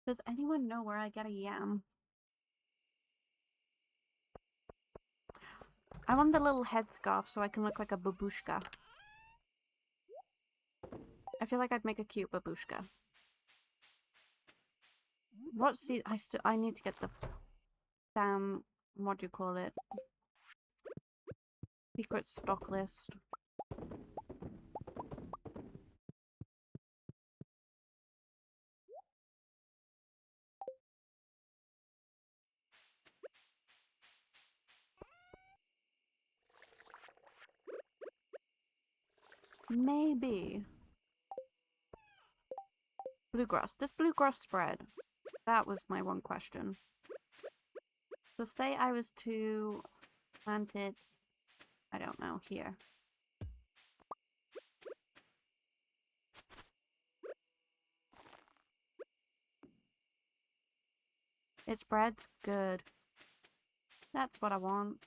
Does anyone know where I get a yam? I want the little headscarf so I can look like a babushka. I feel like I'd make a cute babushka. I need to get the what do you call it? Secret stock list. Maybe. Bluegrass. This bluegrass spread? That was my one question. So say I was to plant it, I don't know, here. It spreads good. That's what I want.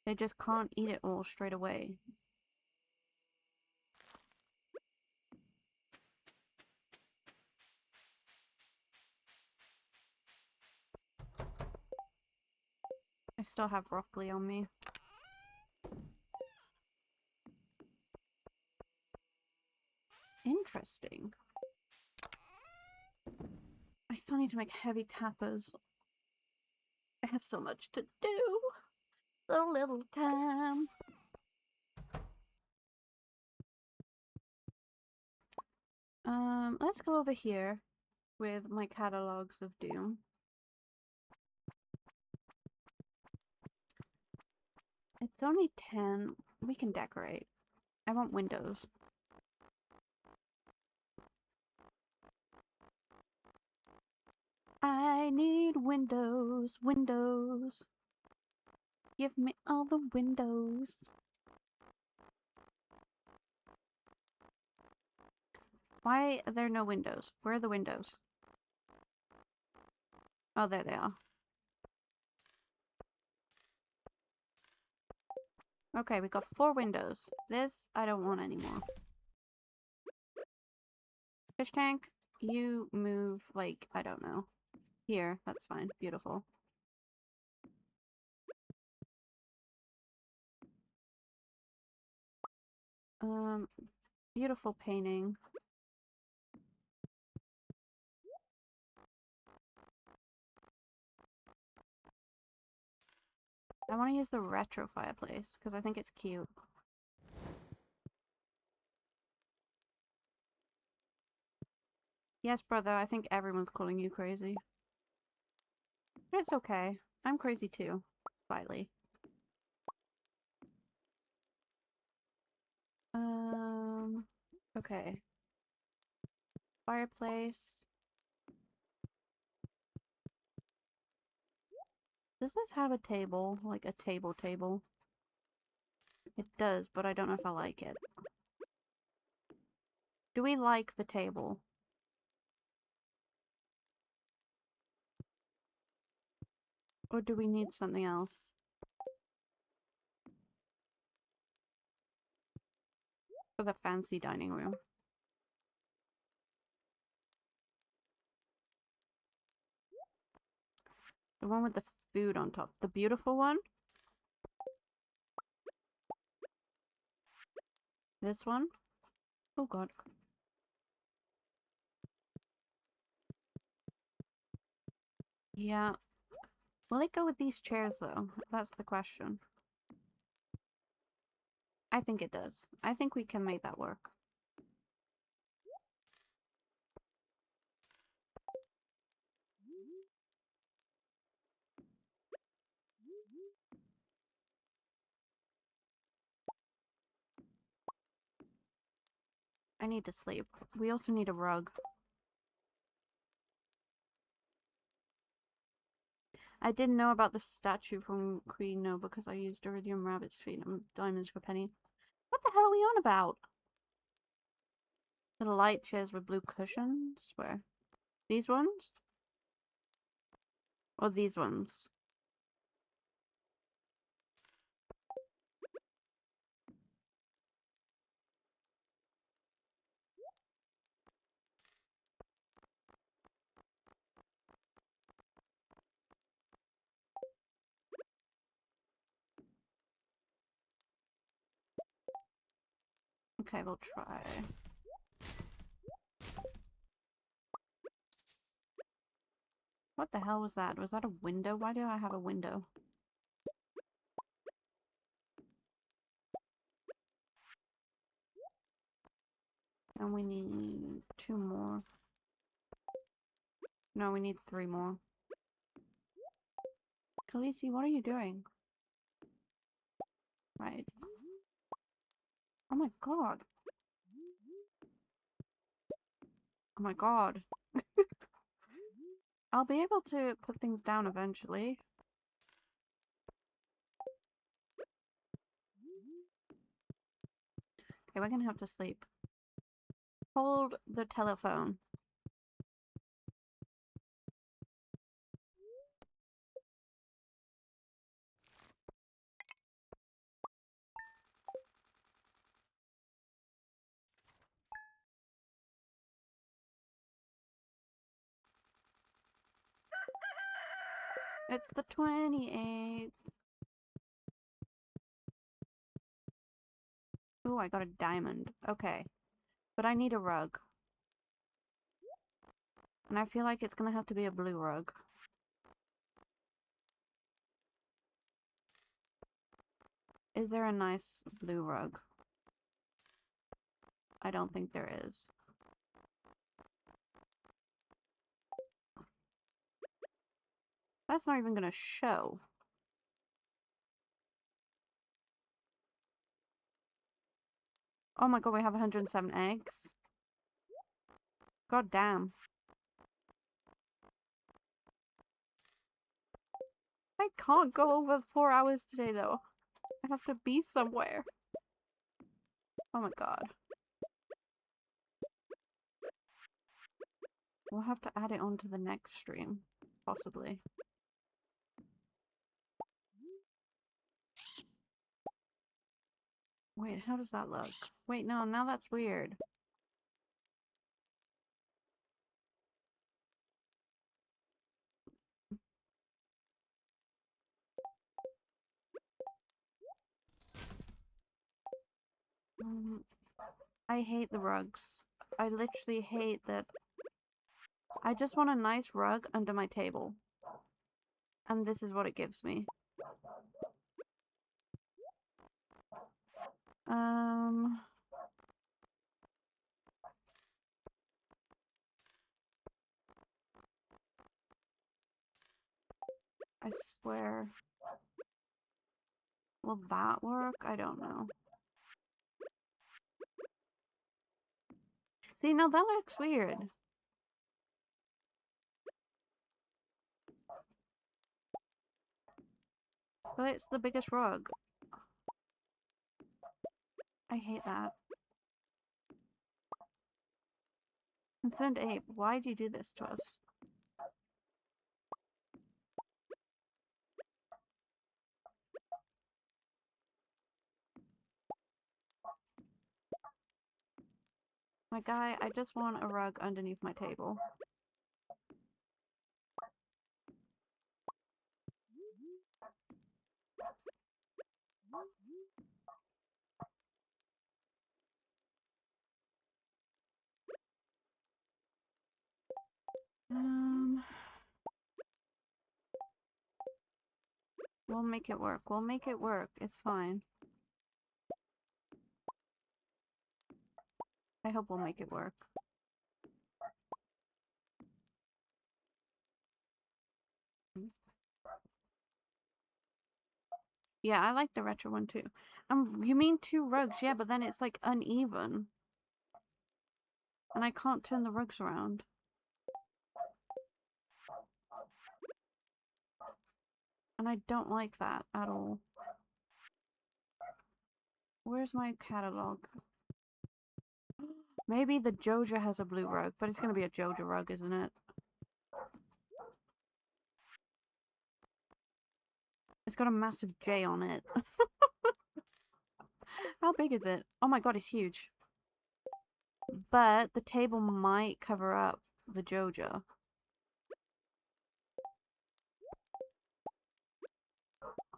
They just can't eat it all straight away. still have broccoli on me. Interesting. I still need to make heavy tappers. I have so much to do. So little time. Let's go over here with my catalogs of doom. It's only 10. We can decorate. I want windows. I need windows, windows. Give me all the windows. Why are there no windows? Where are the windows? Oh, there they are. Okay, we got 4 windows. This, I don't want anymore. Fish tank, you move, like, I don't know. Here, that's fine. Beautiful. Beautiful painting. I want to use the retro fireplace, because I think it's cute. Yes, brother, I think everyone's calling you crazy. But it's okay. I'm crazy too. Slightly. Okay. Fireplace. Does this have a table? Like a table? It does, but I don't know if I like it. Do we like the table? Or do we need something else? For the fancy dining room. The one with the food on top. The beautiful one? This one? Oh god. Yeah. Will it go with these chairs though? That's the question. I think it does. I think we can make that work. I need to sleep. We also need a rug. I didn't know about the statue from Queen, no, because I used iridium rabbit's feet and diamonds for penny. What the hell are we on about? The light chairs with blue cushions? Where? These ones? Or these ones? Okay, we'll try. What the hell was that? Was that a window? Why do I have a window? And we need 2 more. No, we need 3 more. Khaleesi, what are you doing? Right. Oh my god. Oh my god. I'll be able to put things down eventually. Okay, we're gonna have to sleep. Hold the telephone. It's the 28th. Ooh, I got a diamond. Okay. But I need a rug. And I feel like it's gonna have to be a blue rug. Is there a nice blue rug? I don't think there is. That's not even gonna show. Oh my god, we have 107 eggs. God damn. I can't go over 4 hours today though. I have to be somewhere. Oh my god. We'll have to add it onto the next stream. Possibly. Wait, how does that look? Wait, no, now that's weird. I hate the rugs. I literally hate that. I just want a nice rug under my table. And this is what it gives me. I swear. Will that work? I don't know. See, now that looks weird. But it's the biggest rug. I hate that. Concerned Ape, why do you do this to us? My guy, I just want a rug underneath my table. We'll make it work. We'll make it work. It's fine. I hope we'll make it work. Yeah, I like the retro one too. You mean 2 rugs? Yeah, but then it's like uneven. And I can't turn the rugs around. And I don't like that at all. Where's my catalog? Maybe the Joja has a blue rug, but it's gonna be a Joja rug, isn't it? It's got a massive J on it. How big is it? Oh my god, it's huge. But the table might cover up the Joja.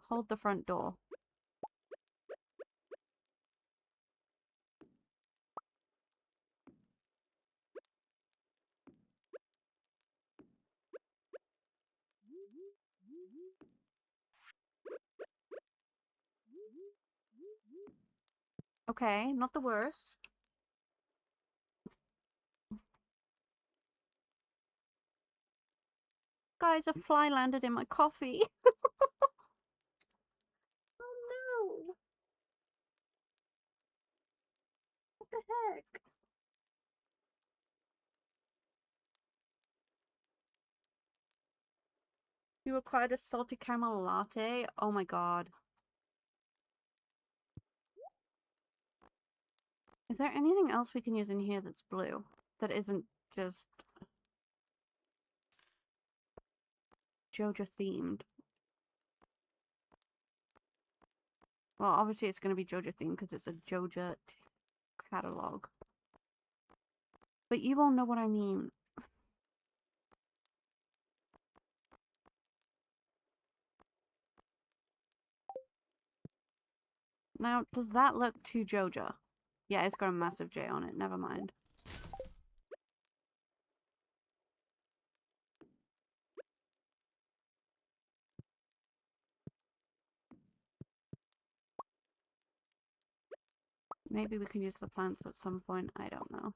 Hold the front door. Okay, not the worst. Guys, a fly landed in my coffee. Oh no! What the heck? You required a salty caramel latte? Oh my god. Is there anything else we can use in here that's blue? That isn't just Joja themed? Well, obviously it's going to be Joja themed because it's a Joja catalog. But you won't know what I mean. Now, does that look too Joja? Yeah, it's got a massive J on it. Never mind. Maybe we can use the plants at some point. I don't know.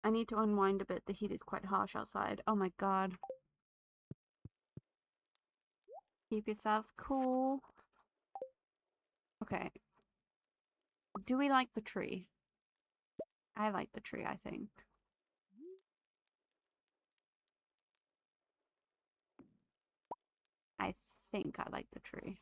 I need to unwind a bit. The heat is quite harsh outside. Oh my god. Keep yourself cool. Okay. Do we like the tree? I like the tree, I think. I think I like the tree.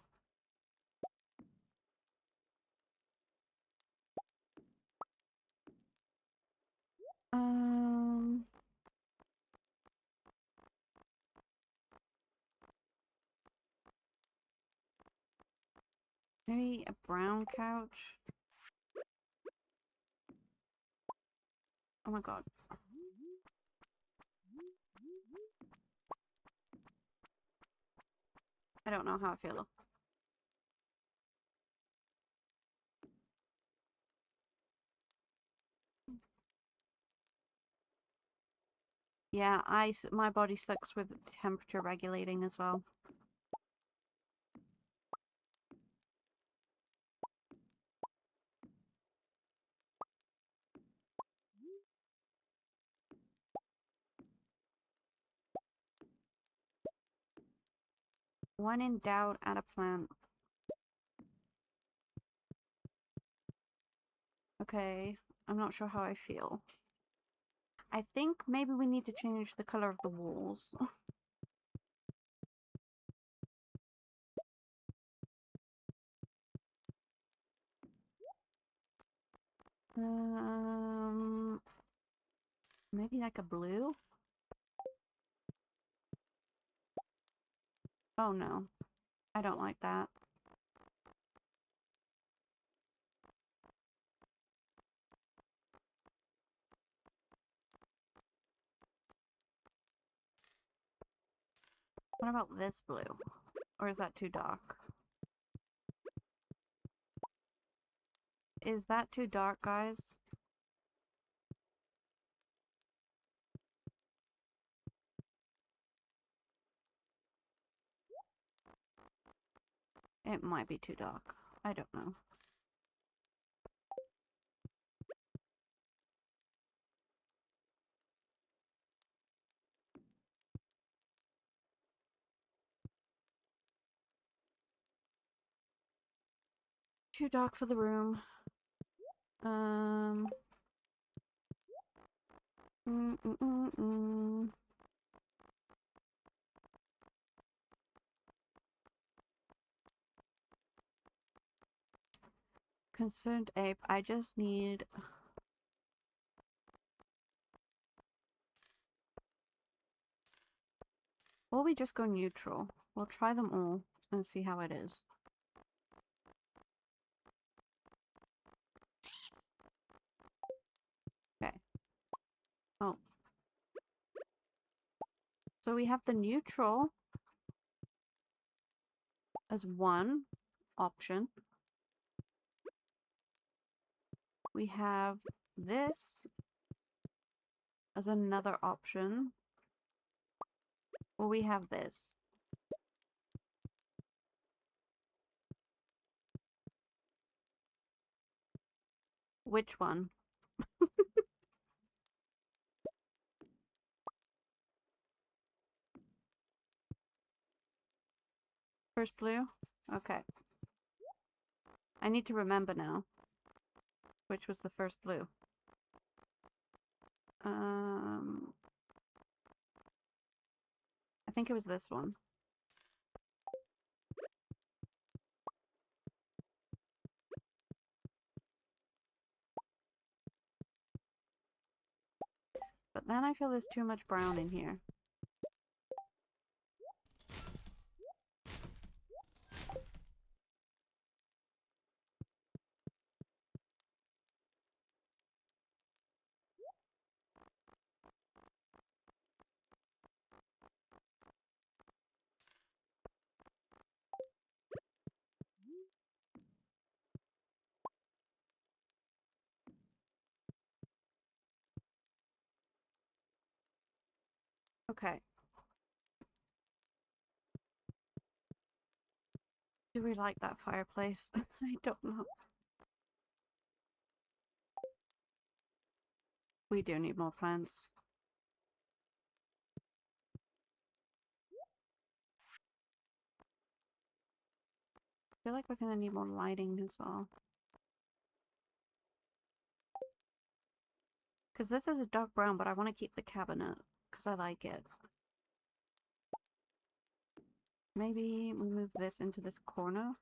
Maybe a brown couch? Oh my god. I don't know how I feel. Yeah, my body sucks with temperature regulating as well. When in doubt, add a plant. Okay, I'm not sure how I feel. I think maybe we need to change the color of the walls. Maybe like a blue? Oh no, I don't like that. What about this blue? Or is that too dark? Is that too dark, guys? It might be too dark. I don't know. Too dark for the room. Concerned ape, I just need... Or we just go neutral. We'll try them all and see how it is. Okay. Oh. So we have the neutral as one option. We have this as another option. Or we have this. Which one? First blue? Okay. I need to remember now. Which was the first blue? I think it was this one. But then I feel there's too much brown in here. Okay. Do we like that fireplace? I don't know. We do need more plants. I feel like we're gonna need more lighting as well. Because this is a dark brown, but I want to keep the cabinet because I like it. Maybe we move this into this corner.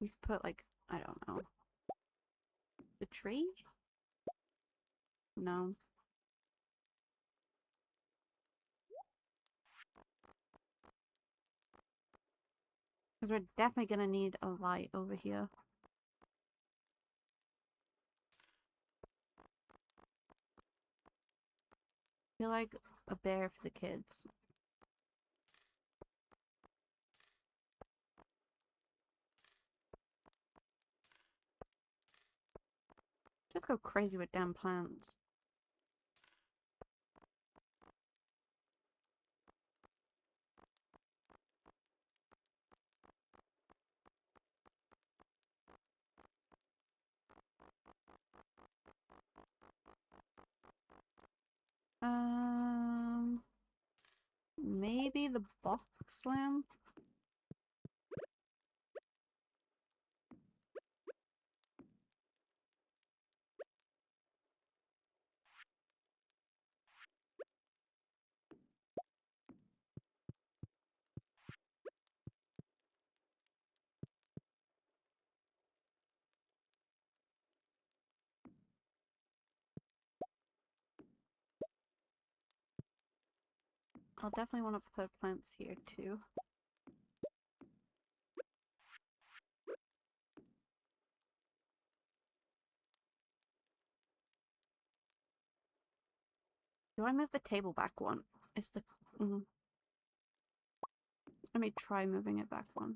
We could put like, I don't know. The tree? No. Because we're definitely gonna need a light over here. I feel like a bear for the kids. Just go crazy with damn plants. Maybe the box lamp? I'll definitely want to put plants here too. Do I move the table back one? It's the... Let me try moving it back one.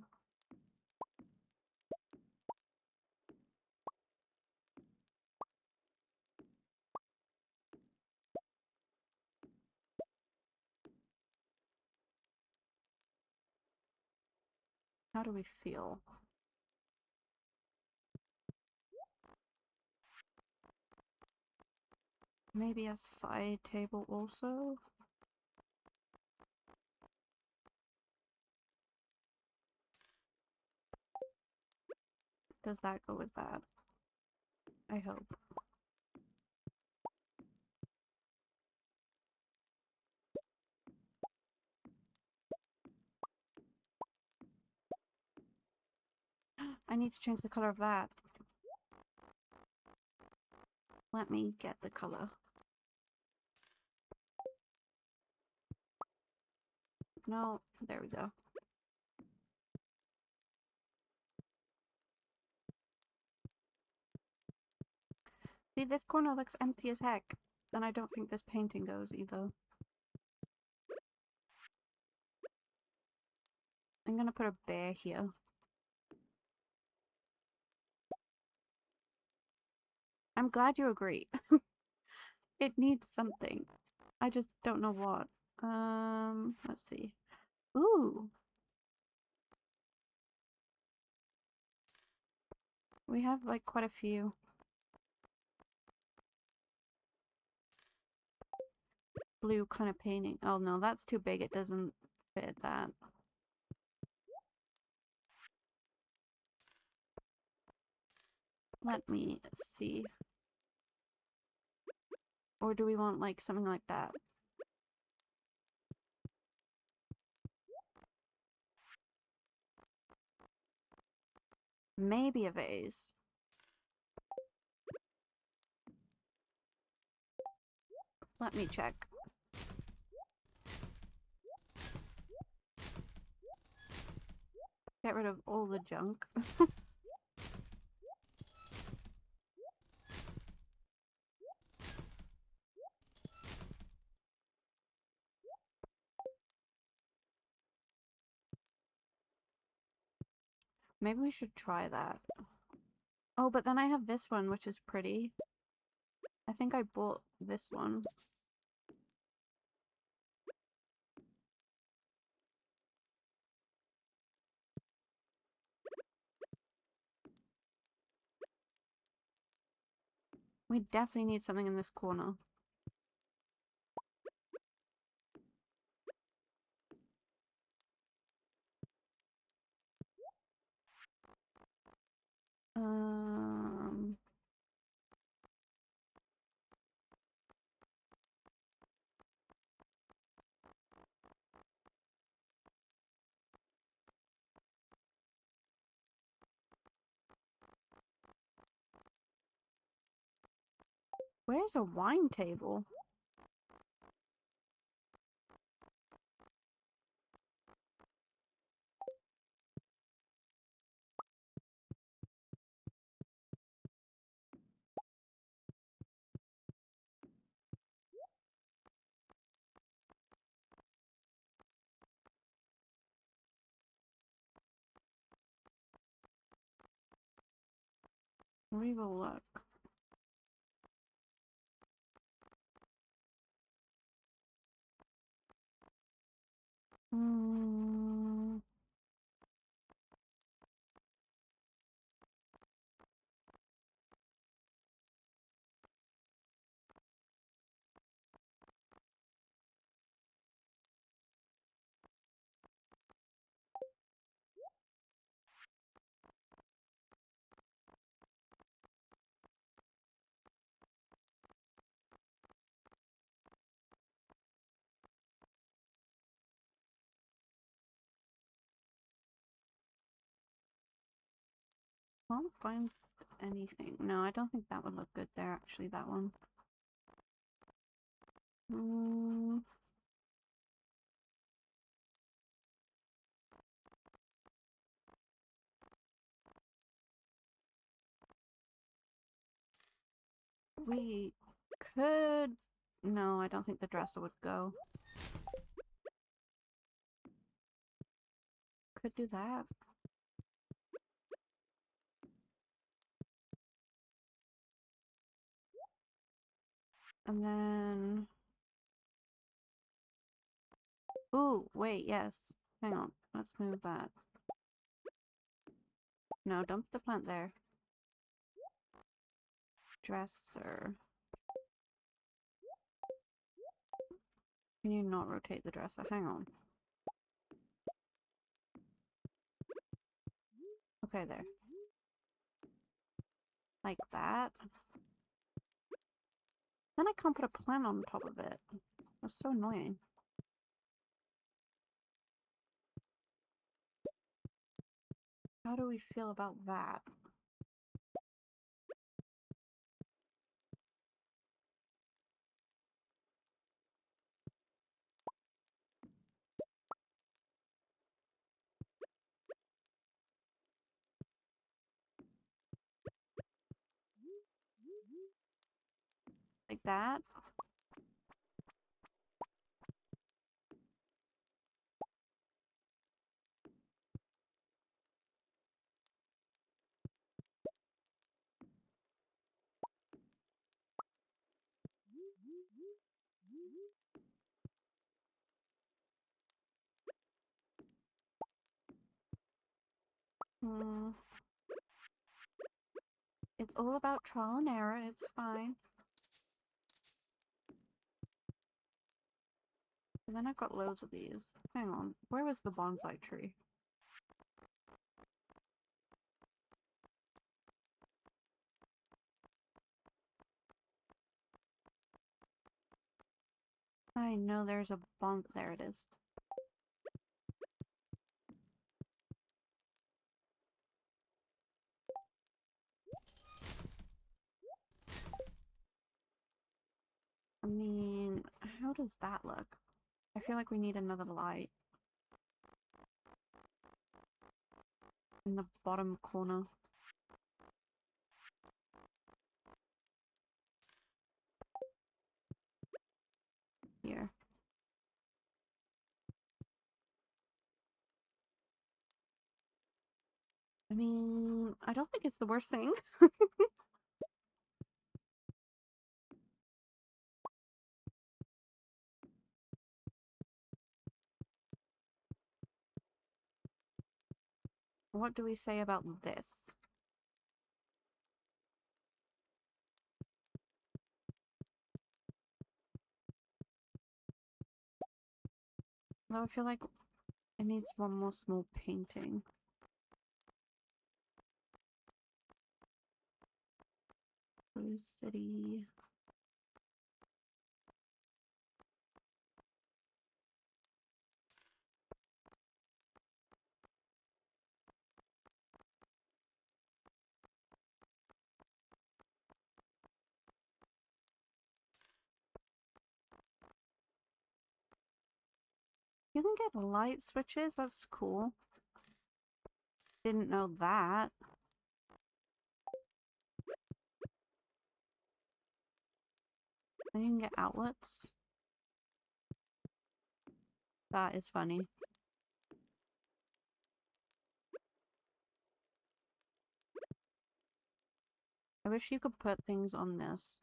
How do we feel? Maybe a side table also? Does that go with that? I hope. I need to change the color of that. Let me get the color. No, there we go. See, this corner looks empty as heck. And I don't think this painting goes either. I'm gonna put a bear here. I'm glad you agree. It needs something. I just don't know what. Let's see. Ooh. We have like quite a few. Blue kind of painting. Oh no, that's too big. It doesn't fit that. Let me see. Or do we want like something like that? Maybe a vase. Let me check. Get rid of all the junk. Maybe we should try that. Oh, but then I have this one, which is pretty. I think I bought this one. We definitely need something in this corner. Where's a wine table? We will look. Can't find anything. No, I don't think that would look good there, actually, that one. We could... No, I don't think the dresser would go. Could do that. And then... Ooh, wait, yes. Hang on. Let's move that. No, dump the plant there. Dresser. Can you not rotate the dresser? Hang on. Okay, there. Like that. Then I can't put a plant on top of it. That's so annoying. How do we feel about that? Like that? Hmm. It's all about trial and error. It's fine. And then I've got loads of these. Hang on. Where was the bonsai tree? I know there's a there it is. I mean, how does that look? I feel like we need another light. In the bottom corner. Here. I mean, I don't think it's the worst thing. What do we say about this? Though I feel like it needs one more small painting. Blue City. You can get light switches, that's cool. Didn't know that. And you can get outlets. That is funny. I wish you could put things on this.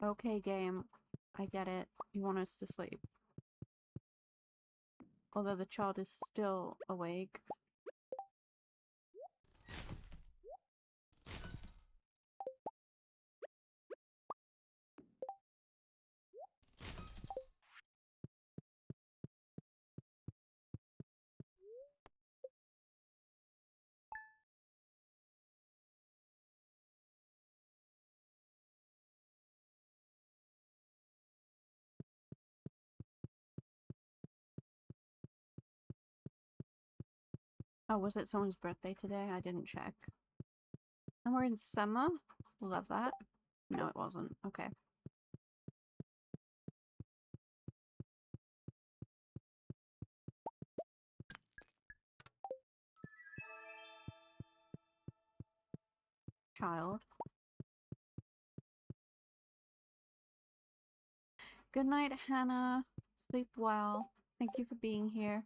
Okay, game. I get it. You want us to sleep. Although the child is still awake. Oh, was it someone's birthday today? I didn't check. And we're in summer? Love that. No, it wasn't. Okay. Child. Good night, Hannah. Sleep well. Thank you for being here.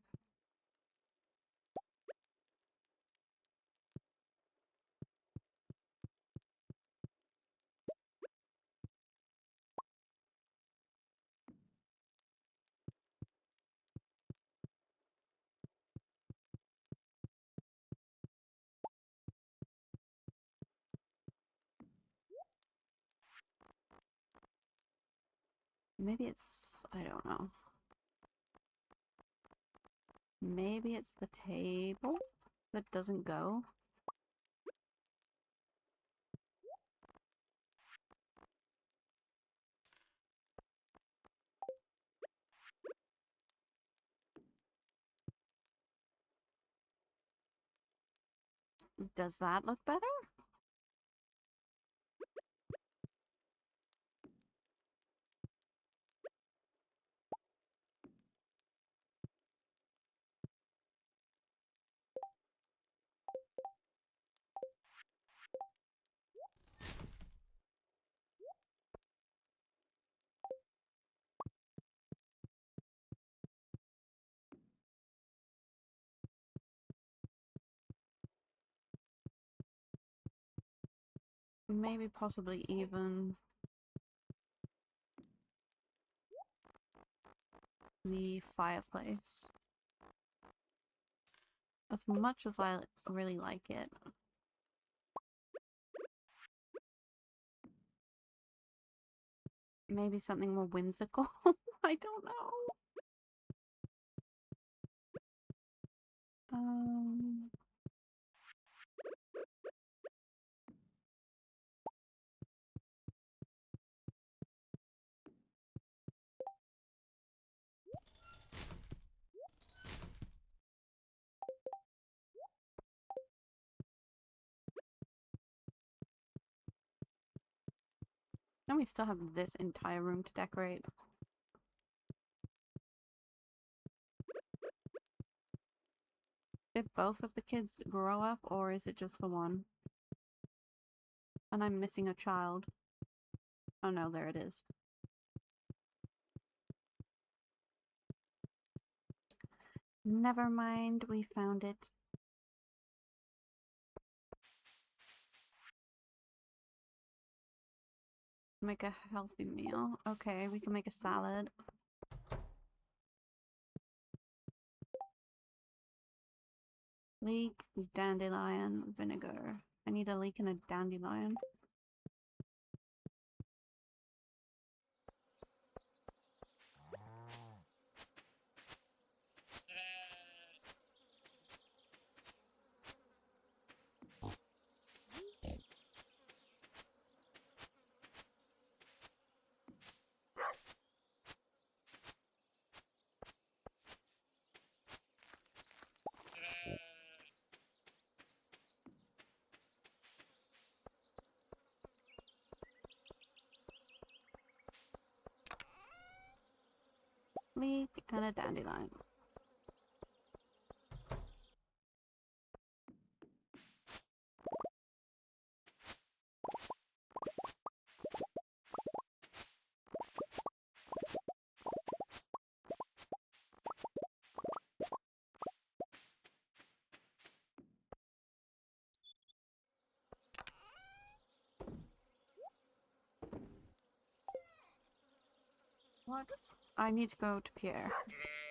Maybe it's... I don't know. Maybe it's the table that doesn't go. Does that look better? Maybe possibly even the fireplace. As much as I really like it. Maybe something more whimsical? I don't know. And we still have this entire room to decorate. Did both of the kids grow up, or is it just the one? And I'm missing a child. Oh no, there it is. Never mind, we found it. Make a healthy meal. Okay, we can make a salad. Leek, dandelion, vinegar. I need a leek and a dandelion. Leek and a dandelion. What? I need to go to Pierre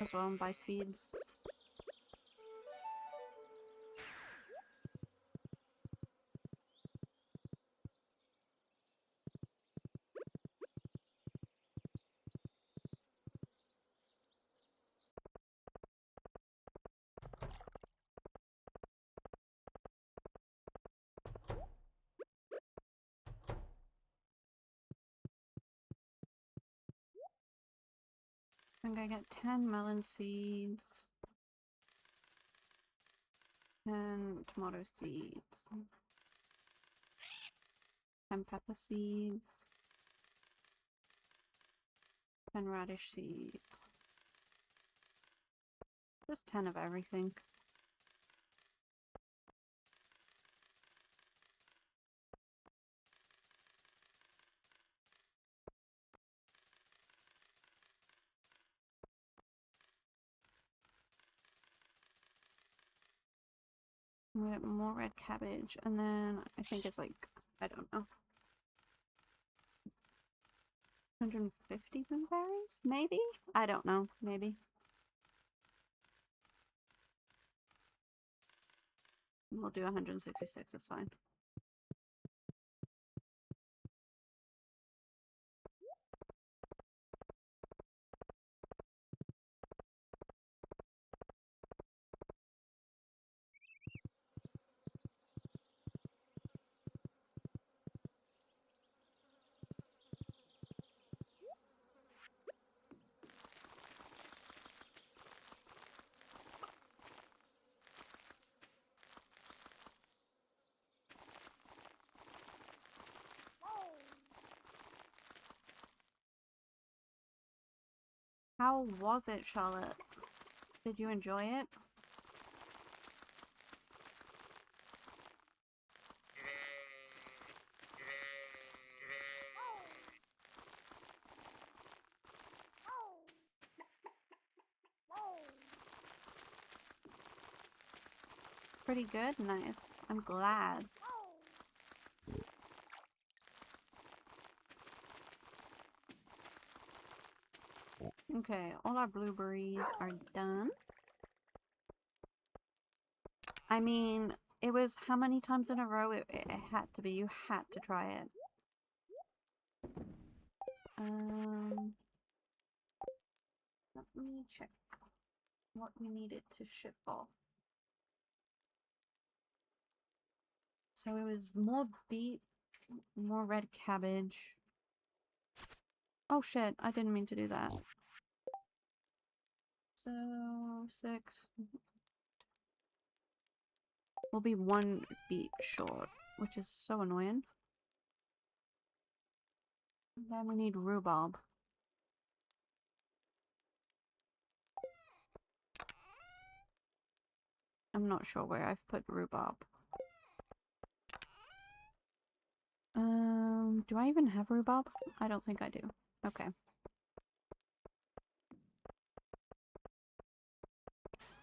as well and buy seeds. I'm gonna get 10 melon seeds. And tomato seeds. And pepper seeds. And radish seeds. Just 10 of everything. We get more red cabbage, and then I think it's like, I don't know, 150 blueberries? Maybe? I don't know, maybe. We'll do 166, it's fine. How was it, Charlotte? Did you enjoy it? Pretty good? Nice. I'm glad. Okay, all our blueberries are done. I mean, it was how many times in a row it had to be. You had to try it. Let me check what we needed to ship off. So it was more beets, more red cabbage. Oh shit, I didn't mean to do that. So 6. We'll be 1 beet short, which is so annoying. And then we need rhubarb. I'm not sure where I've put rhubarb. Do I even have rhubarb? I don't think I do. Okay.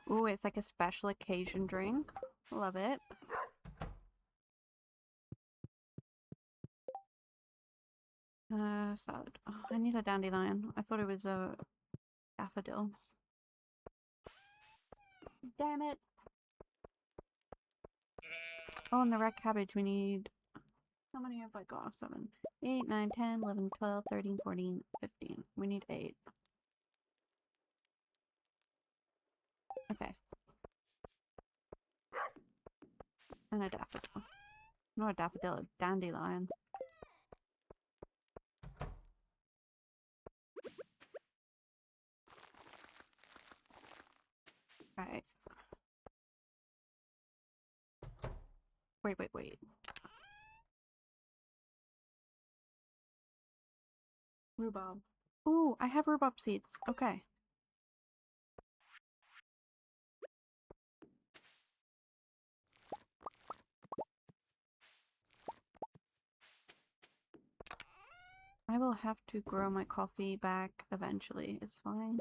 Ooh, it's like a special occasion drink. Love it. Salad. Oh, I need a dandelion. I thought it was a daffodil. Damn it. Oh, and the red cabbage we need... How many have I got? 7, 8, 9, 10, 11, 12, 13, 14, 15. We need 8. Okay. And a daffodil. Not a daffodil, a dandelion. Alright. Wait. Rhubarb. Ooh, I have rhubarb seeds. Okay. I will have to grow my coffee back eventually. It's fine.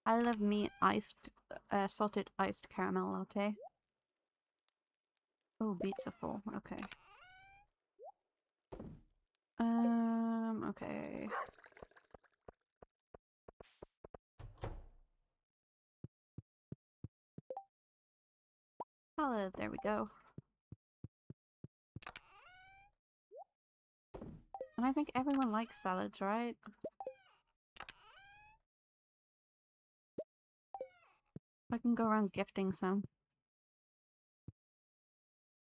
I love me iced, salted iced caramel latte. Oh, beets are full. Okay. Okay. Salad, there we go. And I think everyone likes salads, right? I can go around gifting some.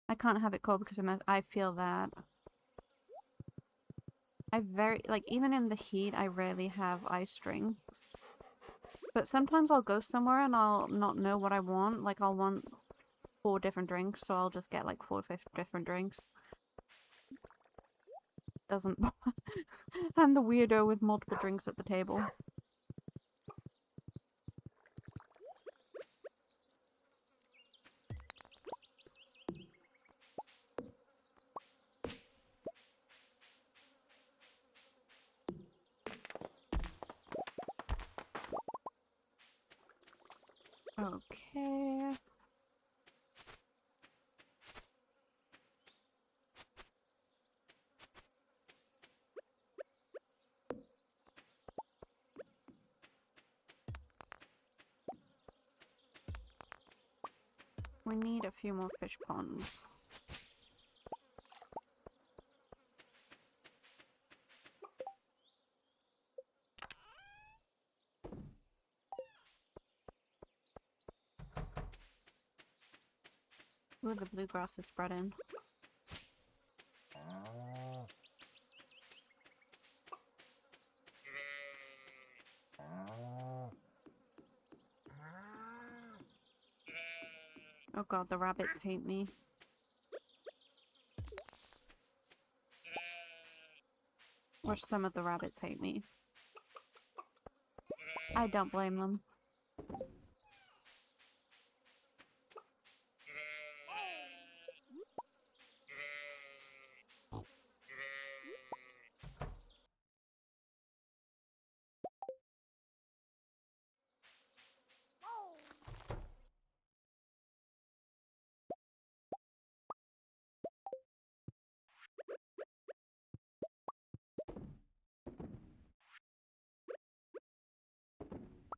I can't have it cold because I feel that. Like, even in the heat, I rarely have ice drinks. But sometimes I'll go somewhere and I'll not know what I want. Like, I'll want 4 different drinks, so I'll just get like 4 different drinks. Doesn't... I'm the weirdo with multiple drinks at the table. Okay. We need a few more fish ponds. Ooh, the bluegrass is spreading. Oh god, the rabbits hate me. Or some of the rabbits hate me. I don't blame them.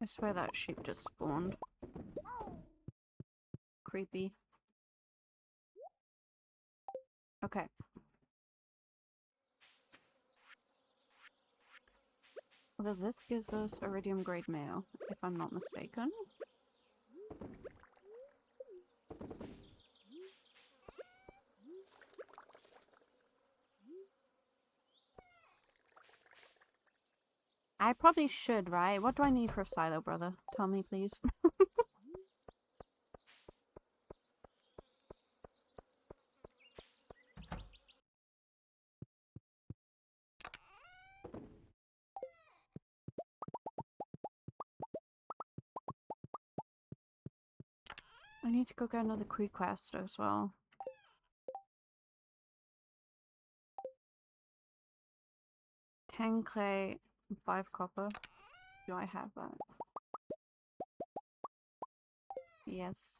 I swear that sheep just spawned. Creepy. Okay. Although this gives us iridium grade mail, if I'm not mistaken. I probably should, right? What do I need for a silo, brother? Tell me, please. I need to go get another Cree quest as well. Ten clay, 5 copper. Do I have that? Yes.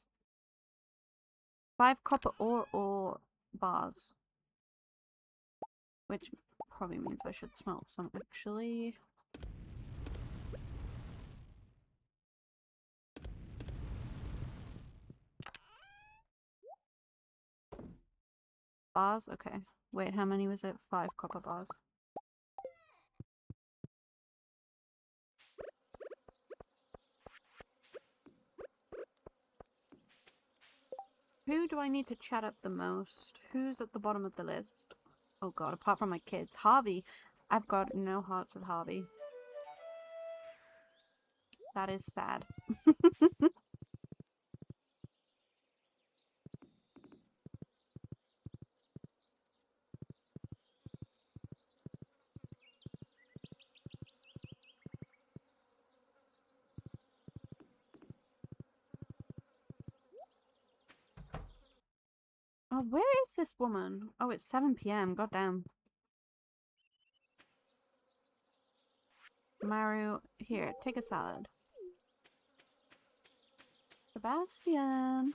5 copper or bars. Which probably means I should smelt some actually. Bars? Okay. Wait, how many was it? 5 copper bars. Who do I need to chat up the most? Who's at the bottom of the list? Oh god, apart from my kids. Harvey. I've got no hearts with Harvey. That is sad. Oh, where is this woman? Oh, it's 7 PM. Goddamn. Maru, here, take a salad. Sebastian.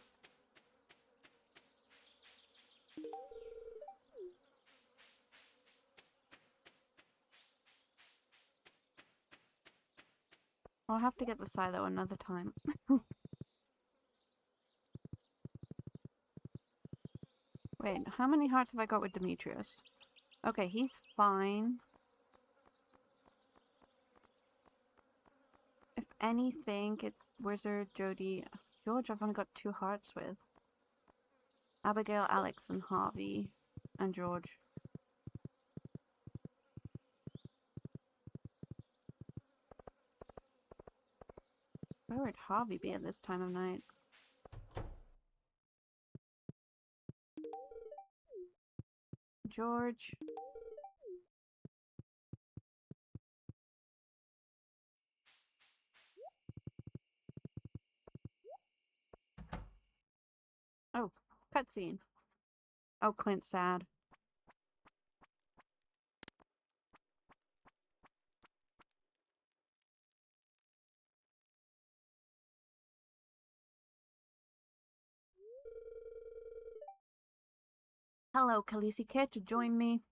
I'll have to get the silo another time. Wait, how many hearts have I got with Demetrius? Okay, he's fine. If anything, it's Wizard, Jody, George I've only got 2 hearts with. Abigail, Alex, and Harvey. And George. Where would Harvey be at this time of night? George. Oh, cutscene. Oh, Clint's sad. Hello, Khaleesi. Care to join me?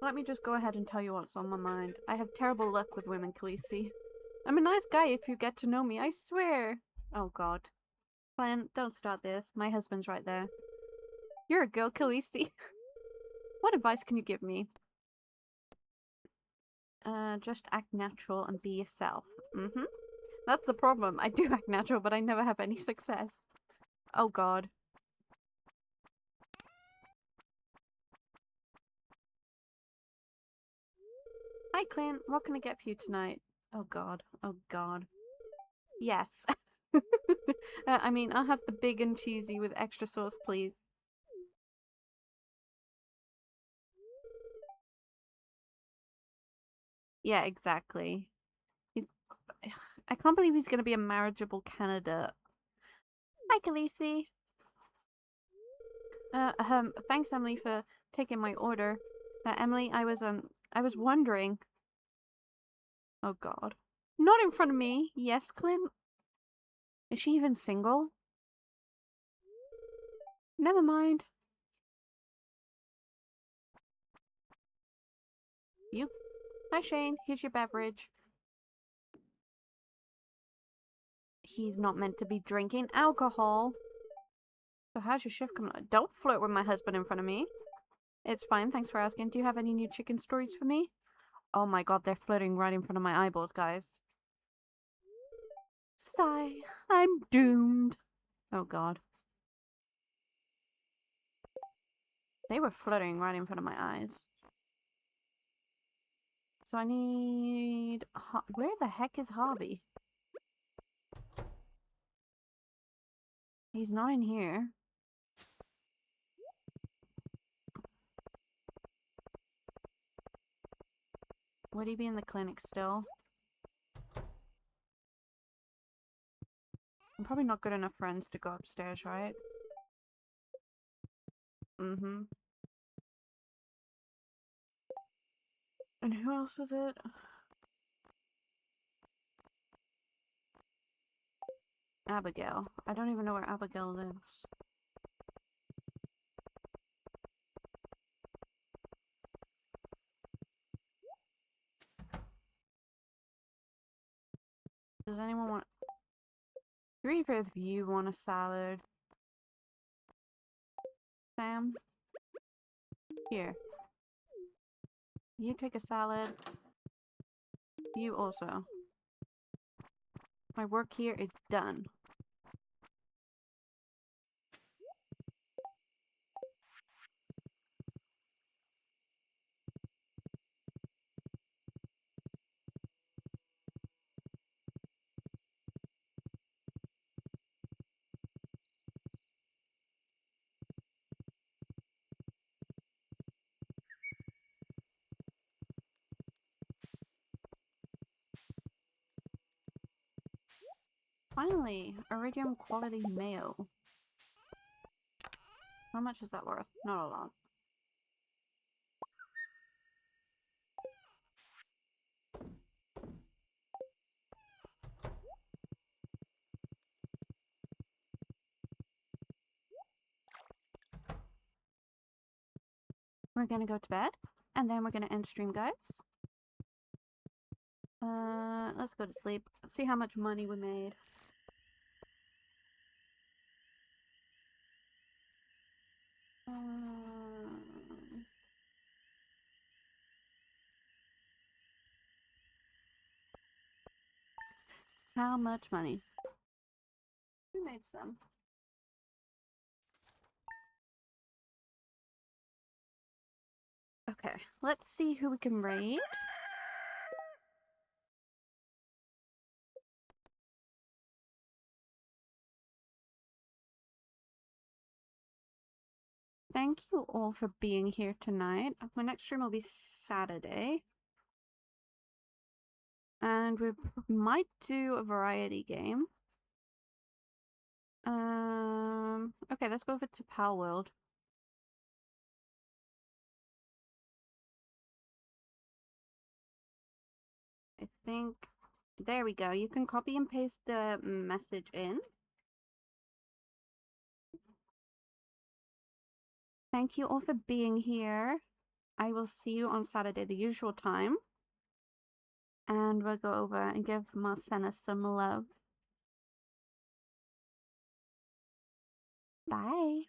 Let me just go ahead and tell you what's on my mind. I have terrible luck with women, Khaleesi. I'm a nice guy if you get to know me, I swear. Oh god. Clint, don't start this. My husband's right there. You're a girl, Khaleesi. What advice can you give me? Just act natural and be yourself. Mm-hmm. That's the problem. I do act natural, but I never have any success. Oh god. Hi, Clint. What can I get for you tonight? Oh god. Oh god. Yes. I mean, I'll have the big and cheesy with extra sauce, please. Yeah, exactly. He's... I can't believe he's going to be a marriageable candidate. Hi, Khaleesi. Thanks, Emily, for taking my order. Emily, I was wondering. Oh god. Not in front of me. Yes, Clint? Is she even single? Never mind. You. Hi, Shane. Here's your beverage. He's not meant to be drinking alcohol. So how's your shift coming on? Don't flirt with my husband in front of me. It's fine, thanks for asking. Do you have any new chicken stories for me? Oh my god, they're flirting right in front of my eyeballs, guys. Sigh. I'm doomed. Oh god. They were flirting right in front of my eyes. So I need... Where the heck is Harvey? He's not in here. Would he be in the clinic still? probably not good enough friends to go upstairs, right? Mm-hmm. And who else was it? Abigail. I don't even know where Abigail lives. Does anyone want... 3/5 of you want a salad. Sam? Here. You take a salad. You also. My work here is done. Finally, iridium quality mayo. How much is that worth? Not a lot. We're gonna go to bed, and then we're gonna end stream, guys. Let's go to sleep. Let's see how much money we made. How much money? We made some. Okay, let's see who we can raid. Thank you all for being here tonight. My next stream will be Saturday. And we might do a variety game. Okay, let's go over to Pal World. I think... There we go. You can copy and paste the message in. Thank you all for being here. I will see you on Saturday, the usual time. And we'll go over and give Marcena some love. Bye.